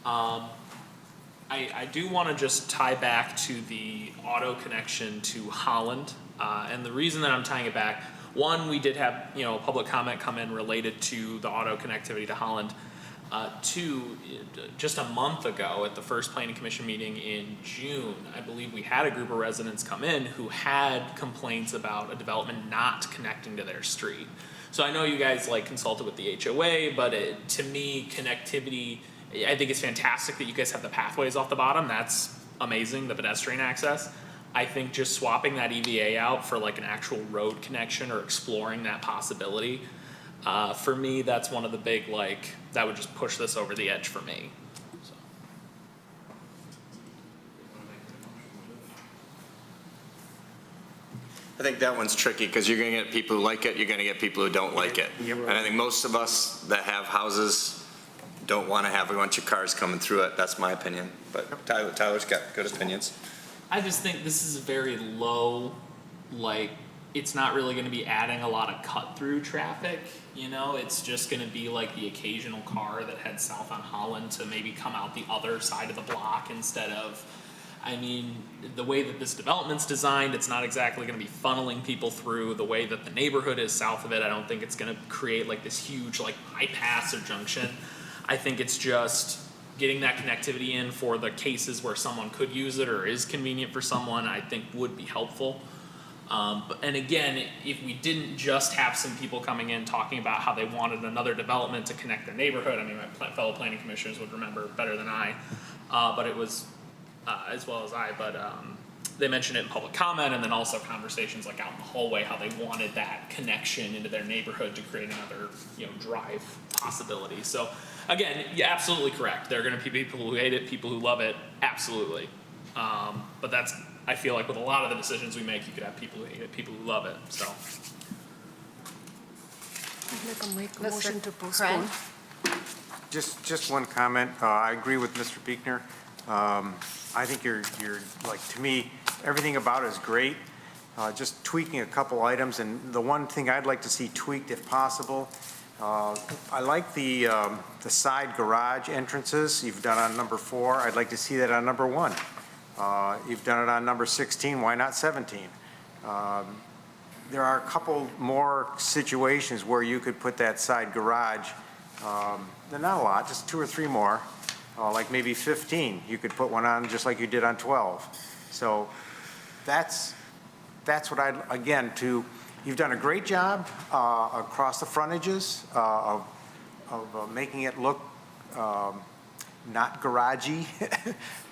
I do want to just tie back to the auto connection to Holland, and the reason that I'm tying it back. One, we did have, a public comment come in related to the auto connectivity to Holland. Two, just a month ago at the first Planning Commission meeting in June, I believe we had a group of residents come in who had complaints about a development not connecting to their street. So I know you guys consulted with the HOA, but to me, connectivity, I think it's fantastic that you guys have the pathways off the bottom. That's amazing, the pedestrian access. I think just swapping that EVA out for an actual road connection or exploring that possibility, for me, that's one of the big, that would just push this over the edge for me. So. I think that one's tricky because you're going to get people who like it, you're going to get people who don't like it. And I think most of us that have houses don't want to have a bunch of cars coming through it. That's my opinion. But Tyler's got good opinions. I just think this is very low, it's not really going to be adding a lot of cut-through traffic, It's just going to be the occasional car that heads south on Holland to maybe come out the other side of the block instead of, the way that this development's designed, it's not exactly going to be funneling people through. The way that the neighborhood is south of it, I don't think it's going to create this huge bypass or junction. I think it's just getting that connectivity in for the cases where someone could use it or is convenient for someone, I think would be helpful. And again, if we didn't just have some people coming in talking about how they wanted another development to connect their neighborhood, I mean, my fellow planning commissioners would remember better than I, but it was, as well as I, but they mentioned it in public comment, and then also conversations like out in the hallway, how they wanted that connection into their neighborhood to create another, drive possibility. So again, you're absolutely correct. There are gonna be people who hate it, people who love it, absolutely. But that's, I feel like with a lot of the decisions we make, you could have people who hate it, people who love it, so. Make a motion to Mr. postpone. Just one comment. I agree with Mr. Buechner. I think you're like, to me, everything about it is great. Just tweaking a couple items, and the one thing I'd like to see tweaked if possible, I like the side garage entrances you've done on number 4. I'd like to see that on number 1. You've done it on number 16, why not 17? There are a couple more situations where you could put that side garage. They're not a lot, just 2 or 3 more, like maybe 15. You could put one on just like you did on 12. So that's what you've done a great job across the frontages of making it look not garagey,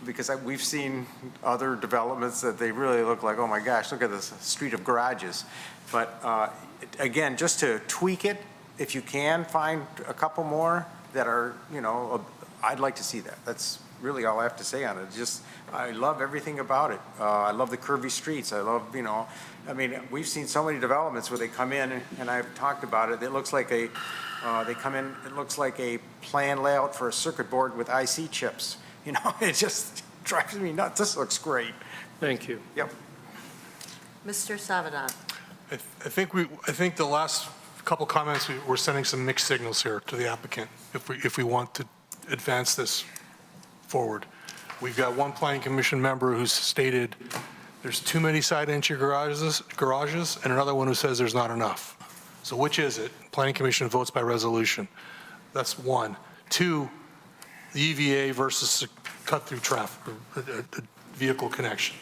because we've seen other developments that they really look like, oh my gosh, look at this street of garages. But again, just to tweak it, if you can find a couple more that are, I'd like to see that. That's really all I have to say on it. Just, I love everything about it. I love the curvy streets. I love, I mean, we've seen so many developments where they come in, and I've talked about it. It looks like they come in, it looks like a plan layout for a circuit board with IC chips. It just drives me nuts. This looks great. Thank you. Yep. Mr. Savedant. I think the last couple comments, we're sending some mixed signals here to the applicant if we want to advance this forward. We've got one planning commission member who's stated there's too many side entry garages, and another one who says there's not enough. So which is it? Planning commission votes by resolution. That's 1. 2, the EVA versus cut-through traffic, vehicle connection.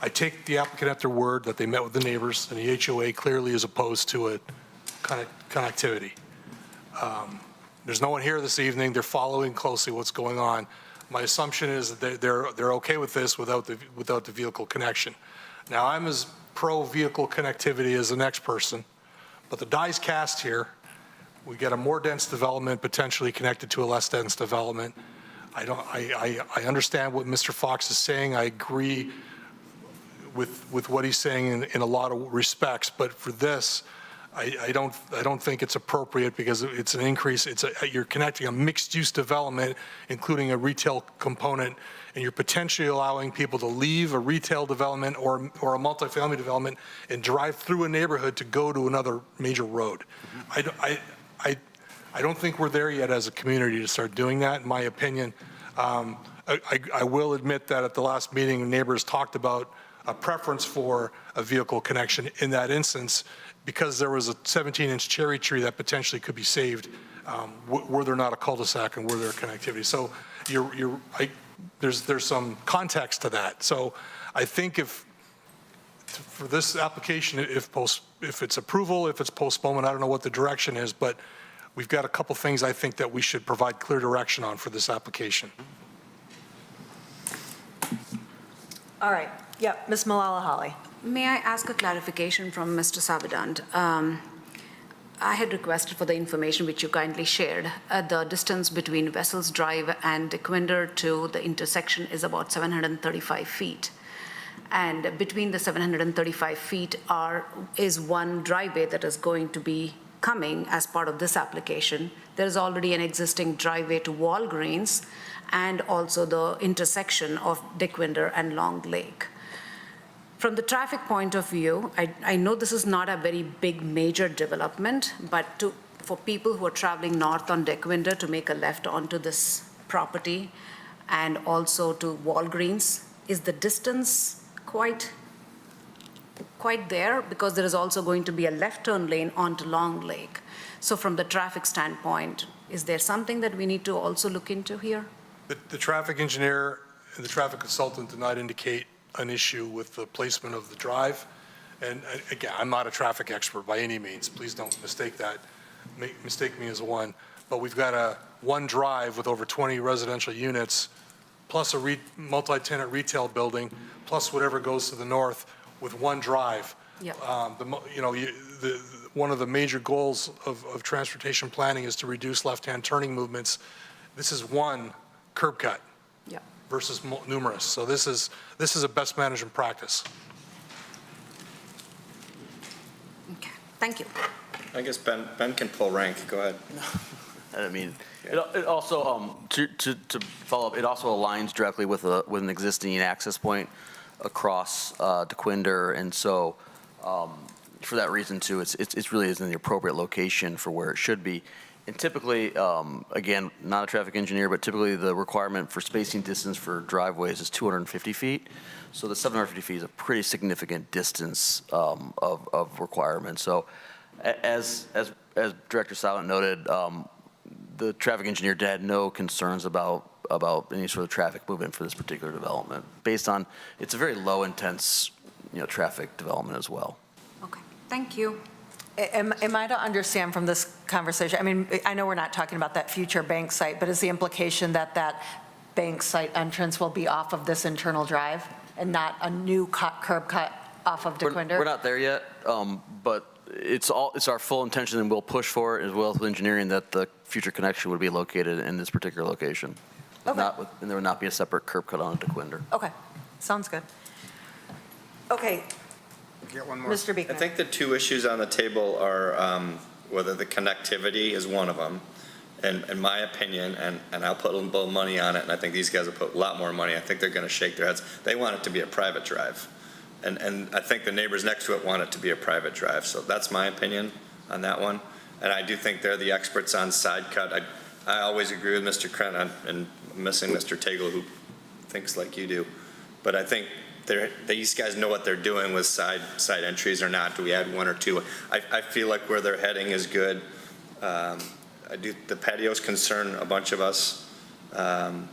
I take the applicant at their word that they met with the neighbors, and the HOA clearly is opposed to it. Connectivity. There's no one here this evening. They're following closely what's going on. My assumption is that they're okay with this without the vehicle connection. Now, I'm as pro-vehicle connectivity as the next person, but the die's cast here. We get a more dense development potentially connected to a less dense development. I understand what Mr. Fox is saying. I agree with what he's saying in a lot of respects, but for this, I don't think it's appropriate because it's an increase. You're connecting a mixed-use development, including a retail component, and you're potentially allowing people to leave a retail development or a multifamily development and drive through a neighborhood to go to another major road. I don't think we're there yet as a community to start doing that, in my opinion. I will admit that at the last meeting, neighbors talked about a preference for a vehicle connection in that instance, because there was a 17-inch cherry tree that potentially could be saved were there not a cul-de-sac and were there connectivity. So there's some context to that. So I think for this application, if it's approval, if it's postponement, I don't know what the direction is, but we've got a couple things I think that we should provide clear direction on for this application. All right. Yep, Ms. Malala Holly. May I ask a clarification from Mr. Savedant? I had requested for the information which you kindly shared. The distance between Vessels Drive and Dequinder to the intersection is about 735 feet. And between the 735 feet is one driveway that is going to be coming as part of this application. There is already an existing driveway to Walgreens and also the intersection of Dequinder and Long Lake. From the traffic point of view, I know this is not a very big major development, but for people who are traveling north on Dequinder to make a left onto this property and also to Walgreens, is the distance quite there? Because there is also going to be a left turn lane onto Long Lake. So from the traffic standpoint, is there something that we need to also look into here? The traffic engineer and the traffic consultant did not indicate an issue with the placement of the drive. And again, I'm not a traffic expert by any means, please don't mistake me as one, but we've got one drive with over 20 residential units, plus a multi-tenant retail building, plus whatever goes to the north with one drive. Yep. One of the major goals of transportation planning is to reduce left-hand turning movements. This is one curb cut Yep. versus numerous. So this is a best management practice. Okay, thank you. I guess Ben can pull rank. Go ahead. I mean, it also, to follow up, it also aligns directly with an existing access point across DeQuinder, and so for that reason too, it's really isn't the appropriate location for where it should be. And typically, again, not a traffic engineer, but typically the requirement for spacing distance for driveways is 250 feet. So the 750 feet is a pretty significant distance of requirement. So as Director Silent noted, the traffic engineer had no concerns about any sort of traffic movement for this particular development, based on, it's a very low intense, traffic development as well. Okay, thank you. Am I to understand from this conversation, I mean, I know we're not talking about that future bank site, but is the implication that that bank site entrance will be off of this internal drive and not a new curb cut off of DeQuinder? We're not there yet, but it's our full intention, and we'll push for it as well as engineering, that the future connection would be located in this particular location. Okay. And there would not be a separate curb cut on DeQuinder. Okay, sounds good. Okay, Get one more. Mr. Beekman. I think the two issues on the table are whether the connectivity is one of them. And in my opinion, and I'll put a little money on it, and I think these guys will put a lot more money, I think they're going to shake their heads. They want it to be a private drive. And I think the neighbors next to it want it to be a private drive. So that's my opinion on that one. And I do think they're the experts on side cut. I always agree with Mr. Krent and missing Mr. Tagle, who thinks like you do. But I think these guys know what they're doing with side entries or not. Do we add one or two? I feel like where they're heading is good. The patios concern a bunch of us. And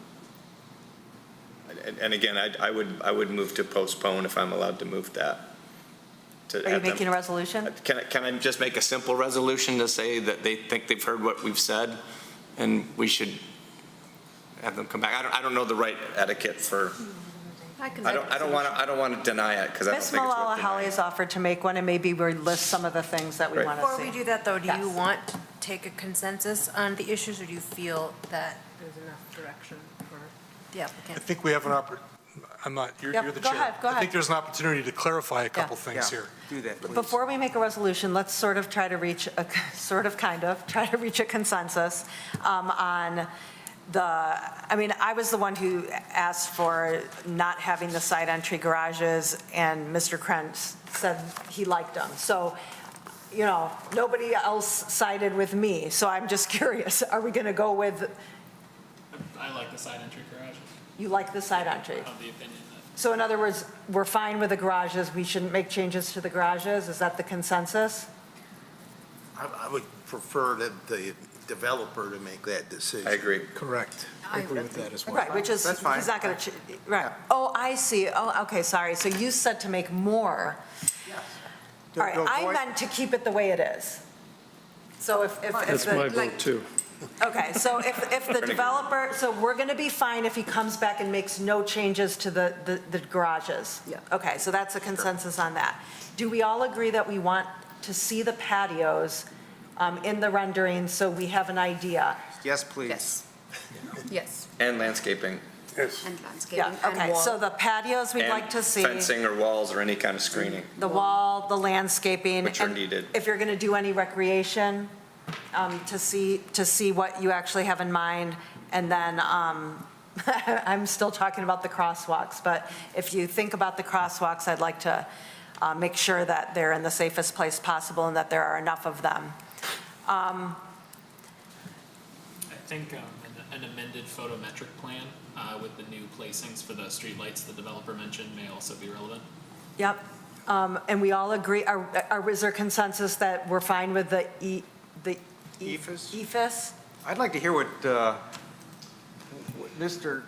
again, I would move to postpone if I'm allowed to move that. Are you making a resolution? Can I just make a simple resolution to say that they think they've heard what we've said and we should have them come back? I don't know the right etiquette for. I don't want to deny it because I don't Ms. think it's Malala worth Holly denying. has offered to make one, and maybe we'll list some of the things that we Right. want to see. Before we do that, though, do Yes. you want to take a consensus on the issues, or do you feel that there's enough direction for the I applicant? think we have an opportunity. I'm not, you're Yep, you're the go chair. ahead, go I think ahead. there's an opportunity to clarify a couple things here. Do that, please. Before we make a resolution, let's sort of try to reach a, try to reach a consensus on I mean, I was the one who asked for not having the side entry garages, and Mr. Krent said he liked them. So, nobody else sided with me, so I'm just curious, are we going to go with, I like the side entry garages. you like the side entry? I have the opinion that So in other words, we're fine with the garages, we shouldn't make changes to the garages? Is that the consensus? I would prefer the developer to make that decision. I agree. Correct. I agree with that as well. Right, which is, That's fine. he's not going to, right. Oh, I see. Oh, okay, sorry. So you said to make more. All right, I meant to keep it the way it is. So if That's the- my vote, too. Okay, so if the developer, so we're going to be fine if he comes back and makes no changes to the garages? Yeah. Okay, so that's a consensus on that. Do we all agree that we want to see the patios in the rendering so we have an idea? Yes, please. Yes. Yes. And landscaping. Yes. And landscaping Yeah, and okay, wall. so the patios we'd and like to see. Fencing or walls or any kind of screening, The wall, the landscaping. which are and needed. If you're going to do any recreation, to see what you actually have in mind. And then, I'm still talking about the crosswalks, but if you think about the crosswalks, I'd like to make sure that they're in the safest place possible and that there are enough of them. I think an amended photometric plan with the new placings for the streetlights the developer mentioned may also be relevant. Yep. And we all agree, is there consensus that we're fine with the EFS? EFS? I'd like to hear what Mr.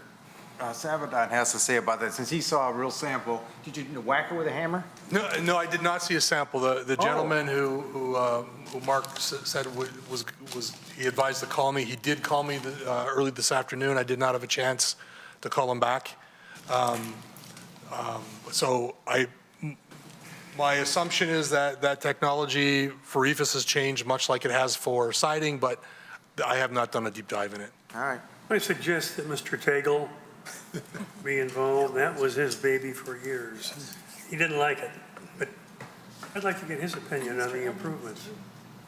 Savadon has to say about that, since he saw a real sample. Did you whack it with a hammer? No, I did not see a sample. The gentleman who Mark said he advised to call me, he did call me early this afternoon. I did not have a chance to call him back. So my assumption is that technology for EFS has changed much like it has for siding, but I have not done a deep dive in it. All right. I suggest that Mr. Tagle be involved. That was his baby for years. He didn't like it, but I'd like to get his opinion on the improvements.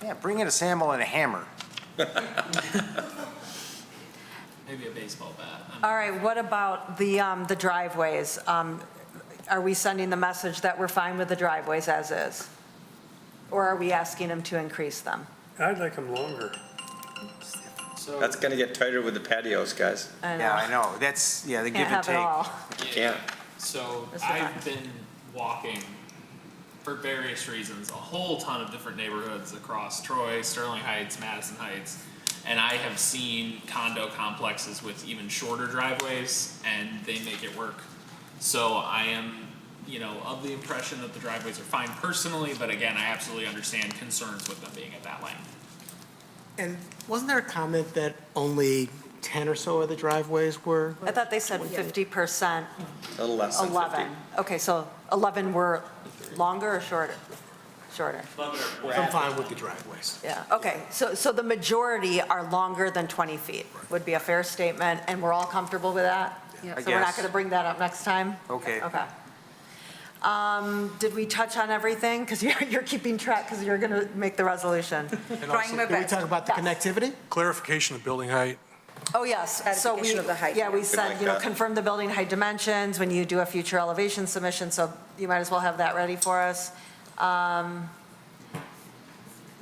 Yeah, bring in a sample and a hammer. Maybe a baseball bat. All right, what about the driveways? Are we sending the message that we're fine with the driveways as is? Or are we asking them to increase them? I'd like them longer. That's gonna get tighter with the patios, guys. Yeah, I know. That's, the give Can't and have it take. all. You can't. So Mr. I've Hines. been walking for various reasons, a whole ton of different neighborhoods across Troy, Sterling Heights, Madison Heights, and I have seen condo complexes with even shorter driveways, and they make it work. So I am, of the impression that the driveways are fine personally, but again, I absolutely understand concerns with them being at that length. And wasn't there a comment that only 10 or so of the driveways were? I thought they said 50%, A little less than 50. 11. Okay, so 11 were longer or shorter? Shorter. I'm fine with the driveways. Yeah, okay, so the majority are longer than 20 feet, would be a fair statement, and we're all comfortable with that? I So we're not guess. going to bring that up next time? Okay. Okay. Did we touch on everything? Because you're keeping track, because you're going to make the resolution. Trying my Did we best. talk about the connectivity? Clarification of building height. Oh, yes, so we, Clarification of the height. yeah, we said, like that. confirm the building height dimensions when you do a future elevation submission, so you might as well have that ready for us.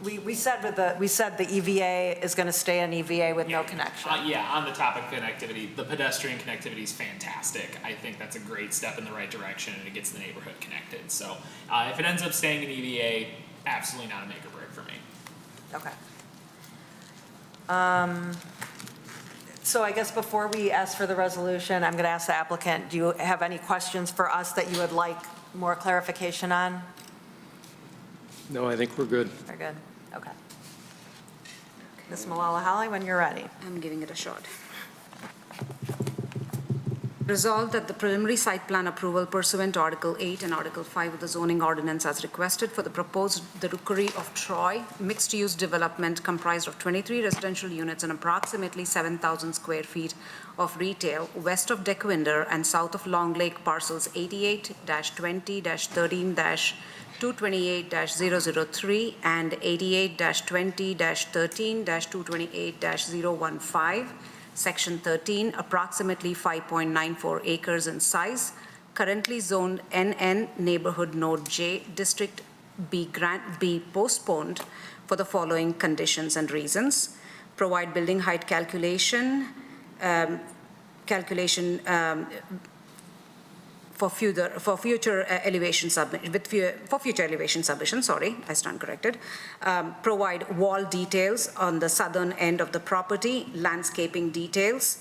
We said the EVA is going to stay an EVA with no connection. Yeah, on the topic of connectivity, the pedestrian connectivity is fantastic. I think that's a great step in the right direction, and it gets the neighborhood connected. So if it ends up staying an EVA, absolutely not a make or break for me. Okay. So I guess before we ask for the resolution, I'm going to ask the applicant, do you have any questions for us that you would like more clarification on? No, I think we're good. We're good, okay. Ms. Malala Holly, when you're ready. I'm giving it a shot. Resolved that the preliminary site plan approval pursuant to Article 8 and Article 5 of the zoning ordinance as requested for the Rookery of Troy mixed-use development comprised of 23 residential units and approximately 7,000 square feet of retail west of Dequindre and south of Long Lake parcels 88-20-13-228-003 and 88-20-13-228-015, Section 13, approximately 5.94 acres in size, currently zoned NN Neighborhood Node J, District B Grant B postponed for the following conditions and reasons. Provide building height calculation for future elevation submission, sorry, I stand corrected. Provide wall details on the southern end of the property, landscaping details,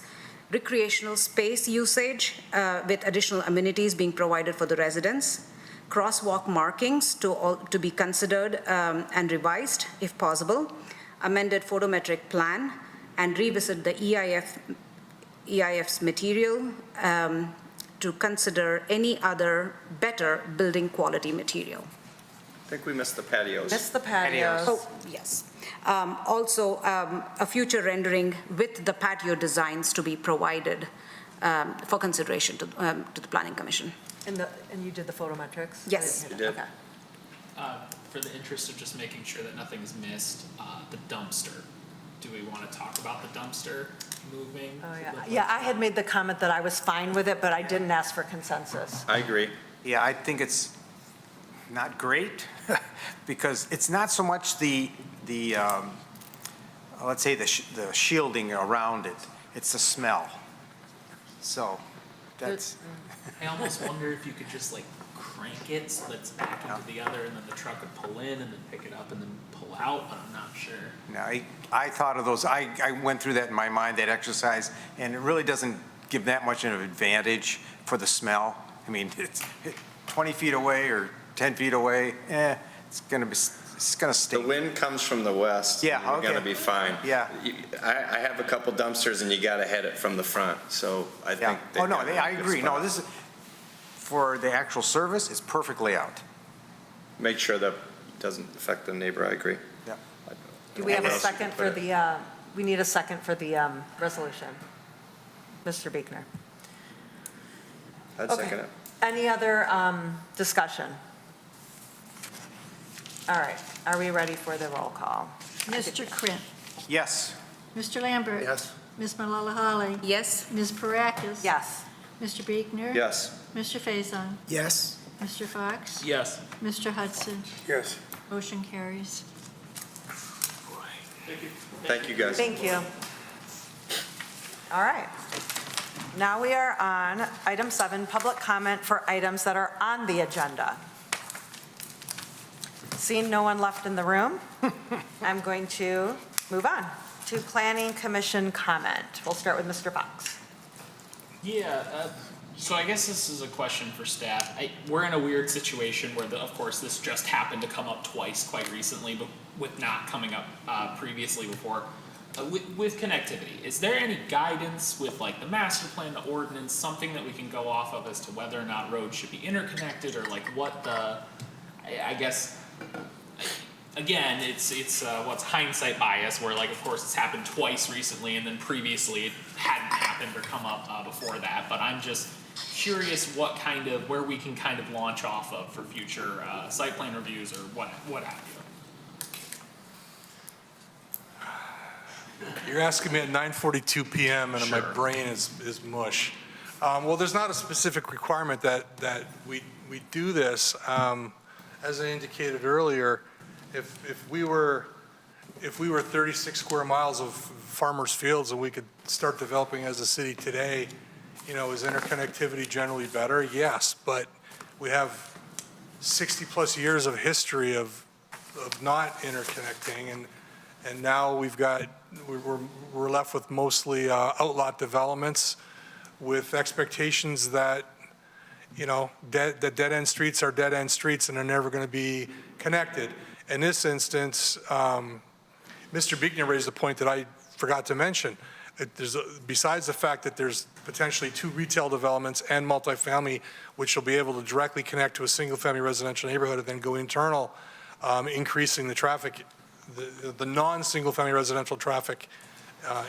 recreational space usage with additional amenities being provided for the residents, crosswalk markings to be considered and revised if possible, amended photometric plan, and revisit the EIF's material to consider any other better building quality material. I think we missed the patios. Missed the patios. Oh, yes. Also, a future rendering with the patio designs to be provided for consideration to the Planning Commission. And you did the photometrics? Yes. I You did. Okay. For the interest of just making sure that nothing's missed, the dumpster. Do we want to talk about the dumpster moving? Oh, yeah. Yeah, I had made the comment that I was fine with it, but I didn't ask for consensus. I agree. Yeah, I think it's not great because it's not so much the let's say the shielding around it, it's the smell. So that's. I almost wonder if you could just crank it so that it's back into the other, and then the truck would pull in and then pick it up and then pull out, but I'm not sure. No, I thought of those, I went through that in my mind, that exercise, and it really doesn't give that much of an advantage for the smell. I mean, it's 20 feet away or 10 feet away, it's going to stay. The wind comes from the west. Yeah, You're okay. gonna be fine. Yeah. I have a couple dumpsters and you gotta head it from the front, so I Yeah. think. Oh, no, they've got a I good agree. No, spot. this is, for the actual service, it's perfect layout. Make sure that doesn't affect the neighbor, I agree. Yeah. Do we have a Where else you second can for put it? the, we need a second for the resolution. Mr. Biegner. I'd second it. Any other discussion? All right, are we ready for the roll call? Mr. Krant. Yes. Mr. Lambert. Yes. Ms. Malala Holly. Yes? Ms. Parakis. Yes. Mr. Biegner. Yes. Mr. Faison. Yes. Mr. Fox. Yes. Mr. Hudson. Yes. Motion carries. Thank you, guys. Thank you. All right. Now we are on item 7, public comment for items that are on the agenda. Seeing no one left in the room, I'm going to move on to Planning Commission comment. We'll start with Mr. Fox. Yeah, so I guess this is a question for staff. We're in a weird situation where, of course, this just happened to come up twice quite recently, but with not coming up previously before. With connectivity, is there any guidance with like the master plan, the ordinance, something that we can go off of as to whether or not roads should be interconnected, or like what the, I guess, again, it's what's hindsight bias, where like, of course, it's happened twice recently, and then previously it hadn't happened or come up before that. But I'm just curious where we can kind of launch off of for future site plan reviews or what have you. You're asking me at 9:42 PM and my Sure. brain is mush. Well, there's not a specific requirement that we do this. As I indicated earlier, if we were 36 square miles of farmers' fields and we could start developing as a city today, is interconnectivity generally better? Yes, but we have 60-plus years of history of not interconnecting, and now we're left with mostly outlot developments with expectations that, that dead-end streets are dead-end streets and are never going to be connected. In this instance, Mr. Biegner raised a point that I forgot to mention. Besides the fact that there's potentially 2 retail developments and multifamily, which will be able to directly connect to a single-family residential neighborhood and then go internal, increasing the traffic, the non-single-family residential traffic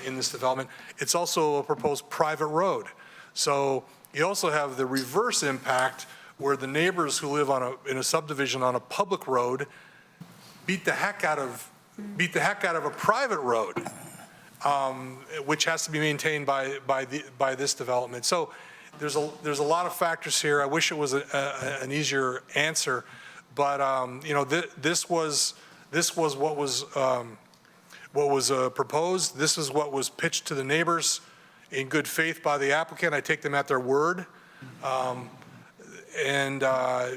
in this development. It's also a proposed private road. So you also have the reverse impact where the neighbors who live in a subdivision on a public road beat the heck out of a private road, which has to be maintained by this development. So there's a lot of factors here. I wish it was an easier answer, but this was what was proposed. This is what was pitched to the neighbors in good faith by the applicant. I take them at their word. And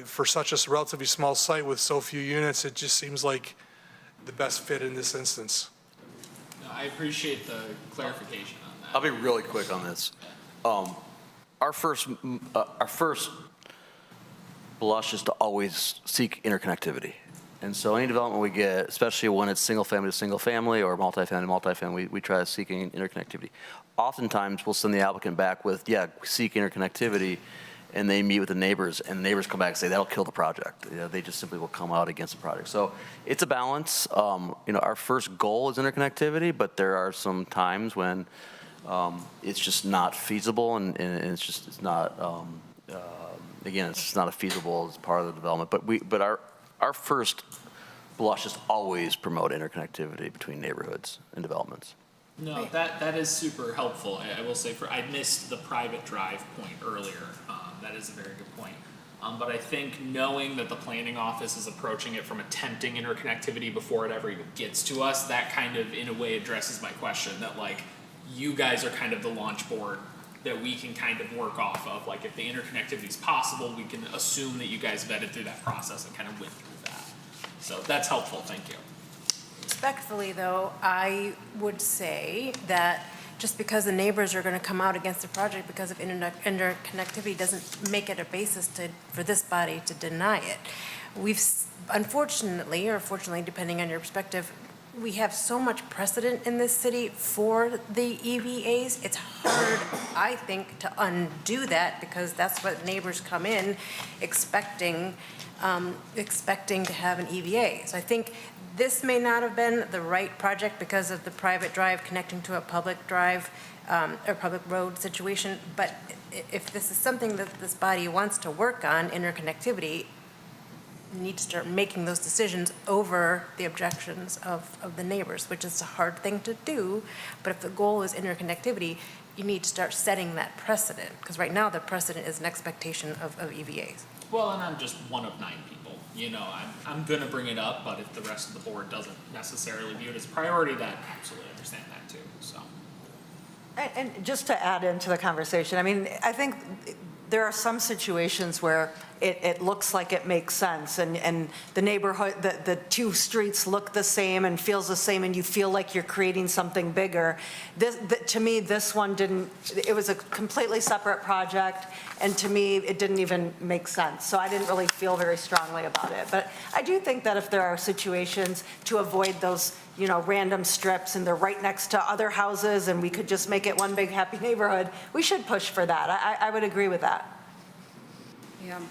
for such a relatively small site with so few units, it just seems like the best fit in this instance. No, I appreciate the clarification on that. I'll be really quick on this. Our first blush is to always seek interconnectivity. And so any development we get, especially when it's single family to single family or multifamily to multifamily, we try to seek interconnectivity. Oftentimes, we'll send the applicant back with, seek interconnectivity, and they meet with the neighbors, and the neighbors come back and say, that'll kill the project. They just simply will come out against the project. So it's a balance. Our first goal is interconnectivity, but there are some times when it's just not feasible, and it's not a feasible as part of the development. But our first blush is always promote interconnectivity between neighborhoods and developments. No, that is super helpful. I will say I missed the private drive point earlier. That is a very good point. But I think knowing that the planning office is approaching it from attempting interconnectivity before it ever even gets to us, that kind of in a way addresses my question that like you guys are kind of the launch board that we can kind of work off of. Like if the interconnectivity is possible, we can assume that you guys vetted through that process and kind of went through that. So that's helpful. Thank you. Respectfully, though, I would say that just because the neighbors are going to come out against the project because of interconnectivity doesn't make it a basis for this body to deny it. Unfortunately, or fortunately, depending on your perspective, we have so much precedent in this city for the EVAs. It's hard, I think, to undo that because that's what neighbors come in expecting to have an EVA. So I think this may not have been the right project because of the private drive connecting to a public drive or public road situation. But if this is something that this body wants to work on, interconnectivity, you need to start making those decisions over the objections of the neighbors, which is a hard thing to do. But if the goal is interconnectivity, you need to start setting that precedent. Because right now, the precedent is an expectation of EVAs. Well, and I'm just one of 9 people. You know, I'm gonna bring it up, but if the rest of the board doesn't necessarily view it as a priority, then I absolutely understand that too, so. And just to add into the conversation, I mean, I think there are some situations where it looks like it makes sense, and the neighborhood, the 2 streets look the same and feels the same, and you feel like you're creating something bigger. To me, this one didn't, it was a completely separate project, and to me, it didn't even make sense. So I didn't really feel very strongly about it. But I do think that if there are situations to avoid those, you know, random strips, and they're right next to other houses, and we could just make it one big happy neighborhood, we should push for that. I would agree with that. Yeah.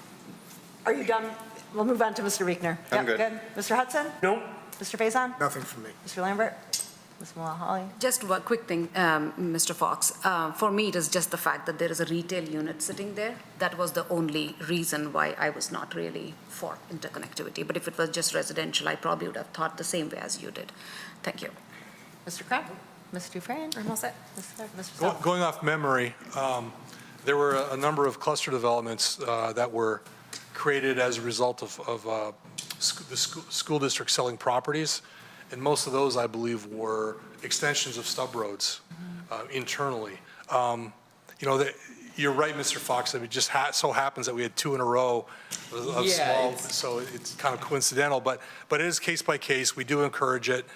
Are you done? We'll move on to Mr. Reekner. I'm Yep, good. Mr. Hudson? No, Mr. Faison? Nothing from me. Mr. Lambert? Ms. Mulally? Just one quick thing, Mr. Fox. For me, it is just the fact that there is a retail unit sitting there. That was the only reason why I was not really for interconnectivity. But if it was just residential, I probably would have thought the same way as you did. Thank you. Mr. Kraft? Ms. Dufresne? I'm all set. Mr. Saul? Going off memory, there were a number of cluster developments that were created as a result of the school district selling properties, and most of those, I believe, were extensions of stub roads internally. You know, you're right, Mr. Fox, it just so happens that we had 2 in a row of small, so it's kind of coincidental, but it is case by case. We do encourage it,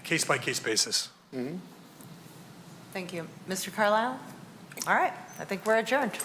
case by case basis. Thank you. Mr. Carlisle? All right, I think we're adjourned.